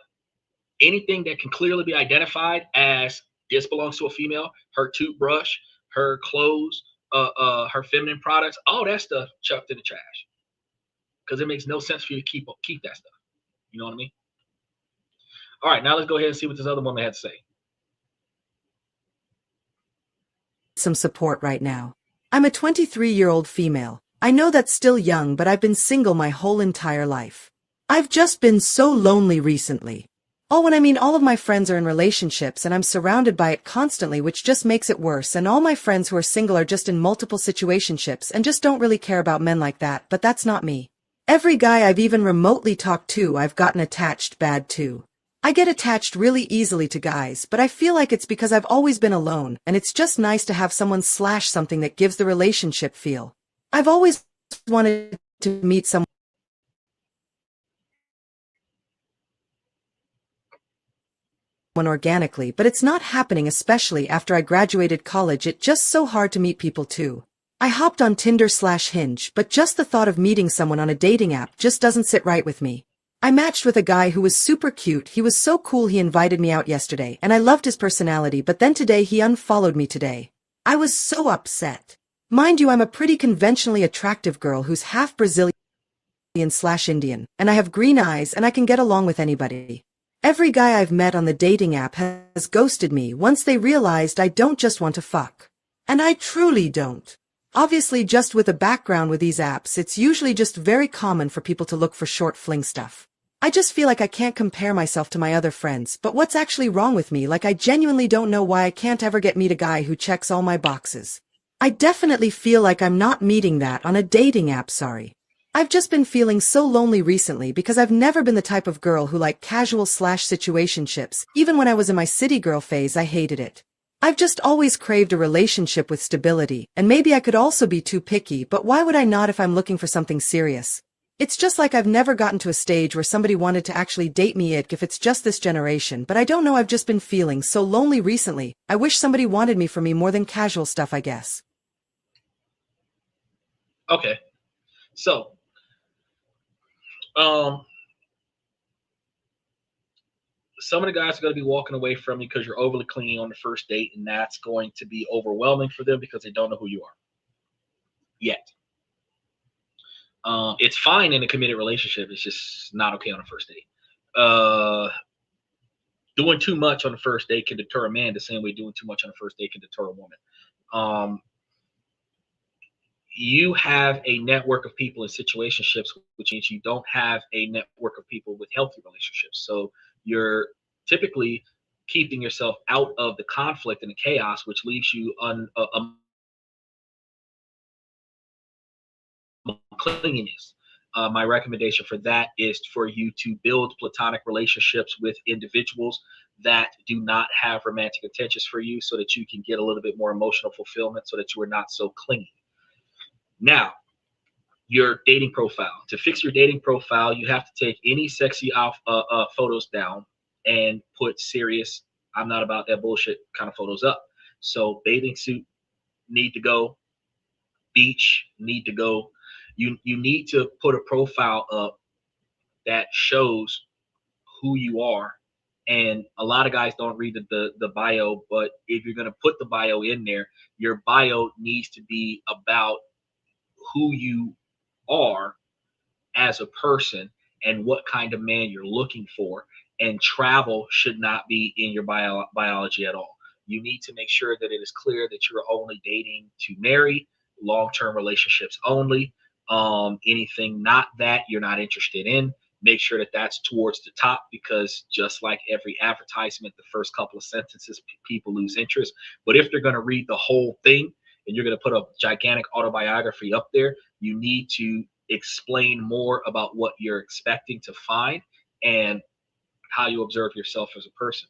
anything that can clearly be identified as this belongs to a female, her toothbrush, her clothes, her feminine products, all that stuff chucked in the trash, because it makes no sense for you to keep that stuff. You know what I mean? All right, now let's go ahead and see what this other woman had to say. Some support right now. I'm a 23-year-old female. I know that's still young, but I've been single my whole entire life. I've just been so lonely recently. All of my friends are in relationships and I'm surrounded by it constantly, which just makes it worse, and all my friends who are single are just in multiple situationships and just don't really care about men like that, but that's not me. Every guy I've even remotely talked to, I've gotten attached bad to. I get attached really easily to guys, but I feel like it's because I've always been alone, and it's just nice to have someone / something that gives the relationship feel. I've always wanted to meet someone organically, but it's not happening, especially after I graduated college. It's just so hard to meet people too. I hopped on Tinder / Hinge, but just the thought of meeting someone on a dating app just doesn't sit right with me. I matched with a guy who was super cute. He was so cool. He invited me out yesterday, and I loved his personality, but then today he unfollowed me today. I was so upset. Mind you, I'm a pretty conventionally attractive girl who's half Brazilian / Indian, and I have green eyes and I can get along with anybody. Every guy I've met on the dating app has ghosted me once they realized I don't just want to fuck. And I truly don't. Obviously, just with a background with these apps, it's usually just very common for people to look for short fling stuff. I just feel like I can't compare myself to my other friends, but what's actually wrong with me? Like, I genuinely don't know why I can't ever meet a guy who checks all my boxes. I definitely feel like I'm not meeting that on a dating app, sorry. I've just been feeling so lonely recently because I've never been the type of girl who liked casual/situationships. Even when I was in my city girl phase, I hated it. I've just always craved a relationship with stability, and maybe I could also be too picky, but why would I not if I'm looking for something serious? It's just like I've never gotten to a stage where somebody wanted to actually date me if it's just this generation, but I don't know, I've just been feeling so lonely recently. I wish somebody wanted me for me more than casual stuff, I guess. Okay. So, some of the guys are going to be walking away from you because you're overly clingy on the first date, and that's going to be overwhelming for them because they don't know who you are yet. It's fine in a committed relationship. It's just not okay on a first date. Doing too much on the first date can deter a man the same way doing too much on the first date can deter a woman. You have a network of people in situationships, which means you don't have a network of people with healthy relationships. So you're typically keeping yourself out of the conflict and the chaos, which leaves you clinginess. My recommendation for that is for you to build platonic relationships with individuals that do not have romantic intentions for you so that you can get a little bit more emotional fulfillment so that you are not so clingy. Now, your dating profile. To fix your dating profile, you have to take any sexy photos down and put serious, I'm not about that bullshit kind of photos up. So bathing suit need to go, beach need to go. You need to put a profile up that shows who you are. And a lot of guys don't read the bio, but if you're going to put the bio in there, your bio needs to be about who you are as a person and what kind of man you're looking for. And travel should not be in your biology at all. You need to make sure that it is clear that you're only dating to marry, long-term relationships only. Anything not that you're not interested in, make sure that that's towards the top, because just like every advertisement, the first couple of sentences, people lose interest. But if they're going to read the whole thing and you're going to put a gigantic autobiography up there, you need to explain more about what you're expecting to find and how you observe yourself as a person.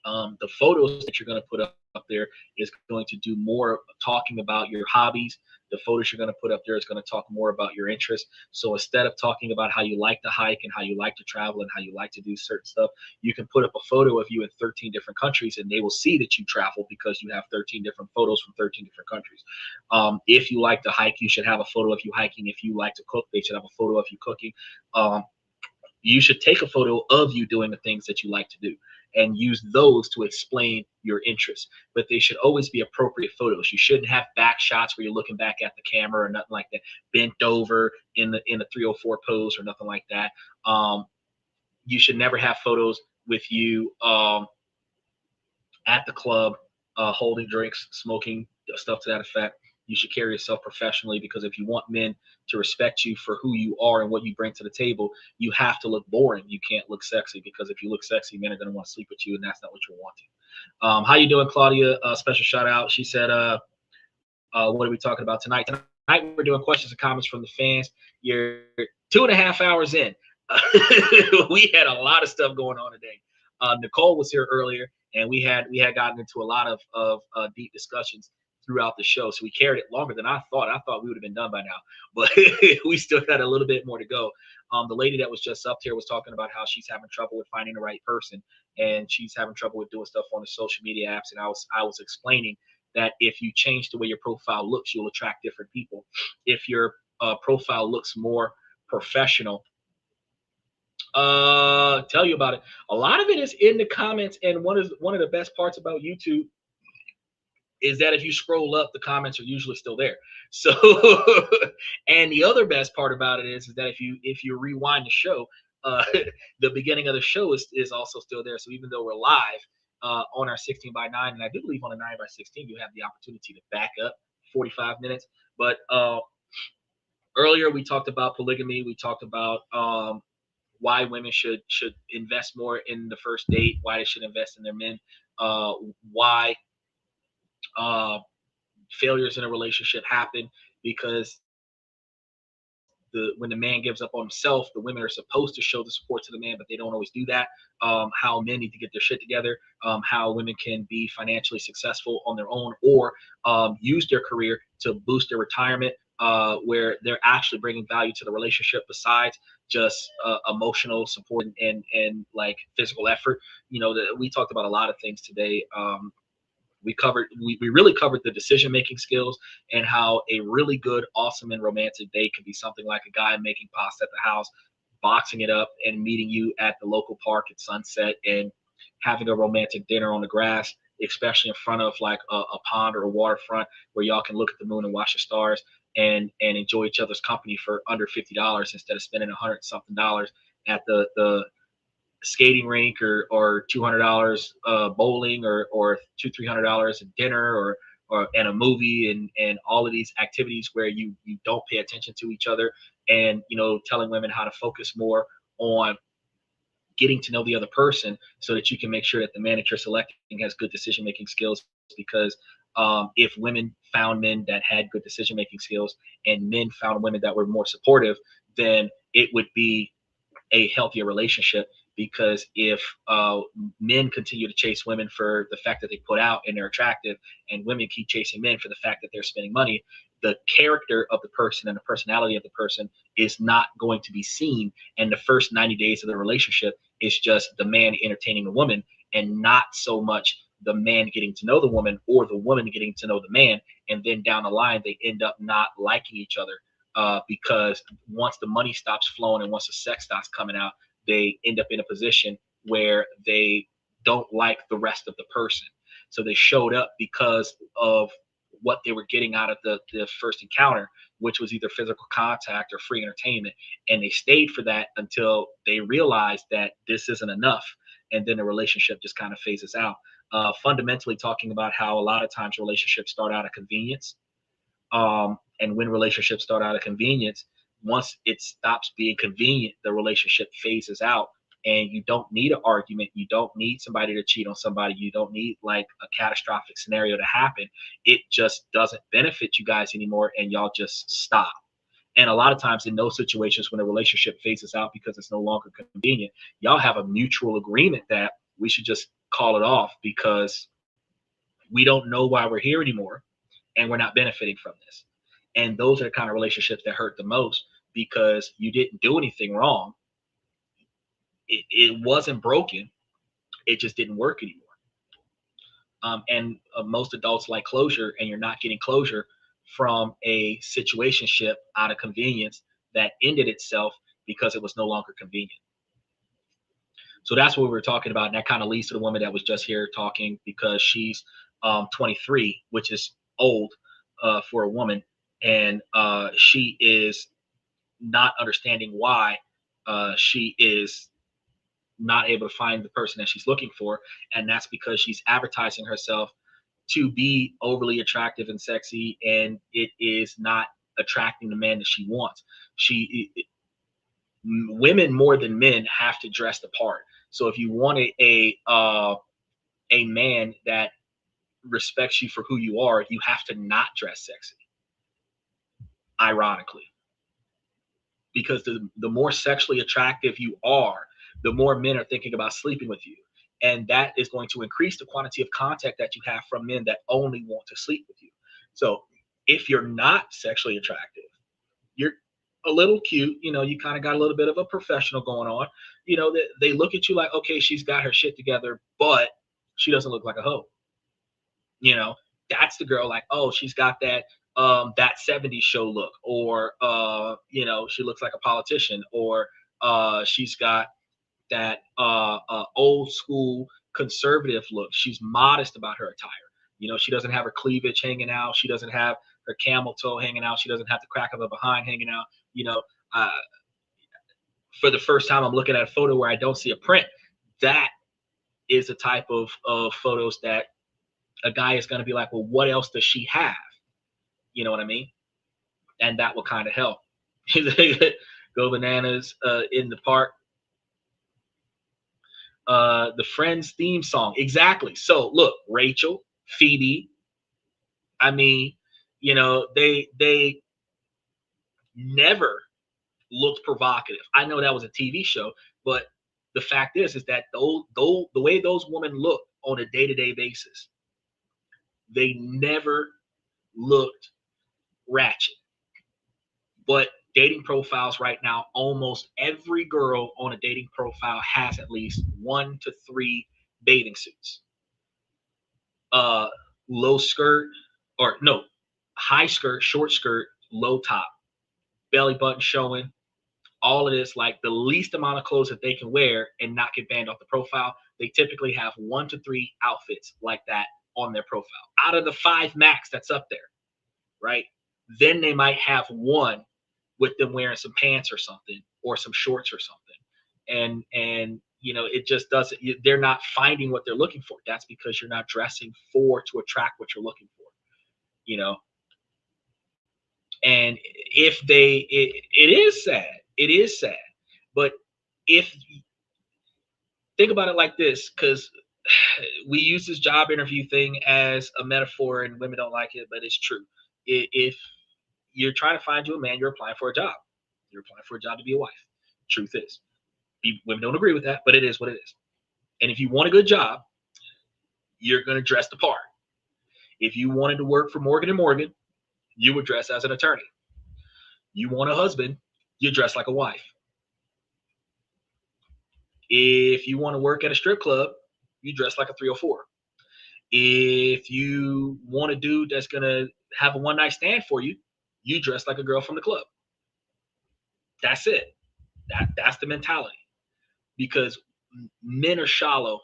The photos that you're going to put up there is going to do more talking about your hobbies. The photos you're going to put up there is going to talk more about your interests. So instead of talking about how you like to hike and how you like to travel and how you like to do certain stuff, you can put up a photo of you in 13 different countries and they will see that you travel because you have 13 different photos from 13 different countries. If you like to hike, you should have a photo of you hiking. If you like to cook, they should have a photo of you cooking. You should take a photo of you doing the things that you like to do and use those to explain your interests. But they should always be appropriate photos. You shouldn't have back shots where you're looking back at the camera or nothing like that, bent over in the 304 pose or nothing like that. You should never have photos with you at the club, holding drinks, smoking, stuff to that effect. You should carry yourself professionally, because if you want men to respect you for who you are and what you bring to the table, you have to look boring. You can't look sexy, because if you look sexy, men are going to want to sleep with you, and that's not what you're wanting. How you doing, Claudia? Special shout out. She said, what are we talking about tonight? Tonight we're doing questions and comments from the fans. You're 2.5 hours in. We had a lot of stuff going on today. Nicole was here earlier, and we had gotten into a lot of deep discussions throughout the show. So we carried it longer than I thought. I thought we would have been done by now, but we still got a little bit more to go. The lady that was just up here was talking about how she's having trouble with finding the right person, and she's having trouble with doing stuff on the social media apps. And I was explaining that if you change the way your profile looks, you'll attract different people. If your profile looks more professional, tell you about it. A lot of it is in the comments, and one of the best parts about YouTube is that if you scroll up, the comments are usually still there. So, and the other best part about it is that if you rewind the show, the beginning of the show is also still there. So even though we're live on our 16:9, and I do believe on a 9:16, you have the opportunity to back up 45 minutes. But earlier we talked about polygamy. We talked about why women should invest more in the first date, why they should invest in their men, why failures in a relationship happen because when the man gives up on himself, the women are supposed to show the support to the man, but they don't always do that. How men need to get their shit together, how women can be financially successful on their own, or use their career to boost their retirement, where they're actually bringing value to the relationship besides just emotional support and like physical effort. We talked about a lot of things today. We really covered the decision making skills and how a really good, awesome, and romantic date can be something like a guy making pasta at the house, boxing it up, and meeting you at the local park at sunset and having a romantic dinner on the grass, especially in front of like a pond or a waterfront where y'all can look at the moon and watch the stars and enjoy each other's company for under $50 instead of spending $100-something at the skating rink or $200 bowling or $200-300 a dinner or and a movie and all of these activities where you don't pay attention to each other, and telling women how to focus more on getting to know the other person so that you can make sure that the man that you're selecting has good decision making skills. Because if women found men that had good decision making skills and men found women that were more supportive, then it would be a healthier relationship. Because if men continue to chase women for the fact that they put out and they're attractive, and women keep chasing men for the fact that they're spending money, the character of the person and the personality of the person is not going to be seen. And the first 90 days of the relationship is just the man entertaining the woman, and not so much the man getting to know the woman or the woman getting to know the man. And then down the line, they end up not liking each other because once the money stops flowing and once the sex starts coming out, they end up in a position where they don't like the rest of the person. So they showed up because of what they were getting out of the first encounter, which was either physical contact or free entertainment. And they stayed for that until they realized that this isn't enough. And then the relationship just kind of phases out. Fundamentally talking about how a lot of times relationships start out of convenience. And when relationships start out of convenience, once it stops being convenient, the relationship phases out, and you don't need an argument. You don't need somebody to cheat on somebody. You don't need like a catastrophic scenario to happen. It just doesn't benefit you guys anymore, and y'all just stop. And a lot of times in those situations when a relationship phases out because it's no longer convenient, y'all have a mutual agreement that we should just call it off because we don't know why we're here anymore and we're not benefiting from this. And those are the kind of relationships that hurt the most, because you didn't do anything wrong. It wasn't broken. It just didn't work anymore. And most adults like closure, and you're not getting closure from a situationship out of convenience that ended itself because it was no longer convenient. So that's what we were talking about. And that kind of leads to the woman that was just here talking, because she's 23, which is old for a woman. And she is not understanding why she is not able to find the person that she's looking for. And that's because she's advertising herself to be overly attractive and sexy, and it is not attracting the man that she wants. Women more than men have to dress the part. So if you want a man that respects you for who you are, you have to not dress sexy. Ironically, because the more sexually attractive you are, the more men are thinking about sleeping with you. And that is going to increase the quantity of contact that you have from men that only want to sleep with you. So if you're not sexually attractive, you're a little cute, you kind of got a little bit of a professional going on, they look at you like, okay, she's got her shit together, but she doesn't look like a hoe. That's the girl, like, oh, she's got that 70s show look, or she looks like a politician, or she's got that old school conservative look. She's modest about her attire. She doesn't have her cleavage hanging out. She doesn't have her camel toe hanging out. She doesn't have the crack of her behind hanging out. For the first time, I'm looking at a photo where I don't see a print. That is the type of photos that a guy is going to be like, well, what else does she have? You know what I mean? And that will kind of help. Go bananas in the park. The Friends theme song. Exactly. So look, Rachel, Phoebe, I mean, they never looked provocative. I know that was a TV show, but the fact is that the way those women look on a day-to-day basis, they never looked ratchet. But dating profiles right now, almost every girl on a dating profile has at least 1 to 3 bathing suits. Low skirt, or no, high skirt, short skirt, low top, belly button showing, all of this, like the least amount of clothes that they can wear and not get banned off the profile. They typically have 1 to 3 outfits like that on their profile out of the 5 max that's up there, right? Then they might have one with them wearing some pants or something, or some shorts or something. And you know, it just doesn't, they're not finding what they're looking for. That's because you're not dressing to attract what you're looking for, you know? And if it is sad. It is sad. But if, think about it like this, because we use this job interview thing as a metaphor and women don't like it, but it's true. If you're trying to find you a man, you're applying for a job. You're applying for a job to be a wife. Truth is. Women don't agree with that, but it is what it is. And if you want a good job, you're going to dress the part. If you wanted to work for Morgan & Morgan, you would dress as an attorney. You want a husband, you dress like a wife. If you want to work at a strip club, you dress like a 304. If you want a dude that's going to have a one-night stand for you, you dress like a girl from the club. That's it. That's the mentality. Because men are shallow,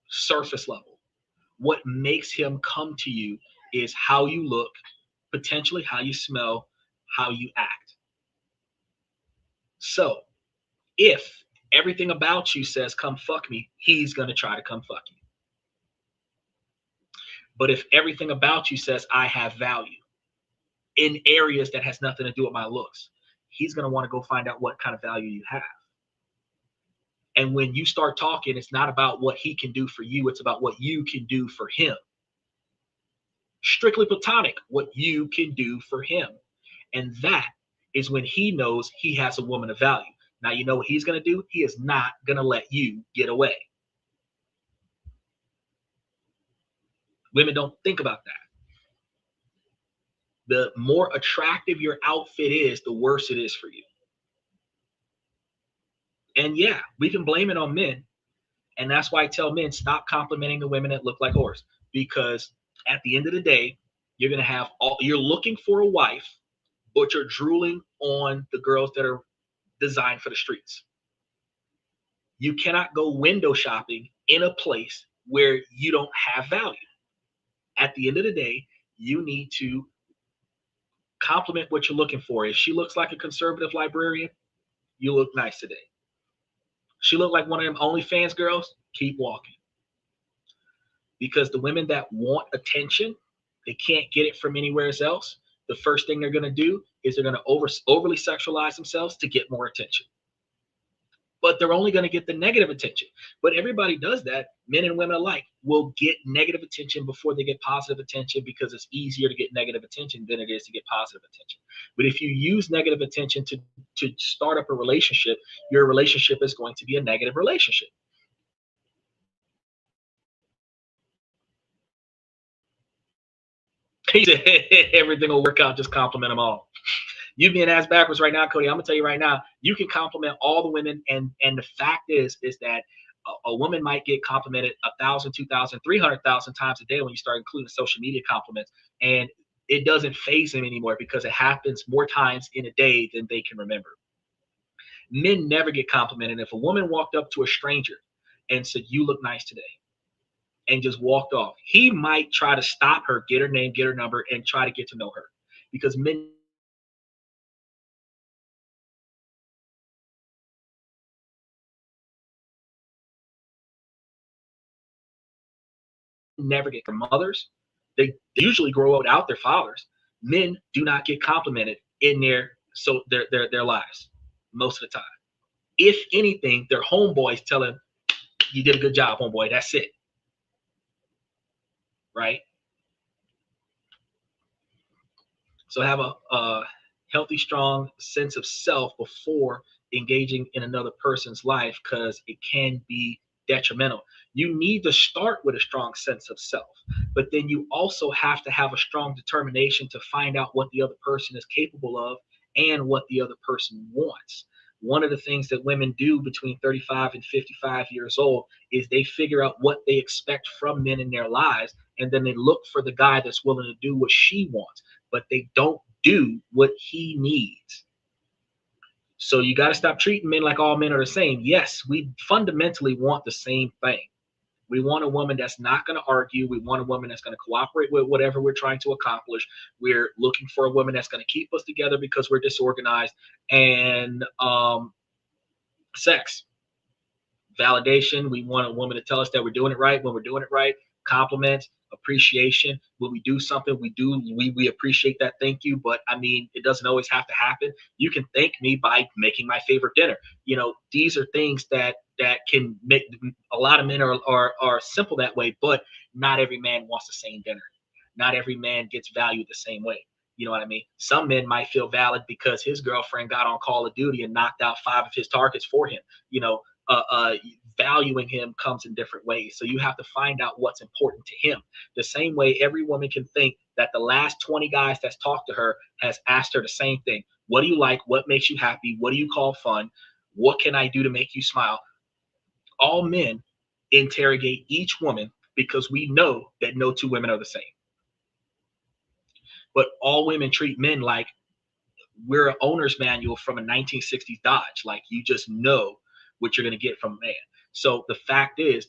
surface level. What makes him come to you is how you look, potentially how you smell, how you act. So if everything about you says come fuck me, he's going to try to come fuck you. But if everything about you says I have value in areas that has nothing to do with my looks, he's going to want to go find out what kind of value you have. And when you start talking, it's not about what he can do for you. It's about what you can do for him. Strictly platonic, what you can do for him. And that is when he knows he has a woman of value. Now, you know what he's going to do? He is not going to let you get away. Women don't think about that. The more attractive your outfit is, the worse it is for you. And yeah, we can blame it on men. And that's why I tell men, stop complimenting the women that look like whores. Because at the end of the day, you're going to have you're looking for a wife, but you're drooling on the girls that are designed for the streets. You cannot go window shopping in a place where you don't have value. At the end of the day, you need to compliment what you're looking for. If she looks like a conservative librarian, you look nice today. She looked like one of them OnlyFans girls, keep walking. Because the women that want attention, they can't get it from anywhere else. The first thing they're going to do is they're going to overly sexualize themselves to get more attention. But they're only going to get the negative attention. But everybody does that. Men and women alike will get negative attention before they get positive attention, because it's easier to get negative attention than it is to get positive attention. But if you use negative attention to start up a relationship, your relationship is going to be a negative relationship. He said, everything will work out, just compliment them all. You being ass backwards right now, Cody, I'm gonna tell you right now, you can compliment all the women, and the fact is that a woman might get complimented 1,000, 2,000, 300,000 times a day when you start including social media compliments, and it doesn't faze them anymore because it happens more times in a day than they can remember. Men never get complimented. If a woman walked up to a stranger and said, "You look nice today," and just walked off, he might try to stop her, get her name, get her number, and try to get to know her, because men never get their mothers. They usually grow up without their fathers. Men do not get complimented in their lives most of the time. If anything, their homeboys tell them, "You did a good job, homeboy." That's it. Right? So I have healthy, strong sense of self before engaging in another person's life, because it can be detrimental. You need to start with a strong sense of self, but then you also have to have a strong determination to find out what the other person is capable of and what the other person wants. One of the things that women do between 35 and 55 years old is they figure out what they expect from men in their lives, and then they look for the guy that's willing to do what she wants, but they don't do what he needs. So you got to stop treating men like all men are the same. Yes, we fundamentally want the same thing. We want a woman that's not going to argue. We want a woman that's going to cooperate with whatever we're trying to accomplish. We're looking for a woman that's going to keep us together because we're disorganized. And sex, validation. We want a woman to tell us that we're doing it right when we're doing it right. Compliments, appreciation. When we do something, we appreciate that. Thank you. But I mean, it doesn't always have to happen. You can thank me by making my favorite dinner. These are things that can make a lot of men are simple that way, but not every man wants the same dinner. Not every man gets valued the same way. You know what I mean? Some men might feel valid because his girlfriend got on Call of Duty and knocked out 5 of his targets for him. Valuing him comes in different ways. So you have to find out what's important to him. The same way every woman can think that the last 20 guys that's talked to her has asked her the same thing. What do you like? What makes you happy? What do you call fun? What can I do to make you smile? All men interrogate each woman because we know that no two women are the same. But all women treat men like we're an owner's manual from a 1960s Dodge. Like you just know what you're going to get from a man. So the fact is,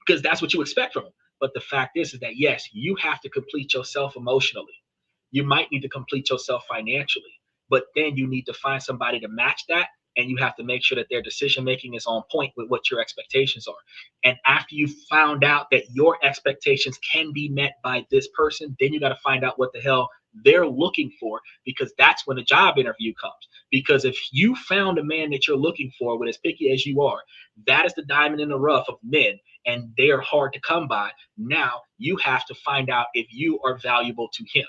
because that's what you expect from him. But the fact is that, yes, you have to complete yourself emotionally. You might need to complete yourself financially, but then you need to find somebody to match that. And you have to make sure that their decision making is on point with what your expectations are. And after you found out that your expectations can be met by this person, then you got to find out what the hell they're looking for, because that's when the job interview comes. Because if you found a man that you're looking for, with as picky as you are, that is the diamond in the rough of men, and they are hard to come by. Now you have to find out if you are valuable to him,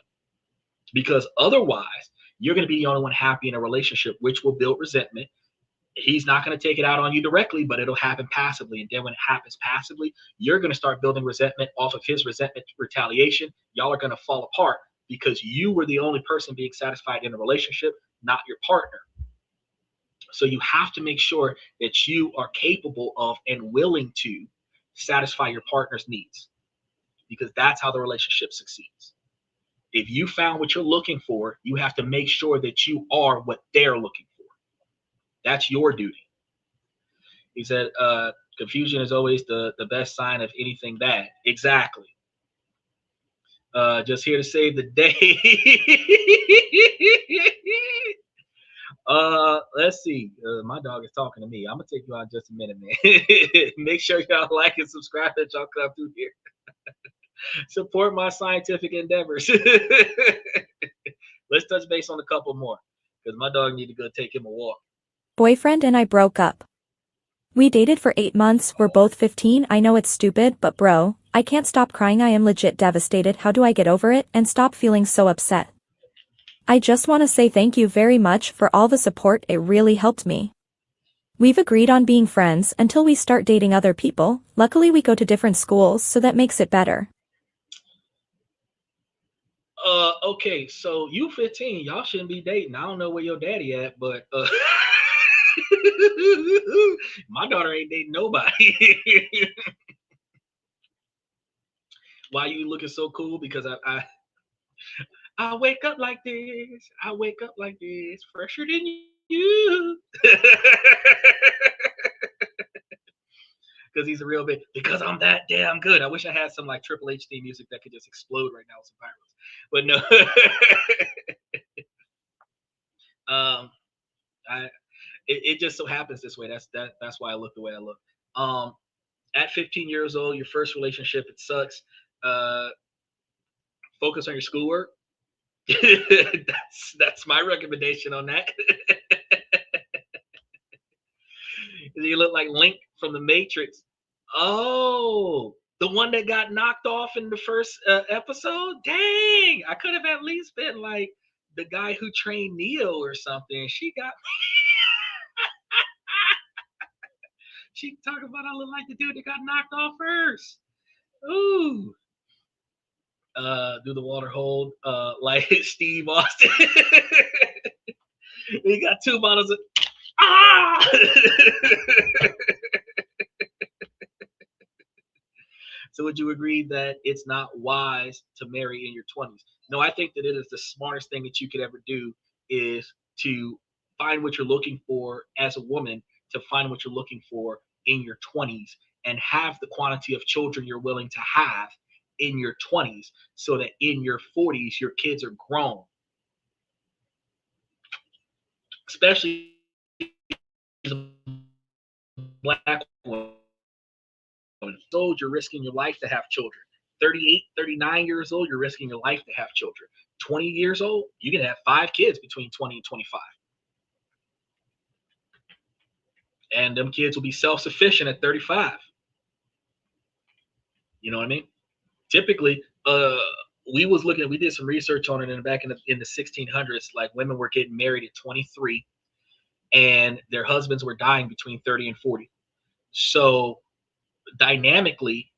because otherwise you're going to be the only one happy in a relationship, which will build resentment. He's not going to take it out on you directly, but it'll happen passively. And then when it happens passively, you're going to start building resentment off of his resentment, retaliation. Y'all are going to fall apart because you were the only person being satisfied in the relationship, not your partner. So you have to make sure that you are capable of and willing to satisfy your partner's needs, because that's how the relationship succeeds. If you found what you're looking for, you have to make sure that you are what they're looking for. That's your duty. He said, confusion is always the best sign of anything bad. Exactly. Just here to save the day. Let's see. My dog is talking to me. I'm going to take you out in just a minute, man. Make sure y'all like and subscribe that y'all come through here. Support my scientific endeavors. Let's touch base on a couple more, because my dog need to go take him a walk. Boyfriend and I broke up. We dated for 8 months, we're both 15, I know it's stupid, but bro, I can't stop crying, I am legit devastated, how do I get over it and stop feeling so upset? I just want to say thank you very much for all the support, it really helped me. We've agreed on being friends until we start dating other people, luckily we go to different schools, so that makes it better. Okay, so you 15, y'all shouldn't be dating. I don't know where your daddy at, but my daughter ain't dating nobody. Why you looking so cool? Because I wake up like this. I wake up like this, fresher than you. Because he's a real big. Because I'm that damn good. I wish I had some like Triple H theme music that could just explode right now with some fireworks. But no. It just so happens this way. That's why I look the way I look. At 15 years old, your first relationship, it sucks. Focus on your schoolwork. That's my recommendation on that. You look like Link from the Matrix. Oh, the one that got knocked off in the first episode? Dang, I could have at least been like the guy who trained Neo or something. She got she talking about I look like the dude that got knocked off first. Ooh. Do the water hold like Steve Austin. We got 2 bottles of So would you agree that it's not wise to marry in your 20s? No, I think that it is the smartest thing that you could ever do is to find what you're looking for as a woman, to find what you're looking for in your 20s and have the quantity of children you're willing to have in your 20s so that in your 40s, your kids are grown. Especially black women. So you're risking your life to have children. 38, 39 years old, you're risking your life to have children. 20 years old, you can have 5 kids between 20 and 25. And them kids will be self-sufficient at 35. You know what I mean? Typically, we did some research on it back in the 1600s, like women were getting married at 23 and their husbands were dying between 30 and 40. So dynamically,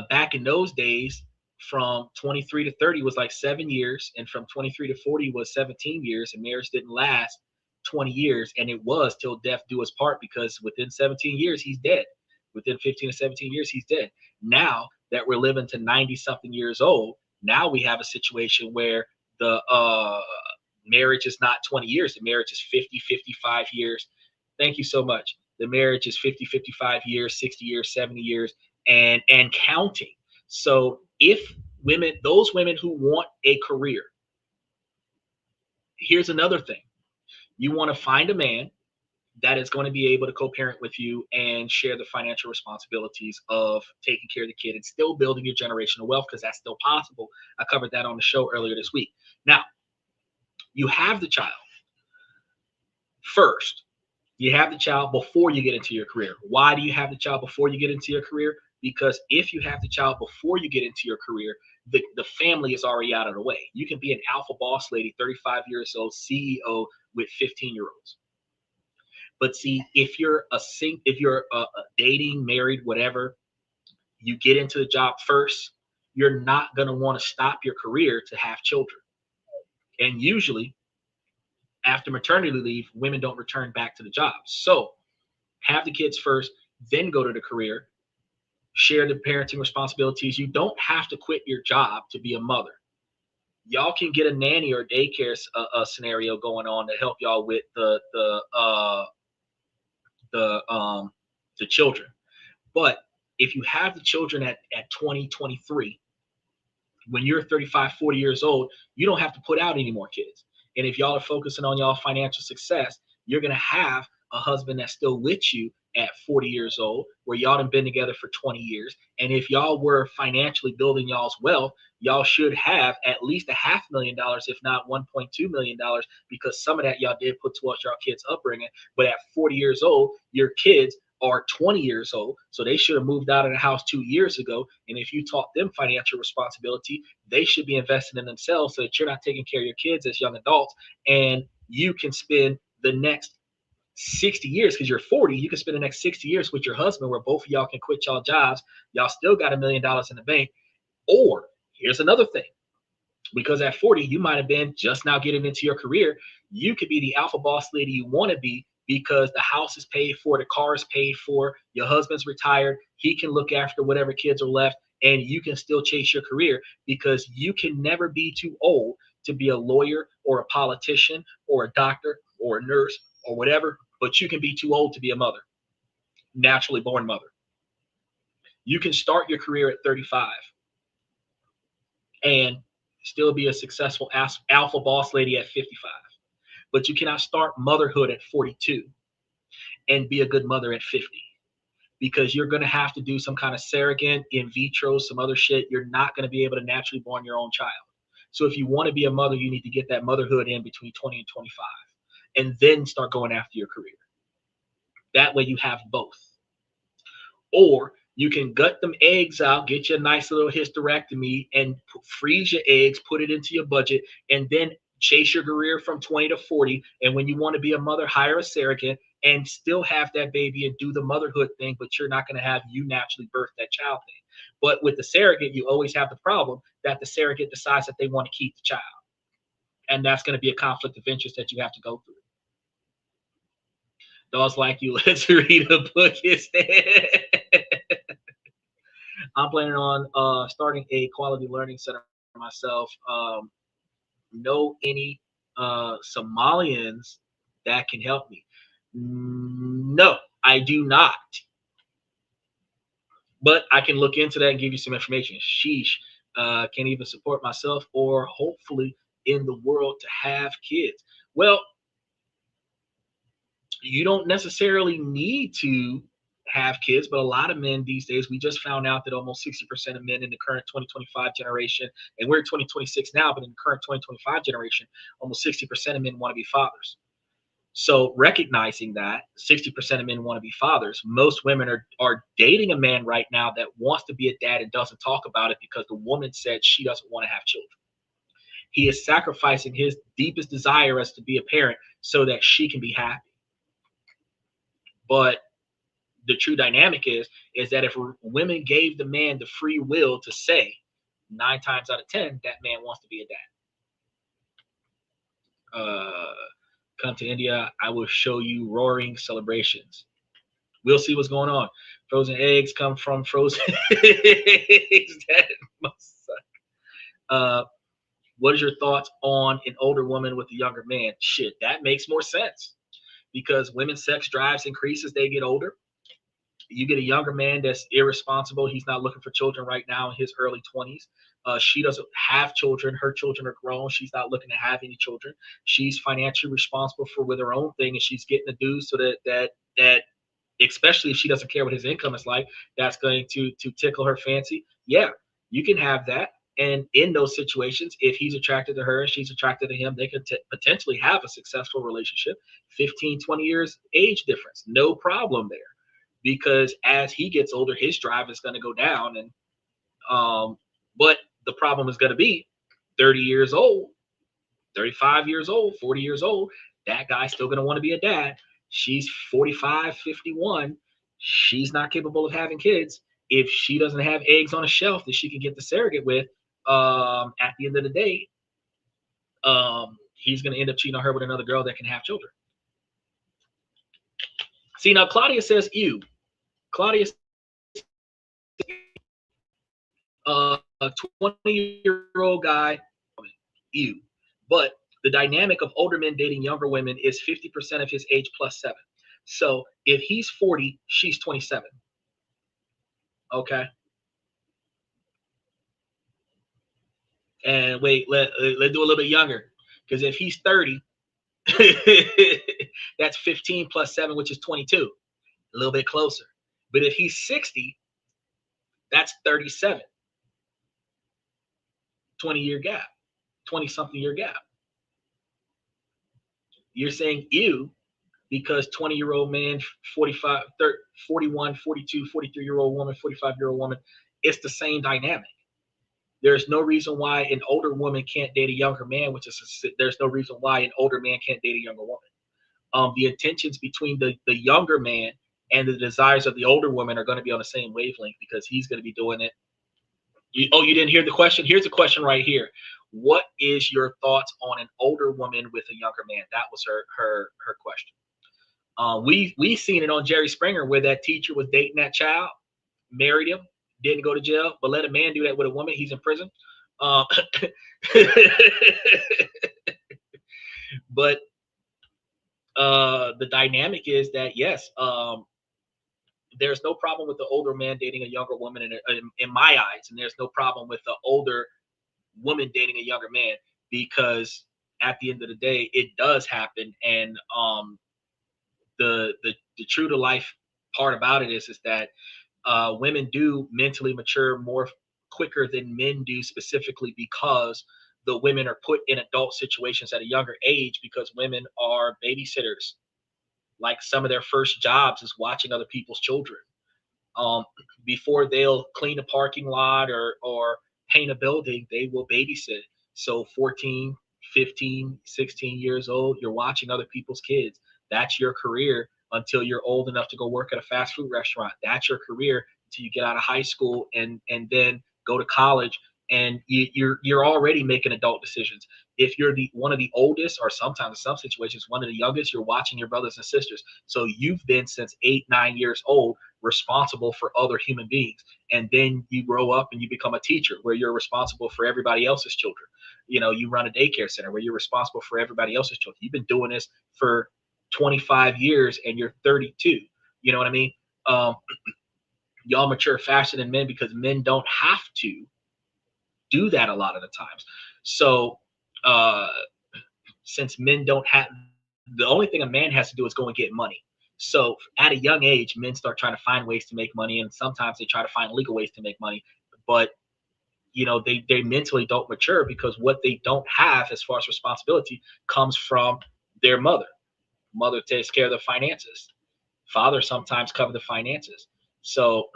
back in those days, from 23 to 30 was like 7 years, and from 23 to 40 was 17 years, and marriage didn't last 20 years, and it was till death do us part, because within 17 years he's dead. Within 15 to 17 years he's dead. Now that we're living to 90 something years old, now we have a situation where the marriage is not 20 years, the marriage is 50, 55 years. Thank you so much. The marriage is 50, 55 years, 60 years, 70 years, and counting. So if women, those women who want a career, here's another thing. You want to find a man that is going to be able to co-parent with you and share the financial responsibilities of taking care of the kid and still building your generational wealth, because that's still possible. I covered that on the show earlier this week. Now, you have the child first. You have the child before you get into your career. Why do you have the child before you get into your career? Because if you have the child before you get into your career, the family is already out of the way. You can be an alpha boss lady, 35 years old, CEO with 15-year-olds. But see, if you're dating, married, whatever, you get into the job first, you're not going to want to stop your career to have children. And usually, after maternity leave, women don't return back to the job. So have the kids first, then go to the career, share the parenting responsibilities. You don't have to quit your job to be a mother. Y'all can get a nanny or daycare scenario going on to help y'all with the children. But if you have the children at 20, 23, when you're 35, 40 years old, you don't have to put out any more kids. And if y'all are focusing on y'all financial success, you're going to have a husband that's still with you at 40 years old, where y'all have been together for 20 years. And if y'all were financially building y'all's wealth, y'all should have at least $500,000, if not $1.2 million, because some of that y'all did put towards y'all kids' upbringing. But at 40 years old, your kids are 20 years old, so they should have moved out of the house 2 years ago. And if you taught them financial responsibility, they should be investing in themselves so that you're not taking care of your kids as young adults, and you can spend the next 60 years, because you're 40, you can spend the next 60 years with your husband, where both of y'all can quit y'all jobs. Y'all still got $1 million in the bank. Or here's another thing, because at 40, you might have been just now getting into your career. You could be the alpha boss lady you want to be, because the house is paid for, the car is paid for, your husband's retired, he can look after whatever kids are left, and you can still chase your career, because you can never be too old to be a lawyer or a politician or a doctor or a nurse or whatever, but you can be too old to be a mother, naturally born mother. You can start your career at 35 and still be a successful alpha boss lady at 55. But you cannot start motherhood at 42 and be a good mother at 50, because you're going to have to do some kind of surrogate, in vitro, some other shit. You're not going to be able to naturally born your own child. So if you want to be a mother, you need to get that motherhood in between 20 and 25, and then start going after your career. That way you have both. Or you can gut them eggs out, get you a nice little hysterectomy, and freeze your eggs, put it into your budget, and then chase your career from 20 to 40, and when you want to be a mother, hire a surrogate and still have that baby and do the motherhood thing, but you're not going to have you naturally birth that child thing. But with the surrogate, you always have the problem that the surrogate decides that they want to keep the child. And that's going to be a conflict of interest that you have to go through. Dogs like you, let's read a book instead. I'm planning on starting a quality learning center for myself. Know any Somalians that can help me? No, I do not. But I can look into that and give you some information. Sheesh, can't even support myself or hopefully in the world to have kids. Well, you don't necessarily need to have kids, but a lot of men these days, we just found out that almost 60% of men in the current 2025 generation, and we're in 2026 now, but in the current 2025 generation, almost 60% of men want to be fathers. So recognizing that 60% of men want to be fathers, most women are dating a man right now that wants to be a dad and doesn't talk about it because the woman said she doesn't want to have children. He is sacrificing his deepest desire as to be a parent so that she can be happy. But the true dynamic is that if women gave the man the free will to say, 9 times out of 10, that man wants to be a dad. Come to India, I will show you roaring celebrations. We'll see what's going on. Frozen eggs come from frozen eggs. That must suck. What is your thoughts on an older woman with a younger man? Shit, that makes more sense because women's sex drives increase as they get older. You get a younger man that's irresponsible. He's not looking for children right now in his early 20s. She doesn't have children. Her children are grown. She's not looking to have any children. She's financially responsible for with her own thing, and she's getting the dues so that especially if she doesn't care what his income is like, that's going to tickle her fancy. Yeah, you can have that. And in those situations, if he's attracted to her and she's attracted to him, they could potentially have a successful relationship. 15, 20 years age difference, no problem there. Because as he gets older, his drive is going to go down. And but the problem is going to be 30 years old, 35 years old, 40 years old. That guy's still going to want to be a dad. She's 45, 51. She's not capable of having kids. If she doesn't have eggs on a shelf that she can get the surrogate with, at the end of the day, he's going to end up cheating on her with another girl that can have children. See, now Claudia says, ew. Claudia, a 20-year-old guy, ew. But the dynamic of older men dating younger women is 50% of his age plus 7. So if he's 40, she's 27. Okay. And wait, let's do a little bit younger. Because if he's 30, that's 15 plus 7, which is 22. A little bit closer. But if he's 60, that's 37. 20-year gap, 20-something year gap. You're saying ew because 20-year-old man, 45, 30, 41, 42, 43-year-old woman, 45-year-old woman, it's the same dynamic. There's no reason why an older woman can't date a younger man, there's no reason why an older man can't date a younger woman. The intentions between the younger man and the desires of the older woman are going to be on the same wavelength because he's going to be doing it. You didn't hear the question? Here's the question right here. What is your thoughts on an older woman with a younger man? That was her question. We seen it on Jerry Springer where that teacher was dating that child, married him, didn't go to jail, but let a man do that with a woman, he's in prison. But the dynamic is that yes, there's no problem with the older man dating a younger woman in my eyes, and there's no problem with the older woman dating a younger man because at the end of the day, it does happen. And the true to life part about it is that women do mentally mature more quicker than men do, specifically because the women are put in adult situations at a younger age because women are babysitters. Like some of their first jobs is watching other people's children. Before they'll clean a parking lot or paint a building, they will babysit. So 14, 15, 16 years old, you're watching other people's kids. That's your career until you're old enough to go work at a fast food restaurant. That's your career until you get out of high school and then go to college, and you're already making adult decisions. If you're the one of the oldest, or sometimes in some situations one of the youngest, you're watching your brothers and sisters. So you've been since 8, 9 years old responsible for other human beings, and then you grow up and you become a teacher where you're responsible for everybody else's children. You run a daycare center where you're responsible for everybody else's children. You've been doing this for 25 years and you're 32. You know what I mean? Y'all mature faster than men because men don't have to do that a lot of the times. So since men don't have, the only thing a man has to do is go and get money. So at a young age, men start trying to find ways to make money, and sometimes they try to find legal ways to make money. But they mentally don't mature because what they don't have as far as responsibility comes from their mother. Mother takes care of the finances. Father sometimes cover the finances. So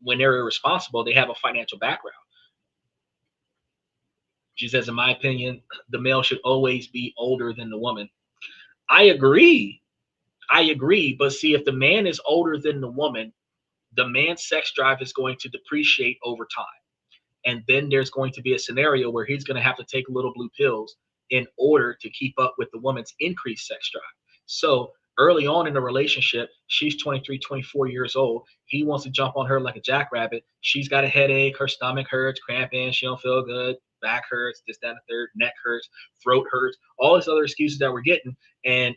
when they're irresponsible, they have a financial background. She says, in my opinion, the male should always be older than the woman. I agree. But see, if the man is older than the woman, the man's sex drive is going to depreciate over time. And then there's going to be a scenario where he's going to have to take little blue pills in order to keep up with the woman's increased sex drive. So early on in the relationship, she's 23, 24 years old. He wants to jump on her like a jackrabbit. She's got a headache. Her stomach hurts, cramping. She don't feel good. Back hurts, this, that, and the third. Neck hurts, throat hurts. All these other excuses that we're getting. And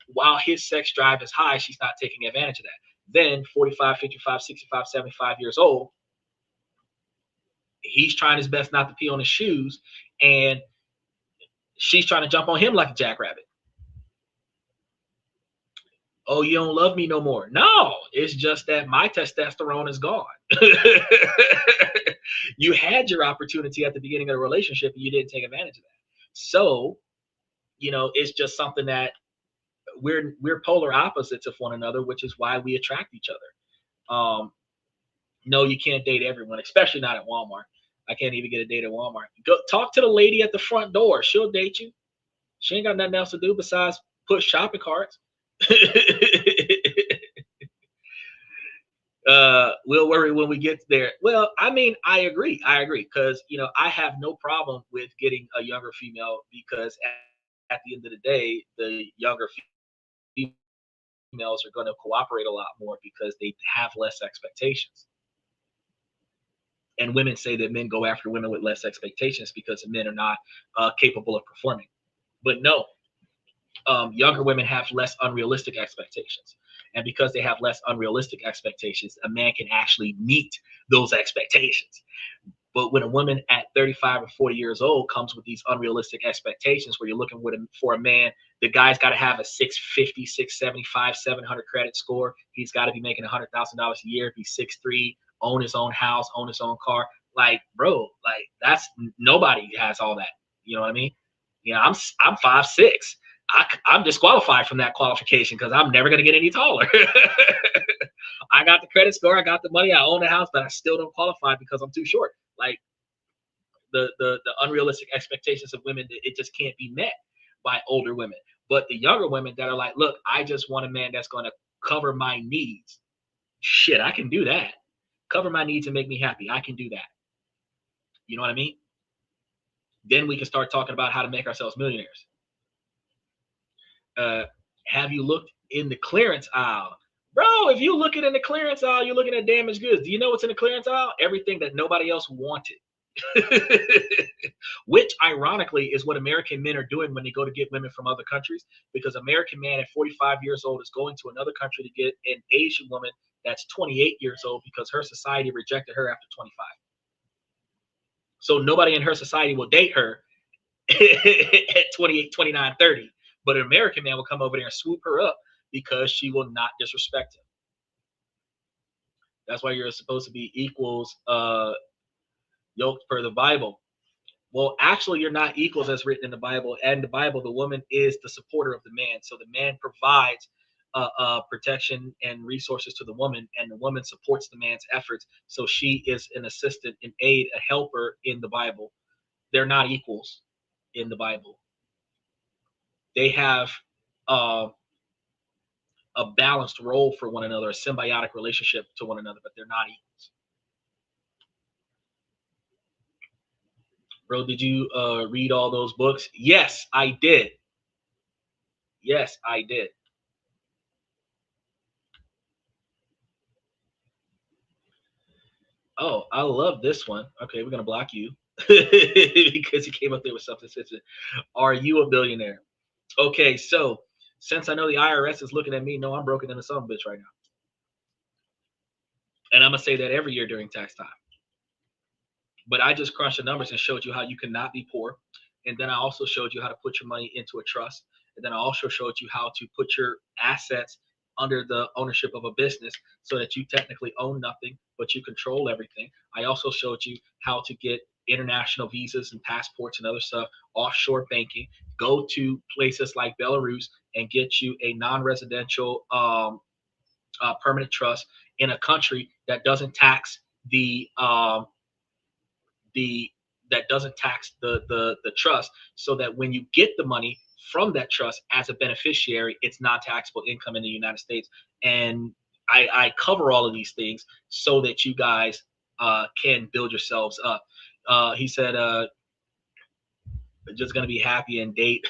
while his sex drive is high, she's not taking advantage of that. Then 45, 55, 65, 75 years old, he's trying his best not to pee on his shoes, and she's trying to jump on him like a jackrabbit. Oh, you don't love me no more. No, it's just that my testosterone is gone. You had your opportunity at the beginning of the relationship and you didn't take advantage of that. So, it's just something that we're polar opposites of one another, which is why we attract each other. No, you can't date everyone, especially not at Walmart. I can't even get a date at Walmart. Go talk to the lady at the front door. She'll date you. She ain't got nothing else to do besides push shopping carts. We'll worry when we get there. Well, I mean, I agree because I have no problem with getting a younger female, because at the end of the day, the younger females are going to cooperate a lot more because they have less expectations. And women say that men go after women with less expectations because the men are not capable of performing. But no, younger women have less unrealistic expectations. And because they have less unrealistic expectations, a man can actually meet those expectations. But when a woman at 35 or 40 years old comes with these unrealistic expectations, where you're looking for a man, the guy's got to have a 650, 675, 700 credit score. He's got to be making $100,000 a year, be 6'3", own his own house, own his own car. Like, bro, like that's, nobody has all that. You know what I mean? I'm 5'6". I'm disqualified from that qualification because I'm never going to get any taller. I got the credit score, I got the money, I own the house, but I still don't qualify because I'm too short. Like the unrealistic expectations of women, it just can't be met by older women. But the younger women that are like, look, I just want a man that's going to cover my needs. Shit, I can do that. Cover my needs and make me happy. I can do that. You know what I mean? Then we can start talking about how to make ourselves millionaires. Have you looked in the clearance aisle? Bro, if you're looking in the clearance aisle, you're looking at damaged goods. Do you know what's in the clearance aisle? Everything that nobody else wanted. Which, ironically, is what American men are doing when they go to get women from other countries. Because American man at 45 years old is going to another country to get an Asian woman that's 28 years old because her society rejected her after 25. So nobody in her society will date her at 28, 29, 30. But an American man will come over there and swoop her up because she will not disrespect him. That's why you're supposed to be equals yoked per the Bible. Well, actually, you're not equals as written in the Bible. And in the Bible, the woman is the supporter of the man. So the man provides protection and resources to the woman, and the woman supports the man's efforts. So she is an assistant, an aid, a helper in the Bible. They're not equals in the Bible. they have uh, a balanced role for one another, a symbiotic relationship to one another, but they're not equals. Bro, did you read all those books? Yes, I did. Yes, I did. Oh, I love this one. Okay, we're gonna block you because you came up there with something sensitive. Are you a billionaire? Okay, so since I know the IRS is looking at me, no, I'm broken in the son of a bitch right now. And I'm gonna say that every year during tax time. But I just crunched the numbers and showed you how you cannot be poor. And then I also showed you how to put your money into a trust. And then I also showed you how to put your assets under the ownership of a business so that you technically own nothing, but you control everything. I also showed you how to get international visas and passports and other stuff, offshore banking, go to places like Belarus and get you a non-residential permanent trust in a country that doesn't tax the that doesn't tax the trust, so that when you get the money from that trust as a beneficiary, it's non-taxable income in the United States. And I cover all of these things so that you guys can build yourselves up. He said, just gonna be happy and date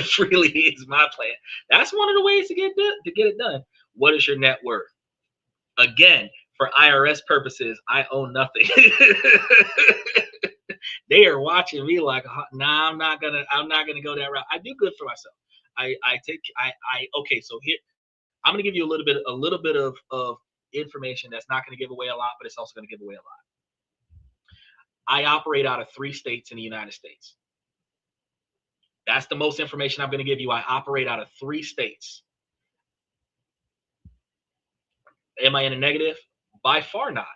freely is my plan. That's one of the ways to get it done. What is your net worth? Again, for IRS purposes, I own nothing. They are watching me like, nah, I'm not gonna go that route. I do good for myself. Okay, so here I'm gonna give you a little bit of information that's not gonna give away a lot, but it's also gonna give away a lot. I operate out of 3 states in the United States. That's the most information I'm gonna give you. I operate out of 3 states. Am I in a negative? By far not.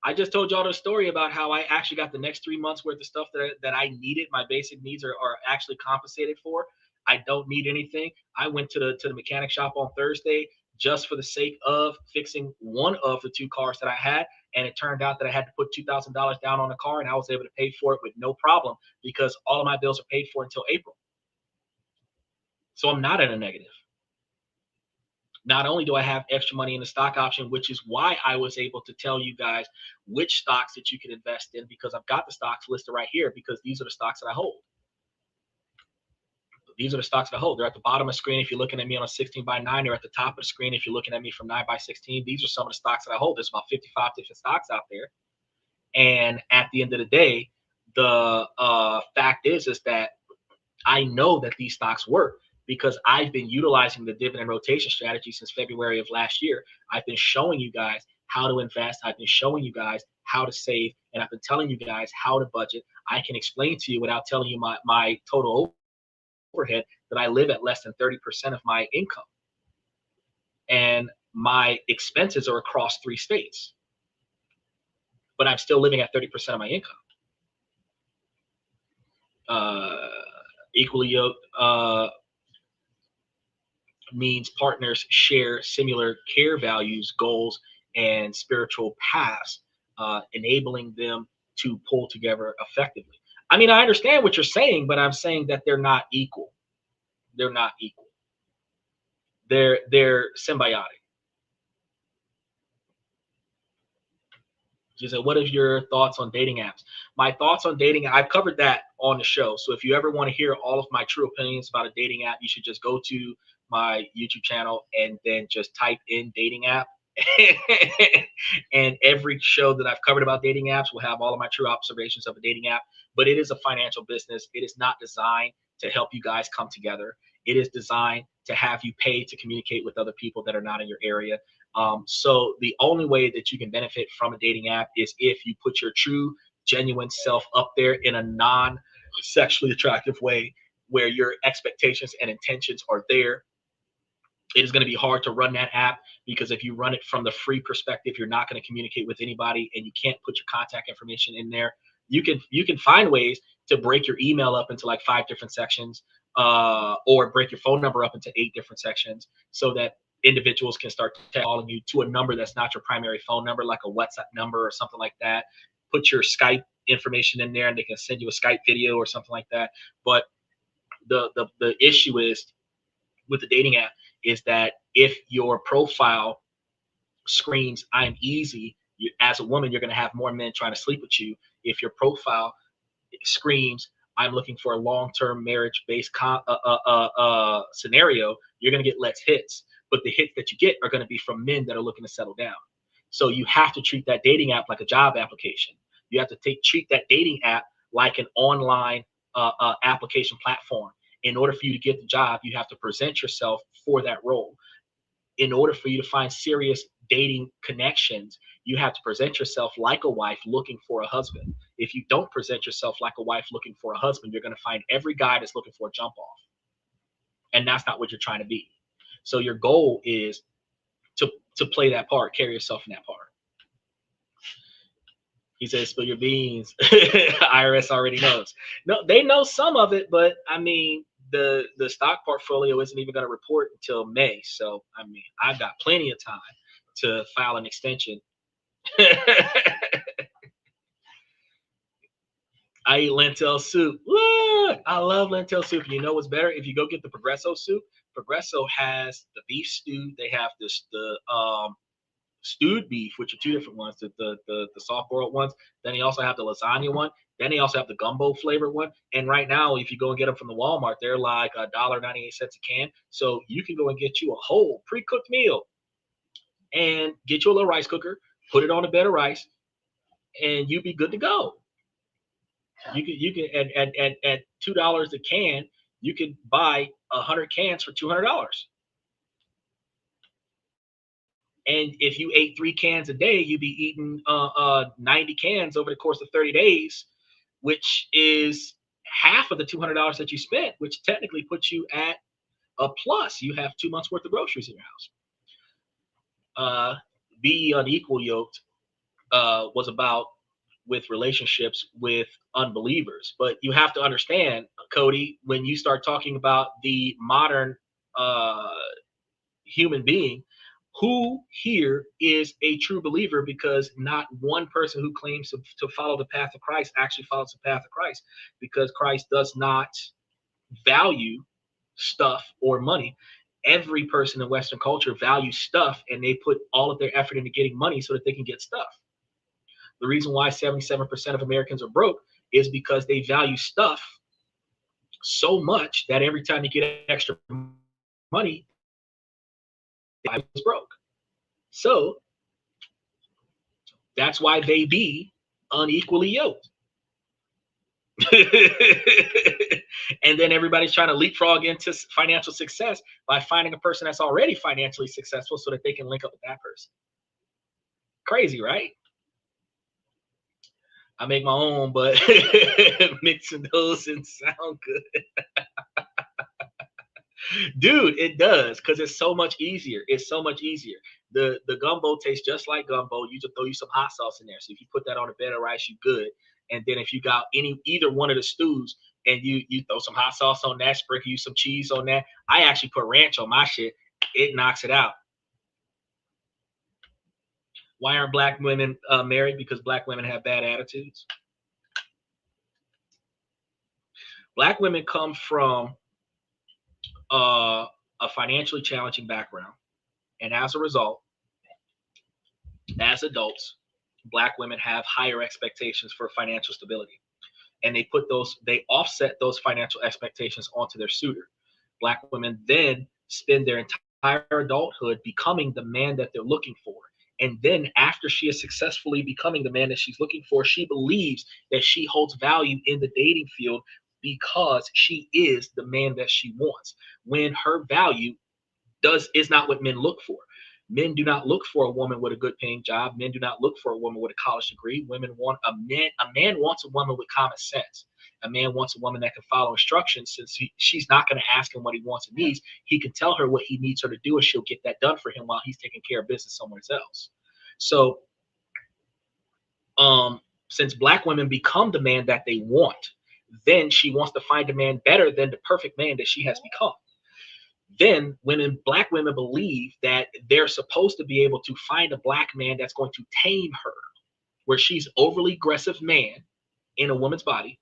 I just told y'all the story about how I actually got the next 3 months worth of stuff that I needed. My basic needs are actually compensated for. I don't need anything. I went to the mechanic shop on Thursday just for the sake of fixing one of the 2 cars that I had. And it turned out that I had to put $2,000 down on the car, and I was able to pay for it with no problem because all of my bills are paid for until April. So I'm not in a negative. Not only do I have extra money in the stock option, which is why I was able to tell you guys which stocks that you can invest in, because I've got the stocks listed right here, because these are the stocks that I hold. These are the stocks that I hold. They're at the bottom of the screen if you're looking at me on a 16:9. They're at the top of the screen if you're looking at me from 9:16. These are some of the stocks that I hold. There's about 55 different stocks out there. And at the end of the day, the fact is that I know that these stocks work, because I've been utilizing the dividend rotation strategy since February of last year. I've been showing you guys how to invest. I've been showing you guys how to save, and I've been telling you guys how to budget. I can explain to you without telling you my total overhead that I live at less than 30% of my income. And my expenses are across 3 states, but I'm still living at 30% of my income. Equally yoked means partners share similar care values, goals, and spiritual paths, enabling them to pull together effectively. I mean, I understand what you're saying, but I'm saying that they're not equal. They're not equal. They're symbiotic. She said, what is your thoughts on dating apps? My thoughts on dating, I've covered that on the show. So if you ever want to hear all of my true opinions about a dating app, you should just go to my YouTube channel and then just type in dating app. And every show that I've covered about dating apps will have all of my true observations of a dating app. But it is a financial business. It is not designed to help you guys come together. It is designed to have you pay to communicate with other people that are not in your area. So the only way that you can benefit from a dating app is if you put your true, genuine self up there in a non-sexually attractive way, where your expectations and intentions are there. It is going to be hard to run that app, because if you run it from the free perspective, you're not going to communicate with anybody, and you can't put your contact information in there. You can find ways to break your email up into like 5 different sections, or break your phone number up into 8 different sections, so that individuals can start calling you to a number that's not your primary phone number, like a WhatsApp number or something like that. Put your Skype information in there, and they can send you a Skype video or something like that. But The issue is with the dating app is that if your profile screams "I'm easy," as a woman, you're going to have more men trying to sleep with you. If your profile screams "I'm looking for a long-term marriage-based scenario," you're going to get less hits. But the hits that you get are going to be from men that are looking to settle down. So you have to treat that dating app like a job application. You have to treat that dating app like an online application platform. In order for you to get the job, you have to present yourself for that role. In order for you to find serious dating connections, you have to present yourself like a wife looking for a husband. If you don't present yourself like a wife looking for a husband, you're going to find every guy that's looking for a jump off. And that's not what you're trying to be. So your goal is to play that part, carry yourself in that part. He says, spill your beans. IRS already knows. No, they know some of it, but I mean, the stock portfolio isn't even going to report until May. So, I mean, I've got plenty of time to file an extension. I eat lentil soup. What? I love lentil soup. You know what's better? If you go get the Progresso soup, Progresso has the beef stew. They have the stewed beef, which are two different ones, the soft boiled ones. Then they also have the lasagna one. Then they also have the gumbo flavored one. And right now, if you go and get them from the Walmart, they're like $1.98 a can. So you can go and get you a whole pre-cooked meal and get you a little rice cooker, put it on a bed of rice, and you be good to go. You can at $2 a can, you could buy 100 cans for $200. And if you ate 3 cans a day, you'd be eating 90 cans over the course of 30 days, which is half of the $200 that you spent, which technically puts you at a plus. You have 2 months worth of groceries in your house. Be unequal yoked was about with relationships with unbelievers. But you have to understand, Cody, when you start talking about the modern human being, who here is a true believer? Because not one person who claims to follow the path of Christ actually follows the path of Christ, because Christ does not value stuff or money. Every person in Western culture values stuff, and they put all of their effort into getting money so that they can get stuff. The reason why 77% of Americans are broke is because they value stuff so much that every time you get extra money, they was broke. So that's why they be unequally yoked. And then everybody's trying to leapfrog into financial success by finding a person that's already financially successful so that they can link up with that person. Crazy, right? I make my own, but mixing those and sound good. Dude, it does, because it's so much easier. It's so much easier. The gumbo tastes just like gumbo. You just throw you some hot sauce in there. So if you put that on a bed of rice, you good. And then if you got either one of the stews and you throw some hot sauce on that, sprinkle you some cheese on that. I actually put ranch on my shit. It knocks it out. Why aren't black women married? Because black women have bad attitudes. Black women come from a financially challenging background. And as a result, as adults, black women have higher expectations for financial stability. And they offset those financial expectations onto their suitor. Black women then spend their entire adulthood becoming the man that they're looking for. And then after she is successfully becoming the man that she's looking for, she believes that she holds value in the dating field because she is the man that she wants, when her value is not what men look for. Men do not look for a woman with a good paying job. Men do not look for a woman with a college degree. Women want a man wants a woman with common sense. A man wants a woman that can follow instructions, since she's not going to ask him what he wants and needs. He can tell her what he needs her to do, and she'll get that done for him while he's taking care of business somewhere else. So since black women become the man that they want, then she wants to find a man better than the perfect man that she has become. Then black women believe that they're supposed to be able to find a black man that's going to tame her, where she's overly aggressive man in a woman's body.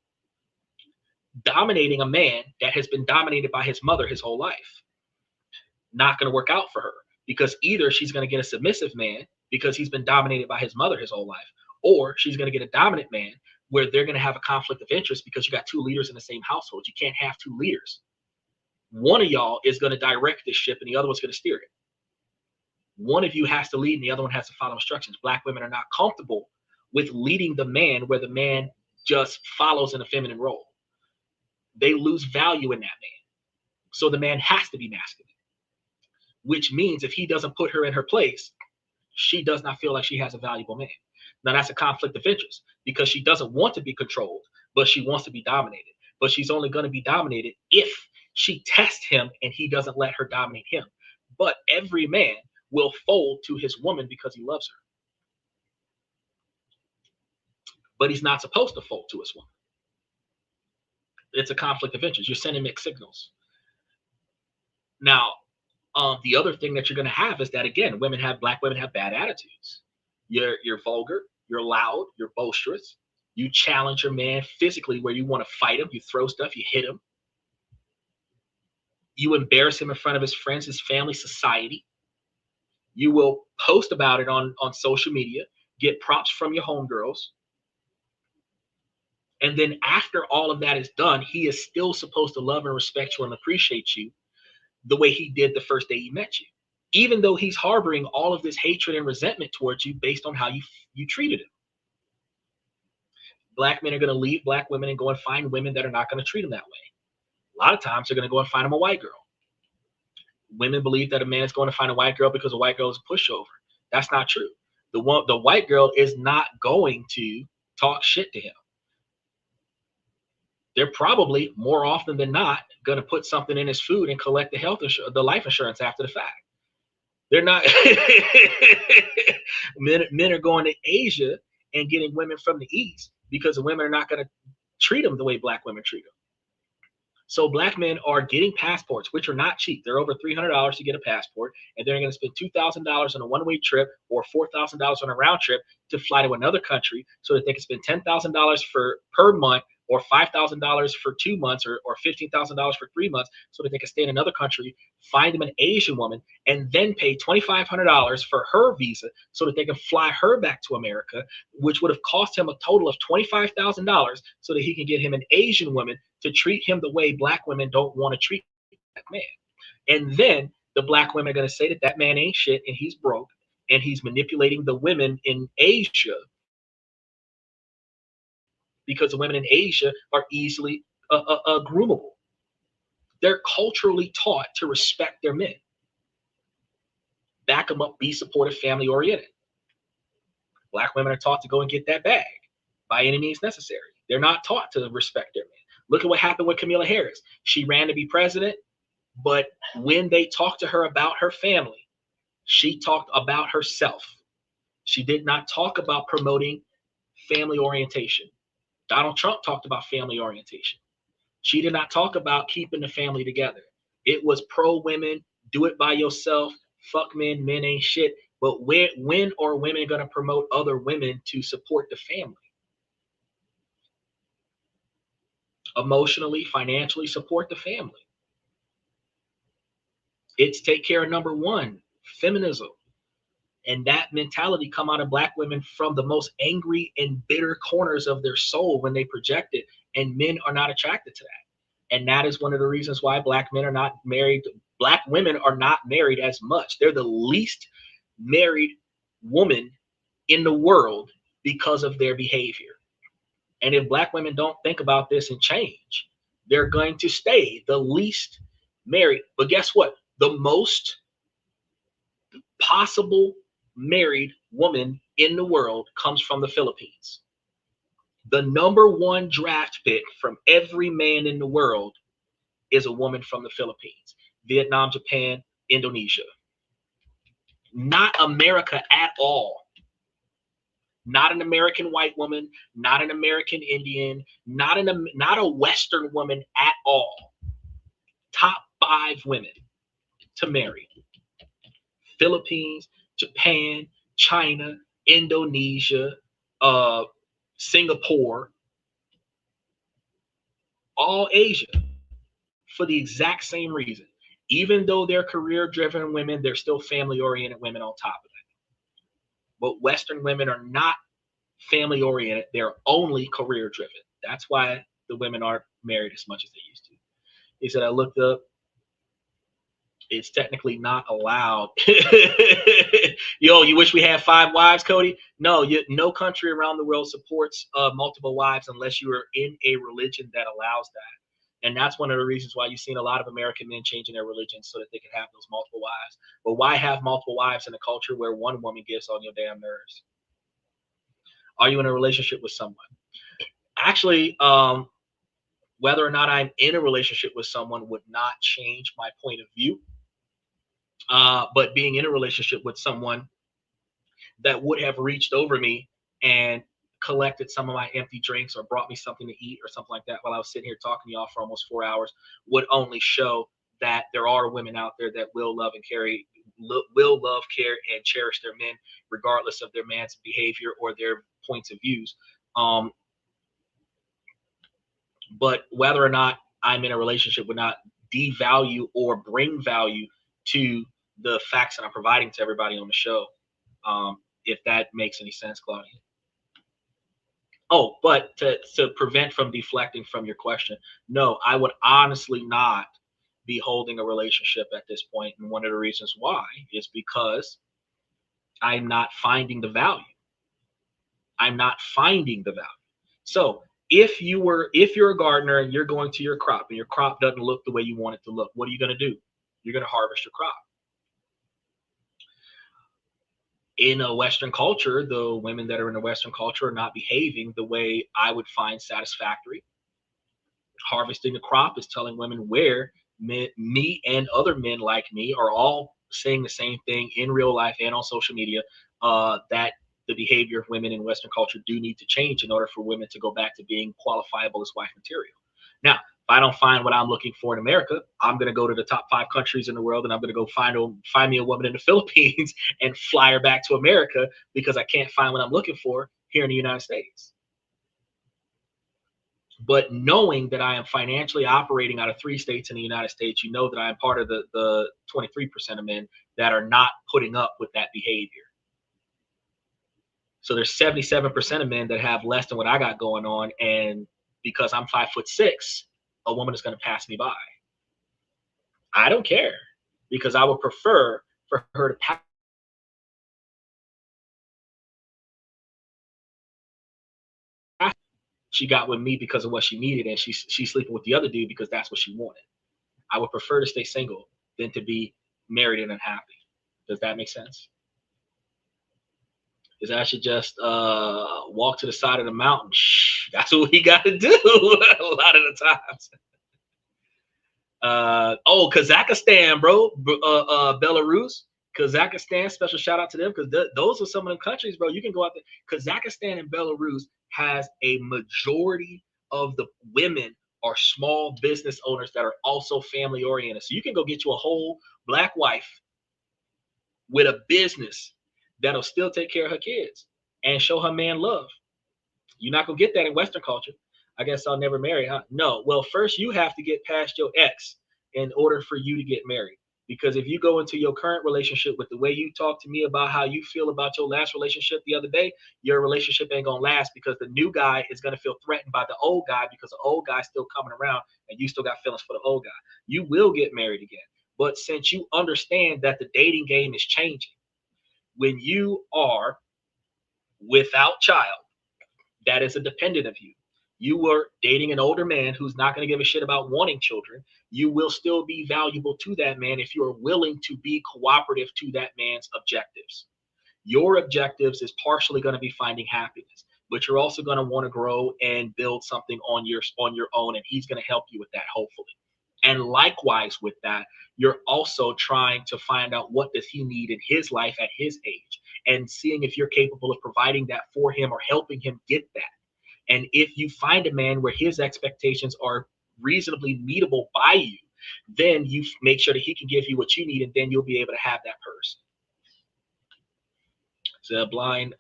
dominating a man that has been dominated by his mother his whole life. Not going to work out for her, because either she's going to get a submissive man because he's been dominated by his mother his whole life, or she's going to get a dominant man where they're going to have a conflict of interest because you got two leaders in the same household. You can't have two leaders. One of y'all is going to direct this ship and the other one's going to steer it. One of you has to lead and the other one has to follow instructions. Black women are not comfortable with leading the man where the man just follows in a feminine role. They lose value in that man. So the man has to be masculine, which means if he doesn't put her in her place, she does not feel like she has a valuable man. Now that's a conflict of interest because she doesn't want to be controlled, but she wants to be dominated. But she's only going to be dominated if she tests him and he doesn't let her dominate him. But every man will fold to his woman because he loves her. But he's not supposed to fold to his woman. It's a conflict of interest. You're sending mixed signals. Now, the other thing that you're going to have is that, again, black women have bad attitudes. You're vulgar, you're loud, you're boisterous. You challenge your man physically where you want to fight him. You throw stuff, you hit him. You embarrass him in front of his friends, his family, society. You will post about it on social media, get props from your homegirls. And then after all of that is done, he is still supposed to love and respect you and appreciate you the way he did the first day he met you, even though he's harboring all of this hatred and resentment towards you based on how you treated him. Black men are going to leave black women and go and find women that are not going to treat them that way. A lot of times they're going to go and find him a white girl. Women believe that a man is going to find a white girl because a white girl is a pushover. That's not true. The white girl is not going to talk shit to him. They're probably more often than not going to put something in his food and collect the life insurance after the fact. They're not. Men are going to Asia and getting women from the East because the women are not going to treat them the way black women treat them. So black men are getting passports, which are not cheap. They're over $300 to get a passport, and they're going to spend $2,000 on a one-way trip or $4,000 on a round trip to fly to another country so that they can spend $10,000 per month or $5,000 for 2 months or $15,000 for 3 months so that they can stay in another country, find them an Asian woman, and then pay $2,500 for her visa so that they can fly her back to America, which would have cost him a total of $25,000 so that he can get him an Asian woman to treat him the way black women don't want to treat that man. And then the black women are going to say that that man ain't shit and he's broke and he's manipulating the women in Asia because the women in Asia are easily groomable. They're culturally taught to respect their men. Back them up, be supportive, family oriented. Black women are taught to go and get that bag by any means necessary. They're not taught to respect their men. Look at what happened with Kamala Harris. She ran to be president, but when they talked to her about her family, she talked about herself. She did not talk about promoting family orientation. Donald Trump talked about family orientation. She did not talk about keeping the family together. It was pro women, do it by yourself, fuck men, men ain't shit. But when are women going to promote other women to support the family? Emotionally, financially support the family. It's take care of number one, feminism. And that mentality come out of black women from the most angry and bitter corners of their soul when they project it. And men are not attracted to that. And that is one of the reasons why black men are not married. Black women are not married as much. They're the least married woman in the world because of their behavior. And if black women don't think about this and change, they're going to stay the least married. But guess what? The most possible married woman in the world comes from the Philippines. The number one draft pick from every man in the world is a woman from the Philippines, Vietnam, Japan, Indonesia. Not America at all. Not an American white woman, not an American Indian, not a Western woman at all. Top 5 women to marry. Philippines, Japan, China, Indonesia, Singapore. all Asia for the exact same reason. Even though they're career-driven women, they're still family-oriented women on top of that. But Western women are not family-oriented. They're only career-driven. That's why the women aren't married as much as they used to. He said, I looked up, it's technically not allowed. Yo, you wish we had 5 wives, Cody? No, no country around the world supports multiple wives unless you are in a religion that allows that. And that's one of the reasons why you've seen a lot of American men changing their religion so that they can have those multiple wives. But why have multiple wives in a culture where one woman gets on your damn nerves? Are you in a relationship with someone? Actually, whether or not I'm in a relationship with someone would not change my point of view. But being in a relationship with someone that would have reached over me and collected some of my empty drinks or brought me something to eat or something like that while I was sitting here talking to y'all for almost 4 hours would only show that there are women out there that will love and care, and cherish their men regardless of their man's behavior or their points of views. But whether or not I'm in a relationship would not devalue or bring value to the facts that I'm providing to everybody on the show. If that makes any sense, Claudia. Oh, but to prevent from deflecting from your question, no, I would honestly not be holding a relationship at this point. And one of the reasons why is because I'm not finding the value. I'm not finding the value. So if you're a gardener and you're going to your crop and your crop doesn't look the way you want it to look, what are you going to do? You're going to harvest your crop. In a Western culture, the women that are in the Western culture are not behaving the way I would find satisfactory. Harvesting the crop is telling women where me and other men like me are all saying the same thing in real life and on social media, that the behavior of women in Western culture do need to change in order for women to go back to being qualifiable as wife material. Now, if I don't find what I'm looking for in America, I'm going to go to the top 5 countries in the world and I'm going to go find me a woman in the Philippines and fly her back to America because I can't find what I'm looking for here in the United States. But knowing that I am financially operating out of 3 states in the United States, you know that I am part of the 23% of men that are not putting up with that behavior. So there's 77% of men that have less than what I got going on, and because I'm 5'6", a woman is going to pass me by. I don't care, because I would prefer for her to pass. She got with me because of what she needed, and she's sleeping with the other dude because that's what she wanted. I would prefer to stay single than to be married and unhappy. Does that make sense? Is I should just walk to the side of the mountain. Shh, that's what we got to do a lot of the times. Oh, Kazakhstan, bro. Belarus, Kazakhstan, special shout out to them because those are some of the countries, bro. You can go out there. Kazakhstan and Belarus has a majority of the women are small business owners that are also family oriented. So you can go get you a whole black wife with a business that'll still take care of her kids and show her man love. You're not gonna get that in Western culture. I guess I'll never marry, huh? No. Well, first you have to get past your ex in order for you to get married. Because if you go into your current relationship with the way you talk to me about how you feel about your last relationship the other day, your relationship ain't gonna last because the new guy is gonna feel threatened by the old guy because the old guy's still coming around and you still got feelings for the old guy. You will get married again. But since you understand that the dating game is changing, when you are without child, that is a dependent of you. You were dating an older man who's not going to give a shit about wanting children. You will still be valuable to that man if you are willing to be cooperative to that man's objectives. Your objectives is partially going to be finding happiness, but you're also going to want to grow and build something on your own, and he's going to help you with that, hopefully. And likewise with that, you're also trying to find out what does he need in his life at his age and seeing if you're capable of providing that for him or helping him get that. And if you find a man where his expectations are reasonably meetable by you, then you make sure that he can give you what you need, and then you'll be able to have that person. So a blind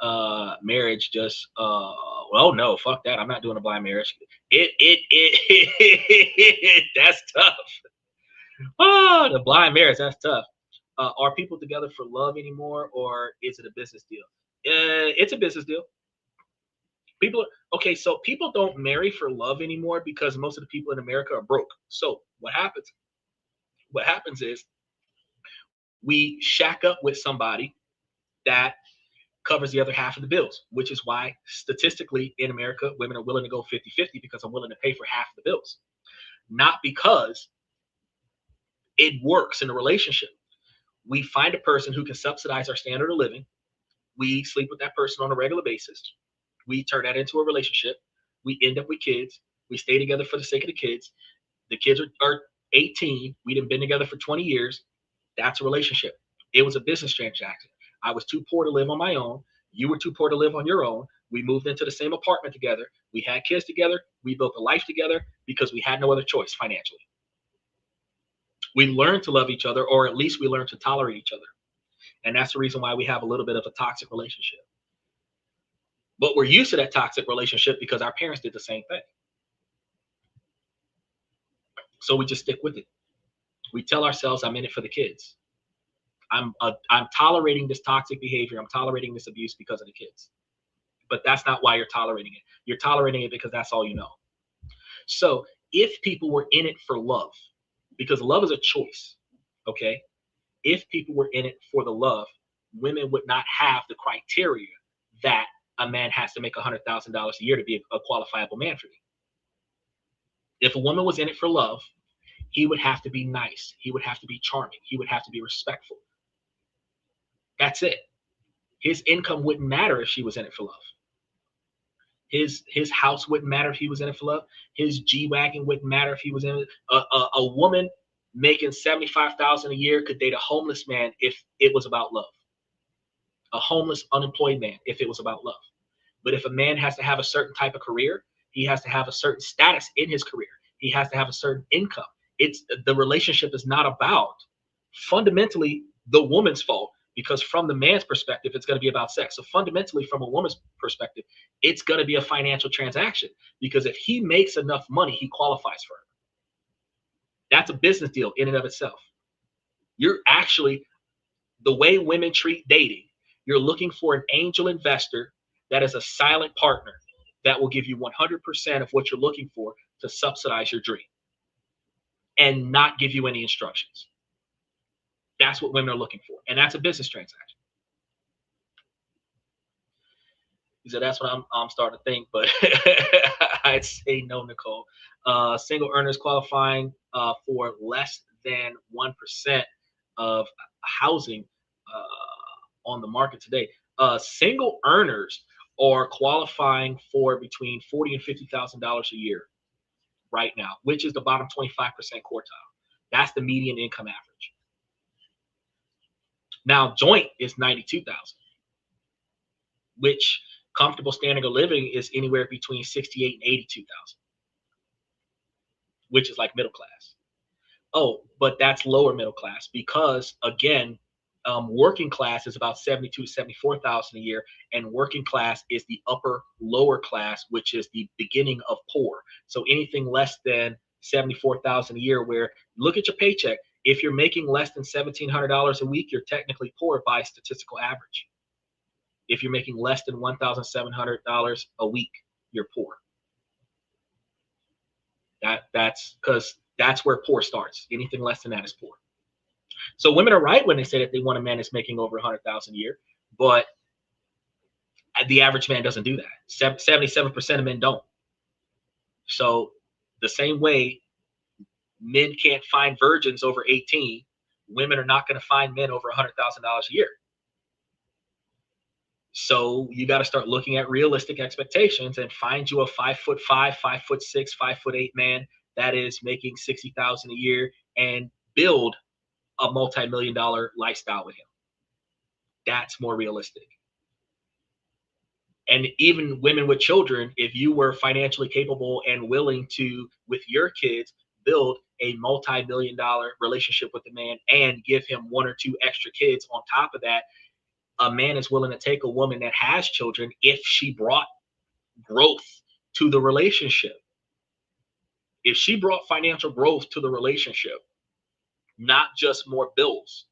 marriage just well, no, fuck that. I'm not doing a blind marriage. It that's tough. Oh, the blind marriage, that's tough. Are people together for love anymore, or is it a business deal? It's a business deal. Okay, so people don't marry for love anymore because most of the people in America are broke. So what happens? What happens is we shack up with somebody that covers the other half of the bills, which is why statistically in America, women are willing to go 50-50 because I'm willing to pay for half the bills. Not because it works in a relationship. We find a person who can subsidize our standard of living. We sleep with that person on a regular basis. We turn that into a relationship. We end up with kids. We stay together for the sake of the kids. The kids are 18. We've been together for 20 years. That's a relationship. It was a business transaction. I was too poor to live on my own. You were too poor to live on your own. We moved into the same apartment together. We had kids together. We built a life together because we had no other choice financially. We learned to love each other, or at least we learned to tolerate each other. And that's the reason why we have a little bit of a toxic relationship. But we're used to that toxic relationship because our parents did the same thing. So we just stick with it. We tell ourselves, I'm in it for the kids. I'm tolerating this toxic behavior. I'm tolerating this abuse because of the kids. But that's not why you're tolerating it. You're tolerating it because that's all you know. So if people were in it for love, because love is a choice, okay? If people were in it for the love, women would not have the criteria that a man has to make $100,000 a year to be a qualifiable man for me. If a woman was in it for love, he would have to be nice. He would have to be charming. He would have to be respectful. That's it. His income wouldn't matter if she was in it for love. His house wouldn't matter if he was in it for love. His G-Wagon wouldn't matter if he was in it. A woman making $75,000 a year could date a homeless man if it was about love. A homeless, unemployed man if it was about love. But if a man has to have a certain type of career, he has to have a certain status in his career. He has to have a certain income. The relationship is not about fundamentally the woman's fault, because from the man's perspective, it's going to be about sex. So fundamentally, from a woman's perspective, it's going to be a financial transaction, because if he makes enough money, he qualifies for it. That's a business deal in and of itself. You're actually, the way women treat dating, you're looking for an angel investor that is a silent partner that will give you 100% of what you're looking for to subsidize your dream and not give you any instructions. That's what women are looking for. And that's a business transaction. So that's what I'm starting to think, but I'd say no, Nicole. Single earners qualifying for less than 1% of housing on the market today. Single earners are qualifying for between $40,000 and $50,000 a year right now, which is the bottom 25% quartile. That's the median income average. Now, joint is 92,000, which comfortable standard of living is anywhere between 68 and 82,000, which is like middle class. Oh, but that's lower middle class because, again, working class is about 72 to 74,000 a year, and working class is the upper lower class, which is the beginning of poor. So anything less than 74,000 a year, where look at your paycheck. If you're making less than $1,700 a week, you're technically poor by statistical average. If you're making less than $1,700 a week, you're poor. That's because that's where poor starts. Anything less than that is poor. So women are right when they say that they want a man that's making over $100,000 a year, but the average man doesn't do that. 77% of men don't. So the same way men can't find virgins over 18, women are not going to find men over $100,000 a year. So you got to start looking at realistic expectations and find you a 5'5", 5'6", 5'8" man that is making $60,000 a year and build a multi-million-dollar lifestyle with him. That's more realistic. And even women with children, if you were financially capable and willing to, with your kids, build a multi-million-dollar relationship with the man and give him 1 or 2 extra kids on top of that, a man is willing to take a woman that has children if she brought growth to the relationship. If she brought financial growth to the relationship, not just more bills,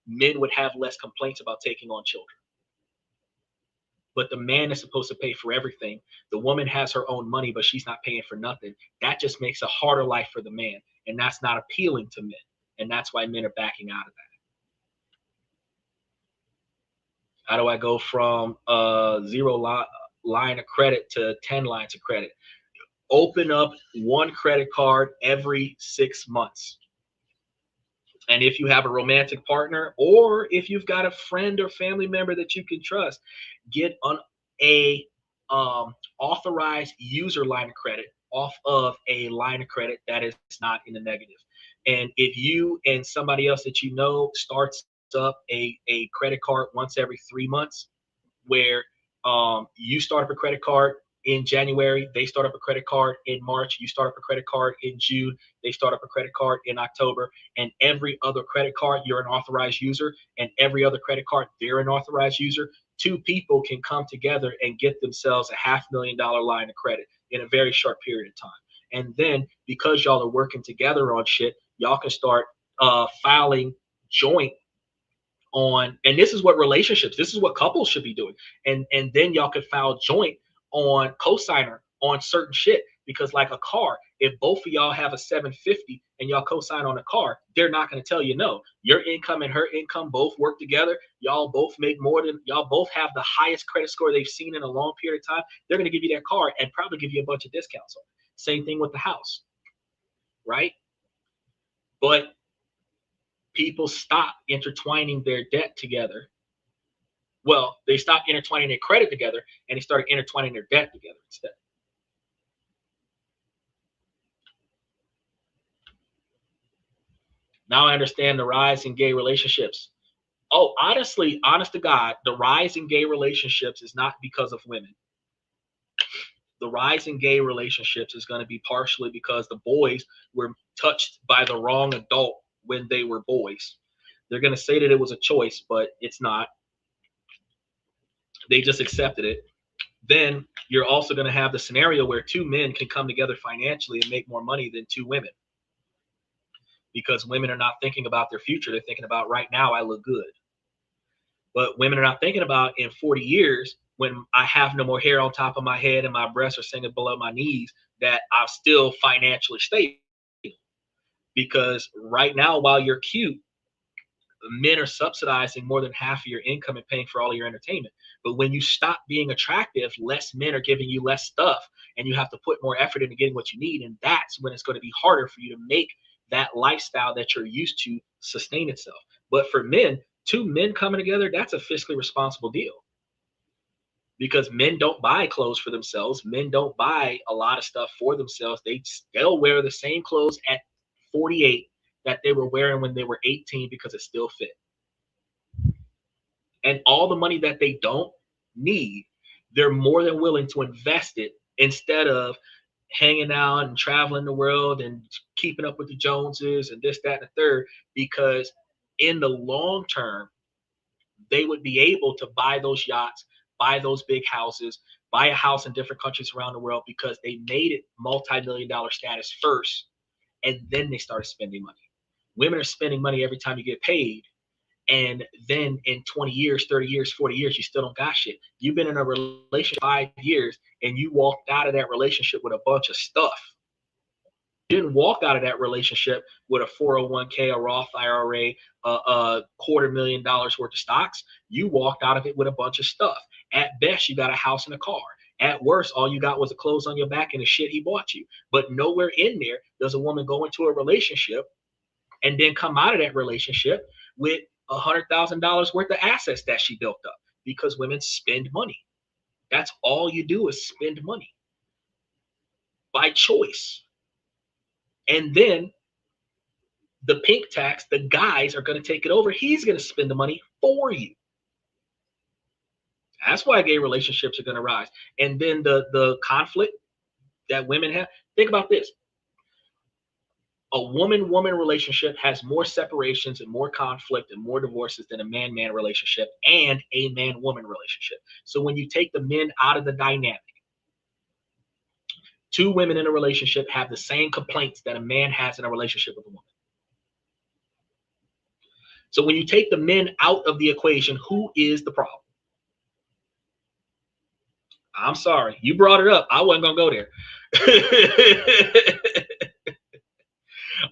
men would have less complaints about taking on children. But the man is supposed to pay for everything. The woman has her own money, but she's not paying for nothing. That just makes a harder life for the man. And that's not appealing to men. And that's why men are backing out of that. How do I go from zero line of credit to 10 lines of credit? Open up one credit card every 6 months. And if you have a romantic partner, or if you've got a friend or family member that you can trust, get on a authorized user line of credit off of a line of credit that is not in the negative. And if you and somebody else that you know starts up a credit card once every 3 months, where you start up a credit card in January, they start up a credit card in March, you start up a credit card in June, they start up a credit card in October, and every other credit card, you're an authorized user, and every other credit card, they're an authorized user. Two people can come together and get themselves a $500,000 line of credit in a very short period of time. And then because y'all are working together on shit, y'all can start filing joint on, and this is what relationships, this is what couples should be doing. And then y'all could file joint on cosigner on certain shit, because like a car, if both of y'all have a 750 and y'all cosign on a car, they're not going to tell you no. Your income and her income both work together. Y'all both make more than, y'all both have the highest credit score they've seen in a long period of time. They're going to give you that car and probably give you a bunch of discounts on it. Same thing with the house, right? But people stop intertwining their debt together. Well, they stopped intertwining their credit together and they started intertwining their debt together instead. Now I understand the rise in gay relationships. Oh, honestly, honest to God, the rise in gay relationships is not because of women. The rise in gay relationships is going to be partially because the boys were touched by the wrong adult when they were boys. They're going to say that it was a choice, but it's not. They just accepted it. Then you're also going to have the scenario where two men can come together financially and make more money than two women, because women are not thinking about their future. They're thinking about right now, I look good. But women are not thinking about in 40 years, when I have no more hair on top of my head and my breasts are sinking below my knees, that I'm still financially stable. Because right now, while you're cute, men are subsidizing more than half of your income and paying for all of your entertainment. But when you stop being attractive, less men are giving you less stuff, and you have to put more effort into getting what you need. And that's when it's going to be harder for you to make that lifestyle that you're used to sustain itself. But for men, two men coming together, that's a fiscally responsible deal. Because men don't buy clothes for themselves. Men don't buy a lot of stuff for themselves. They'll wear the same clothes at 48 that they were wearing when they were 18 because it still fit. And all the money that they don't need, they're more than willing to invest it instead of hanging out and traveling the world and keeping up with the Joneses and this, that, and the third, because in the long term, they would be able to buy those yachts, buy those big houses, buy a house in different countries around the world, because they made it multi-million-dollar status first, and then they started spending money. Women are spending money every time you get paid, and then in 20 years, 30 years, 40 years, you still don't got shit. You've been in a relationship 5 years, and you walked out of that relationship with a bunch of stuff. You didn't walk out of that relationship with a 401k, a Roth IRA, a $250,000 worth of stocks. You walked out of it with a bunch of stuff. At best, you got a house and a car. At worst, all you got was the clothes on your back and the shit he bought you. But nowhere in there does a woman go into a relationship and then come out of that relationship with $100,000 worth of assets that she built up, because women spend money. That's all you do is spend money by choice. And then the pink tax, the guys are going to take it over. He's going to spend the money for you. That's why gay relationships are going to rise. And then the conflict that women have. Think about this. A woman-woman relationship has more separations and more conflict and more divorces than a man-man relationship and a man-woman relationship. So when you take the men out of the dynamic, two women in a relationship have the same complaints that a man has in a relationship with a woman. So when you take the men out of the equation, who is the problem? I'm sorry, you brought it up. I wasn't gonna go there.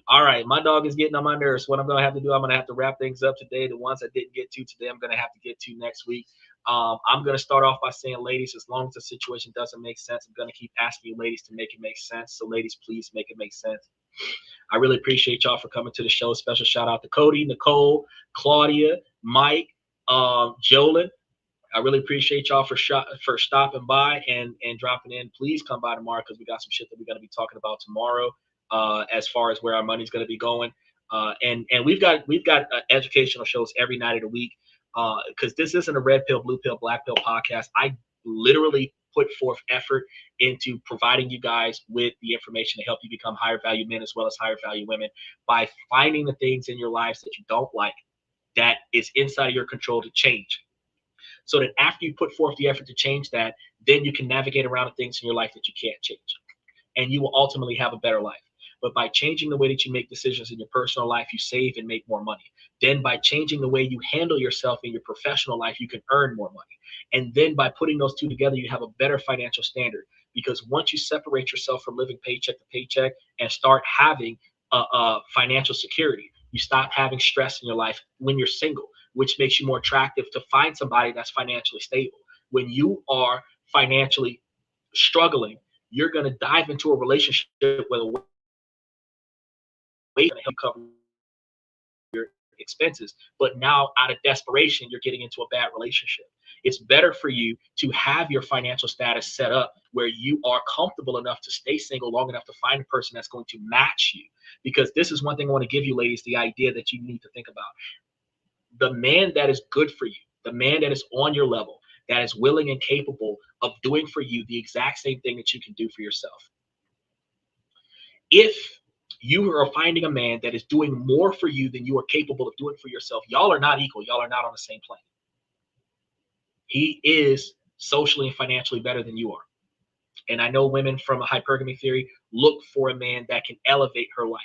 All right, my dog is getting on my nerves. What I'm gonna have to do, I'm gonna have to wrap things up today. The ones I didn't get to today, I'm gonna have to get to next week. I'm gonna start off by saying, ladies, as long as the situation doesn't make sense, I'm gonna keep asking you ladies to make it make sense. So ladies, please make it make sense. I really appreciate y'all for coming to the show. Special shout out to Cody, Nicole, Claudia, Mike, Jolyn. I really appreciate y'all for stopping by and dropping in. Please come by tomorrow because we got some shit that we're going to be talking about tomorrow as far as where our money's going to be going. And we've got educational shows every night of the week because this isn't a red pill, blue pill, black pill podcast. I literally put forth effort into providing you guys with the information to help you become higher value men as well as higher value women by finding the things in your lives that you don't like that is inside of your control to change. So that after you put forth the effort to change that, then you can navigate around the things in your life that you can't change. And you will ultimately have a better life. But by changing the way that you make decisions in your personal life, you save and make more money. Then by changing the way you handle yourself in your professional life, you can earn more money. And then by putting those two together, you have a better financial standard. Because once you separate yourself from living paycheck to paycheck and start having financial security, you stop having stress in your life when you're single, which makes you more attractive to find somebody that's financially stable. When you are financially struggling, you're going to dive into a relationship with a way to help cover your expenses. But now out of desperation, you're getting into a bad relationship. It's better for you to have your financial status set up where you are comfortable enough to stay single long enough to find a person that's going to match you. Because this is one thing I want to give you, ladies, the idea that you need to think about. The man that is good for you, the man that is on your level, that is willing and capable of doing for you the exact same thing that you can do for yourself. If you are finding a man that is doing more for you than you are capable of doing for yourself, y'all are not equal. Y'all are not on the same plane. He is socially and financially better than you are. And I know women from a hypergamy theory look for a man that can elevate her life.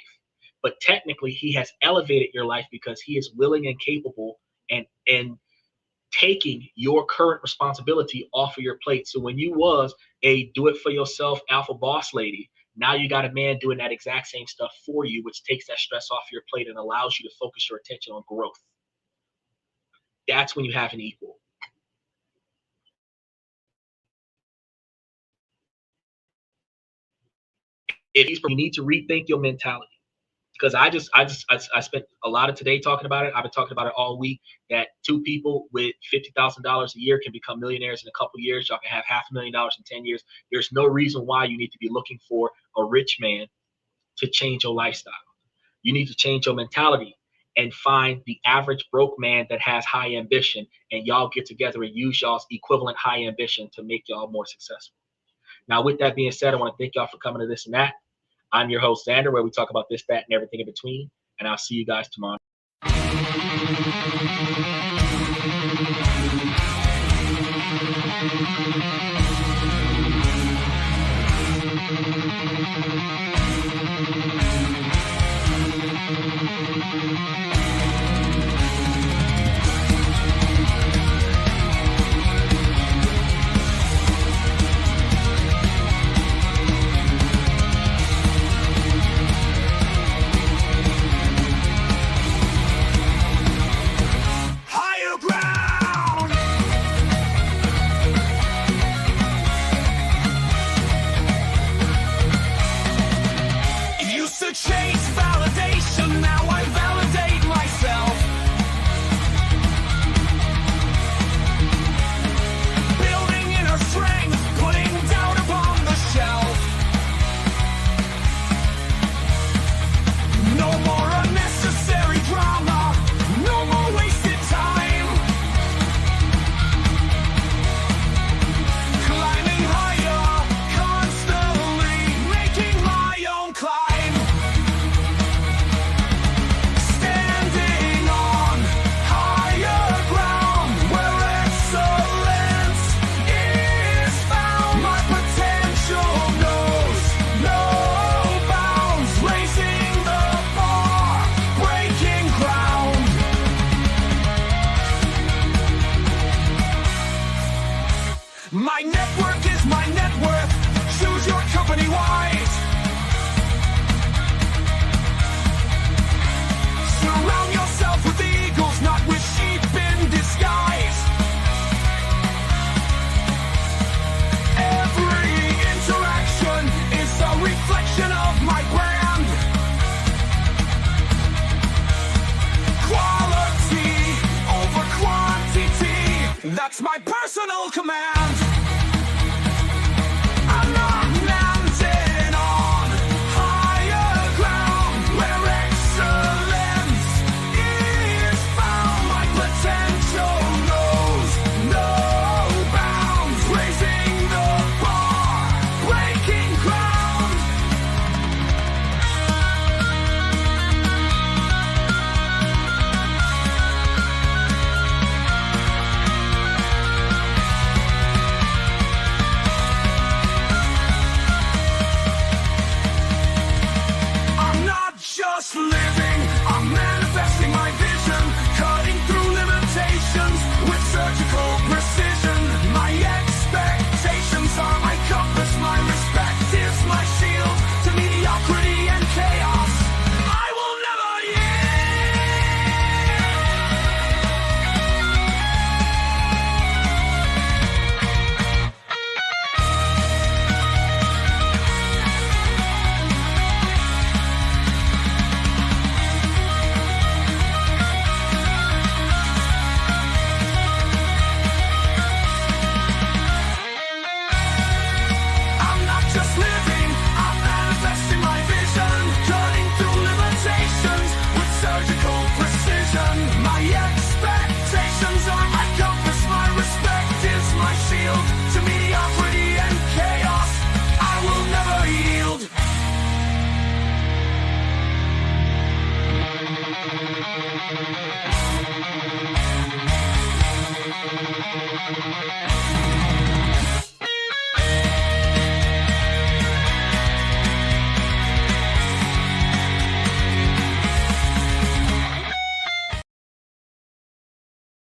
But technically, he has elevated your life because he is willing and capable and taking your current responsibility off of your plate. So when you was a do-it-for-yourself alpha boss lady, now you got a man doing that exact same stuff for you, which takes that stress off your plate and allows you to focus your attention on growth. That's when you have an equal. You need to rethink your mentality. Because I spent a lot of today talking about it. I've been talking about it all week, that two people with $50,000 a year can become millionaires in a couple of years. Y'all can have $500,000 in 10 years. There's no reason why you need to be looking for a rich man to change your lifestyle. You need to change your mentality and find the average broke man that has high ambition, and y'all get together and use y'all's equivalent high ambition to make y'all more successful. Now, with that being said, I want to thank y'all for coming to This and That. I'm your host, Xander, where we talk about this, that, and everything in between. And I'll see you guys tomorrow. Chase validation, now I validate myself. That's my personal command. I'm not mounted on higher ground where excellence is found. My potential knows no bounds, raising the bar, breaking ground. I'm not just living, I'm manifesting my vision, cutting through limitations with surgical precision. My expectations are my compass, my respect is my shield to mediocrity and chaos. I will never I'm not just living, I'm manifesting my vision, cutting through limitations with surgical precision. My expectations are my compass, my respect is my shield to mediocrity and chaos. I will never yield.